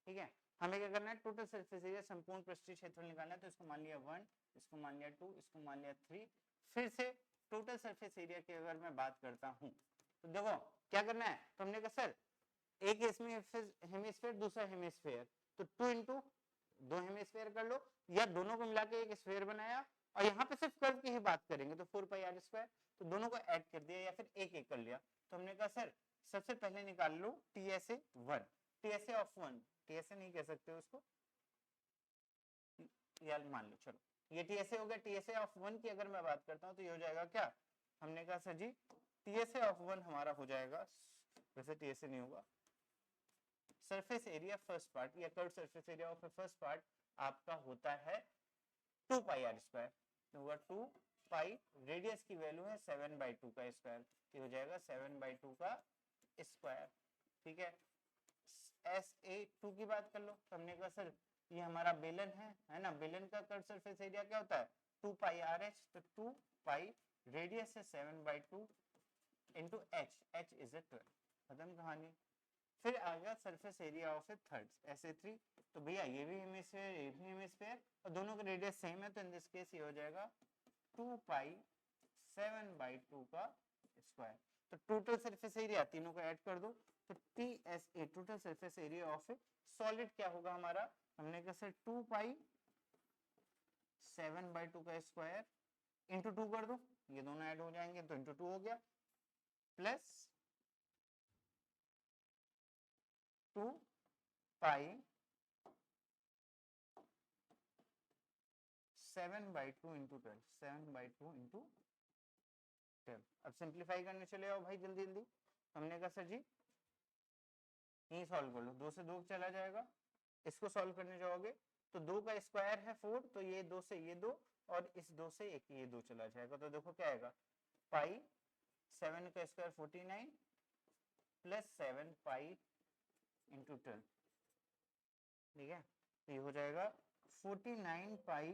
ठीक है। हमें क्या करना है, टोटल सरफेस एरिया संपूर्ण पृष्ठीय क्षेत्रफल निकालना है, तो इसको मान लिया 1, इसको मान लिया 2, इसको मान लिया 3। फिर से टोटल सरफेस एरिया की अगर मैं बात करता हूँ, तो देखो क्या करना है, तो हमने कहा सर एक इसमें हेमिस्फीयर दूसरा हेमिस्फीयर, तो 2 इंटू 2 हेमिस्फीयर कर लो, या दोनों को मिला के एक स्फीयर बनाया, और यहाँ पे सिर्फ कर्व की ही बात करेंगे, तो 4πr², तो दोनों को ऐड कर दिया या फिर एक एक कर लिया। तो हमने कहा सर सबसे पहले निकाल लो TSA1, TSA ऑफ 1, TSA नहीं कह सकते उसको यार, मान लो चलो ये TSA हो गया। TSA ऑफ 1 की अगर मैं बात करता हूँ तो ये हो जाएगा क्या, हमने कहा सर जी TSA ऑफ 1 हमारा हो जाएगा, वैसे TSA नहीं होगा, सरफेस एरिया फर्स्ट पार्ट या curve surface area of first part आपका होता है 2πr², तो होगा 2π, रेडियस की वैल्यू है 7/2 का स्क्वायर, ये हो जाएगा 7/2 का स्क्वायर, ठीक है। SA2 की बात कर लो, तो हमने कहा सर ये हमारा बेलन है ना, बेलन का कर्व सरफेस एरिया क्या होता है 2πRH, तो 2π रेडियस है 7/2 इंटू h इज 12, खत्म कहानी। फिर आ गया surface area of A third SA3, तो भैया ये भी हेमिस्फीयर ये भी हेमिस्फीयर और दोनों का रेडियस सेम है, तो इन दिस केस ये हो जाएगा 2π 7/2 का स्क्वायर। तो टोटल सरफेस एरिया तीनों को ऐड कर दो, तो TSA total surface area of A solid क्या होगा हमारा, हमने कहा सर 2π 7/2 का स्क्वायर इंटू 2 कर दो, ये दोनों ऐड हो जाएंगे तो इंटू 2 हो गया, प्लस 2π 7/2 इंटू 12, 7/2 इंटू 12। अब सिंप्लीफाई करने चले आओ भाई जल्दी जल्दी, हमने कहा सर जी यही सॉल्व कर लो, 2 से 2 चला जाएगा, इसको सॉल्व करने जाओगे तो 2 का स्क्वायर है 4, तो ये 2 से ये 2 और इस 2 से एक ये 2 चला जाएगा, तो देखो क्या आएगा पाई 7 का स्क्वायर 49 प्लस 7 पाई इंटू 10, ठीक है। तो ये हो जाएगा 49 पाई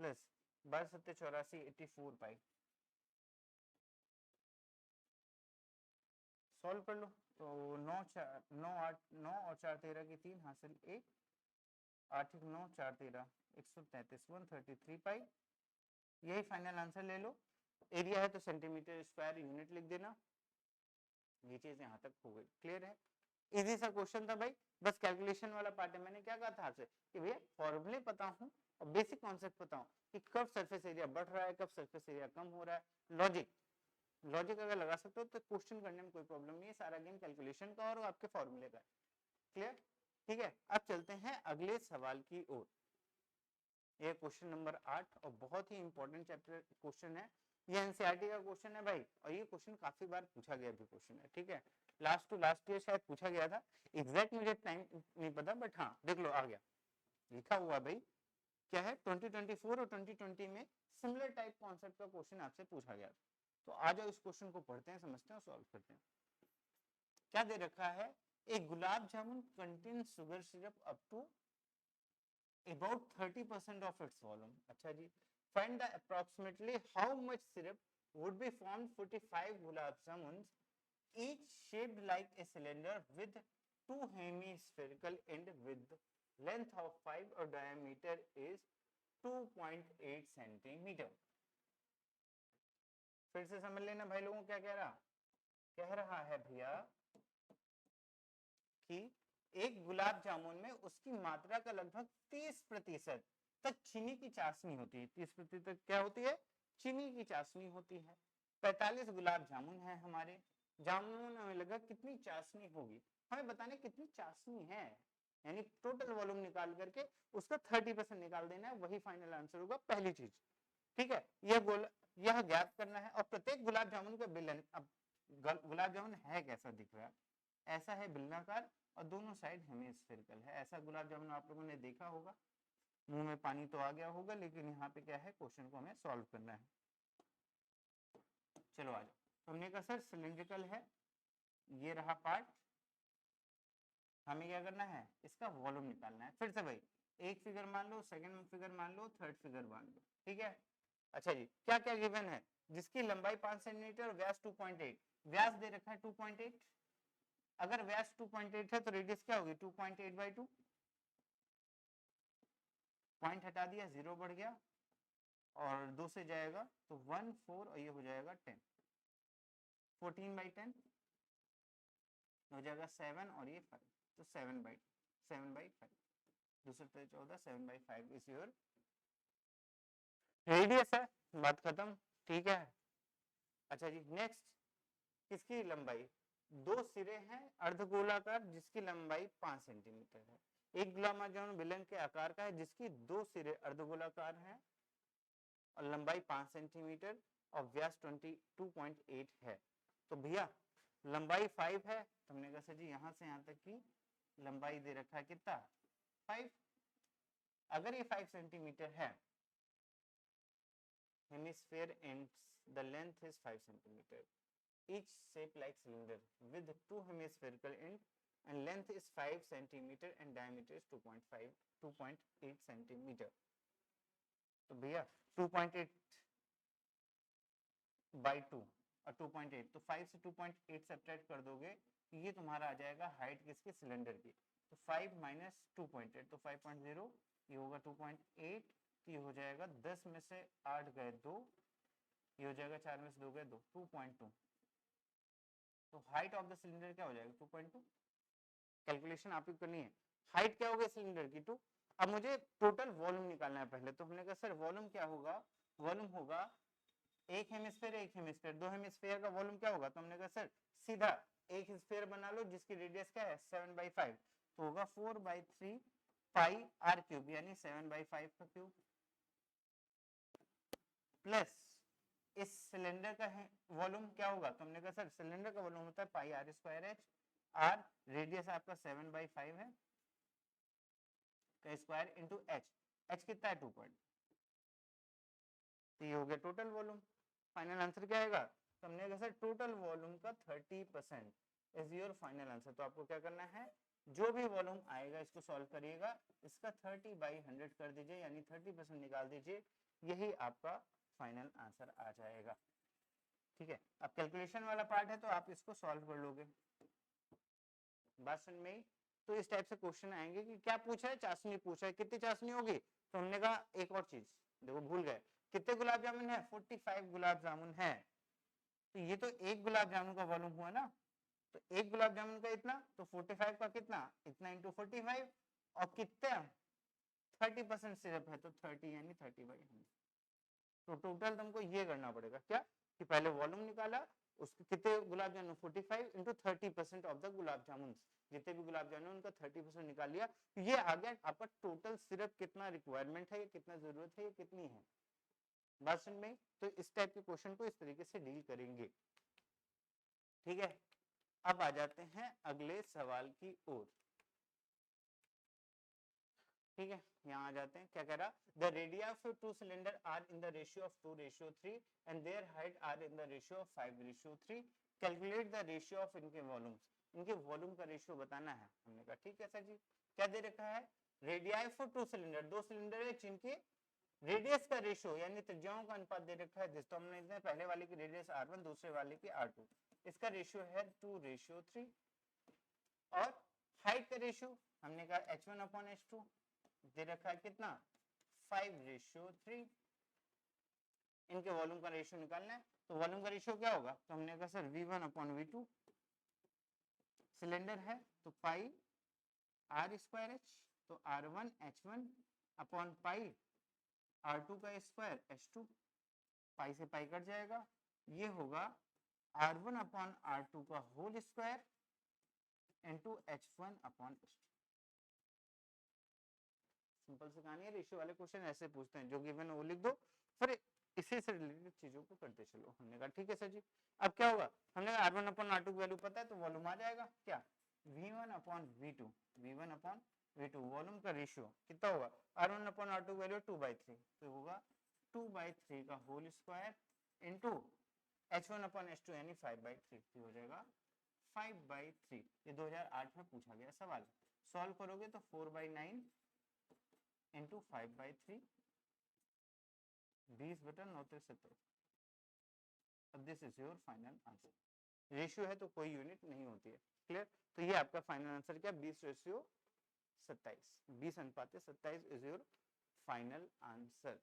प्लस 12 7 84 पाई। सॉल्व कर लो। तो 9 और 4 13 की 3 हासिल 1, 8 9 4 13 133 133 पाई। यही फाइनल आंसर ले लो। एरिया है तो सेंटीमीटर स्क्वायर यूनिट लिख देना। ये चीज यहाँ तक हो गई, क्लियर है। इजी सा क्वेश्चन था भाई, बस कैलकुलेशन वाला पार्ट है। मैंने क्या कहा था आपसे कि भैया फॉर्मूले पता हूँ और बेसिक कॉन्सेप्ट पता हूँ कि कब सरफेस एरिया बढ़ रहा है, कब सरफेस एरिया कम हो रहा है। लॉजिक अगर लगा सकते हो तो क्वेश्चन करने में कोई प्रॉब्लम नहीं है। सारा गेम कैलकुलेशन का और आपके फॉर्मूले का। क्लियर, ठीक है। अब चलते हैं अगले सवाल की ओर। ये क्वेश्चन नंबर 8 और बहुत ही इंपॉर्टेंट चैप्टर क्वेश्चन है। ये एनसीईआरटी का क्वेश्चन है भाई, और ये क्वेश्चन काफी बार पूछा गया भी क्वेश्चन है, ठीक है। लास्ट टू लास्ट ईयर शायद पूछा गया था, एग्जैक्ट मुझे टाइम नहीं पता, बट हाँ देख लो आ गया, लिखा हुआ भाई। क्या है 2024 और 2020 में सिमिलर टाइप कॉन्सेप्ट का क्वेश्चन आपसे पूछा गया। तो आ जाओ इस क्वेश्चन को पढ़ते हैं, समझते हैं, सॉल्व करते हैं। क्या दे रखा है, एक gulab jamun contain sugar syrup up to about 30% of its volume. अच्छा जी, find the approximately how much syrup would be formed 45 gulab jamuns, each shaped like a cylinder with two hemispherical end with length of 5 or diameter is 2.8 centimeter. फिर से समझ लेना भाई लोगों, क्या कह रहा है भैया कि एक गुलाब जामुन में उसकी मात्रा का लगभग 30% तक चीनी की चाशनी होती है। 30% क्या होती है, चीनी की चाशनी होती है। 45 गुलाब जामुन है हमारे, जामुन में लगभग कितनी चाशनी होगी, हमें बताने कितनी चाशनी है, यानी टोटल वॉल्यूम निकाल करके उसका 30% निकाल देना है, वही फाइनल आंसर होगा, पहली चीज, ठीक है। यह ज्ञात करना है। और प्रत्येक गुलाब जामुन का बिलन, अब गुलाब जामुन है कैसा दिख रहा है, ऐसा है बेलनाकार और दोनों साइड हेमिस्फेरिकल है। ऐसा गुलाब जामुन आप लोगों ने देखा होगा, मुंह में पानी तो आ गया होगा, लेकिन यहाँ पे क्या है, क्वेश्चन को हमें सॉल्व करना है। चलो आ जाओ। हमने कहा सर सिलिंड्रिकल है, ये रहा पार्ट, हमें क्या करना है, इसका वॉल्यूम निकालना है। फिर से भाई एक फिगर मान लो, सेकंड फिगर मान लो, थर्ड फिगर मान लो, ठीक है। अच्छा जी, क्या क्या गिवन है, जिसकी लंबाई 5 सेंटीमीटर, व्यास 2.8, व्यास दे रखा है 2.8। अगर व्यास 2.8 है तो रेडियस क्या होगी 2.8/2, पॉइंट हटा दिया, 0 बढ़ गया, और 2 से जाएगा तो 1 4 और ये हो जाएगा 10, 14/10 हो जाएगा 7 और ये 5, तो 7/5, दूसरे 14, 7/5 इज योर रेडियस है, बात खत्म, ठीक है। अच्छा जी, नेक्स्ट, किसकी लंबाई, दो सिरे हैं अर्धगोलाकार जिसकी लंबाई 5 सेंटीमीटर है। एक गुलाब जामुन बेलन के आकार का है जिसकी दो सिरे अर्धगोलाकार हैं और लंबाई 5 सेंटीमीटर और व्यास 22.8 है। तो भैया लंबाई 5 है, तो हमने कहा जी यहां से यहां तक की लंबाई दे रखा है कितना 5। अगर ये 5 सेंटीमीटर है, hemisphere ends the length is 5 centimeter, each shaped like cylinder with two hemispherical ends and length is 5 centimeter and diameter is 2.8 centimeter। तो भैया 2.8/2 और 2.8, तो 5 से 2.8 सब्ट्रैक्ट कर दोगे तो ये तुम्हारा आ जाएगा हाइट किसके, सिलेंडर की। तो 5 माइनस 2.8 तो 5.0, ये होगा 2.8, तो ये हो जाएगा 10 में से 8 गए 2, ये हो जाएगा 4 में से 2 गए 2, 2.2। तो हाइट ऑफ द सिलेंडर क्या हो जाएगा 2.2। कैलकुलेशन आप ही करनी है, हाइट क्या होगा सिलेंडर की 2। अब मुझे टोटल वॉल्यूम निकालना है पहले, तो हमने कहा सर वॉल्यूम क्या होगा, वॉल्यूम होगा एक हेमिस्फीयर, दो हेमिस्फीयर का वॉल्यूम क्या होगा, तो हमने कहा सर सीधा एक स्फीयर बना लो जिसकी रेडियस क्या है 7/5, तो होगा 4/3 पाई r क्यूब, यानी 7/5 का क्यूब, प्लस इस सिलेंडर का वॉल्यूम क्या होगा, तो हमने कहा सर सिलेंडर का वॉल्यूम होता है पाई r²h, r रेडियस आपका 7/5 है का स्क्वायर इंटू h कितना है 2 पॉइंट, तो ये हो गया टोटल वॉल्यूम। फाइनल आंसर क्या आएगा, तो हमने कहा सर टोटल वॉल्यूम का 30% इज योर फाइनल आंसर। तो आपको क्या करना है, जो भी वॉल्यूम आएगा इसको सॉल्व करिएगा, इसका 30/100 कर दीजिए, यानी 30% निकाल दीजिए, यही आपका फाइनल आंसर आ जाएगा। ठीक है, अब कैलकुलेशन वाला पार्ट है तो आप इसको सॉल्व कर लोगे। बात समझ में आई? तो इस टाइप से क्वेश्चन आएंगे कि क्या पूछा है, चाशनी पूछा है, कितनी चाशनी होगी, तो हमने कहा एक और चीज देखो भूल गए, कितने गुलाब जामुन है, 45 गुलाब जामुन है। तो ये तो एक गुलाब जामुन का वॉल्यूम हुआ ना, तो एक गुलाब जामुन का इतना, तो 45 का कितना, इतना इंटू 45, और कितना 30% सिरप है तो 30 यानी 30/100। तो टोटल तुमको ये करना पड़ेगा क्या, कि पहले वॉल्यूम निकाला, उसके कितने gulab jamun 45 into 30% of the gulab jamun, जितने भी गुलाब जामुन उनका 30% निकाल लिया, तो ये आ गया आपका टोटल सिरप कितना रिक्वायरमेंट है, ये कितना जरूरत है, ये कितनी है। बात समझ में? तो इस टाइप के क्वेश्चन को इस तरीके से डील करेंगे। ठीक है, अब आ जाते हैं अगले सवाल की ओर। ठीक है, यहाँ आ जाते हैं, क्या कह रहा, the radii of two cylinder are in the ratio of 2:3 and their height are in the ratio of 5:3। Calculate the ratio of इनके वॉल्यूम्स, इनके वॉल्यूम का रेशियो बताना है। हमने कहा ठीक है सर जी, क्या दे रखा है, रेडियाई फॉर टू सिलेंडर, दो सिलेंडर है जिनके रेडियस का रेशियो यानी त्रिज्याओं का अनुपात दे रखा है। जिस तो हमने पहले वाले की रेडियस r1, दूसरे वाले की r2, इसका रेशियो है 2:3, और हाइट का रेशियो हमने कहा h1/h2 दे रखा है कितना 5:3। इनके वॉल्यूम का रेशियो निकालना है, तो वॉल्यूम का रेशियो क्या होगा, तो हमने कहा सर v1/v2, सिलेंडर है तो पाई r²h, तो r1h1/पाई r2 का स्क्वायर h2, पाई से पाई कट जाएगा, ये होगा r1/r2 का whole square into h1/h2। Simple सी कहानी है, रेशियो वाले क्वेश्चन ऐसे पूछते हैं, जो गिवन है वो लिख दो, फिर इसी से रिलेटेड चीजों को करते चलो। हमने कहा ठीक है सर जी, अब क्या होगा, हमने कहा r1/r2 की वैल्यू पता है, तो वॉल्यूम आ जाएगा क्या, v1/v2, v1/v2 वॉल्यूम का रेशियो कितना होगा, r1/r2 वैल्यू 2/3, तो होगा 2/3 का होल स्क्वायर इंटू h1/h2 यानी 5/3, हो जाएगा 5/3। ये 2008 में पूछा गया सवाल, सॉल्व करोगे तो 4/9 इंटू 5/3, 20/970। अब this is your final answer. Ratio है तो कोई यूनिट नहीं होती है, क्लियर। तो ये आपका फाइनल आंसर क्या, 20:27, 20:27 इज योर फाइनल आंसर।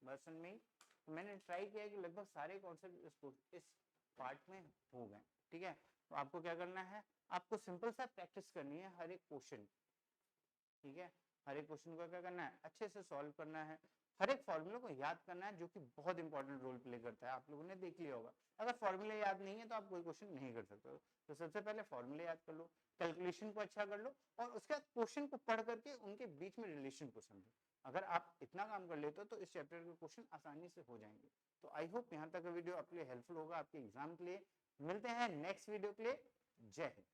बस में मैंने ट्राई किया कि लगभग सारे कॉन्सेप्ट इस पार्ट में हो गए। ठीक है, तो आपको क्या करना है, आपको सिंपल सा प्रैक्टिस करनी है हर एक क्वेश्चन। ठीक है, हर एक क्वेश्चन को क्या करना है, अच्छे से सॉल्व करना है, हर एक फॉर्मूले को याद करना है, जो कि बहुत इंपॉर्टेंट रोल प्ले करता है। आप लोगों ने देख लिया होगा, अगर फॉर्मूले याद नहीं है तो आप कोई क्वेश्चन नहीं कर सकते हो। तो सबसे पहले फॉर्मूले याद कर लो, कैलकुलेशन को अच्छा कर लो, और उसके बाद क्वेश्चन को पढ़ करके उनके बीच में रिलेशन को समझो। अगर आप इतना काम कर लेते हो तो इस चैप्टर के क्वेश्चन आसानी से हो जाएंगे। तो आई होप यहाँ तक वीडियो आपके लिए हेल्पफुल होगा आपके एग्जाम के लिए। मिलते हैं नेक्स्ट वीडियो के लिए। जय हिंद।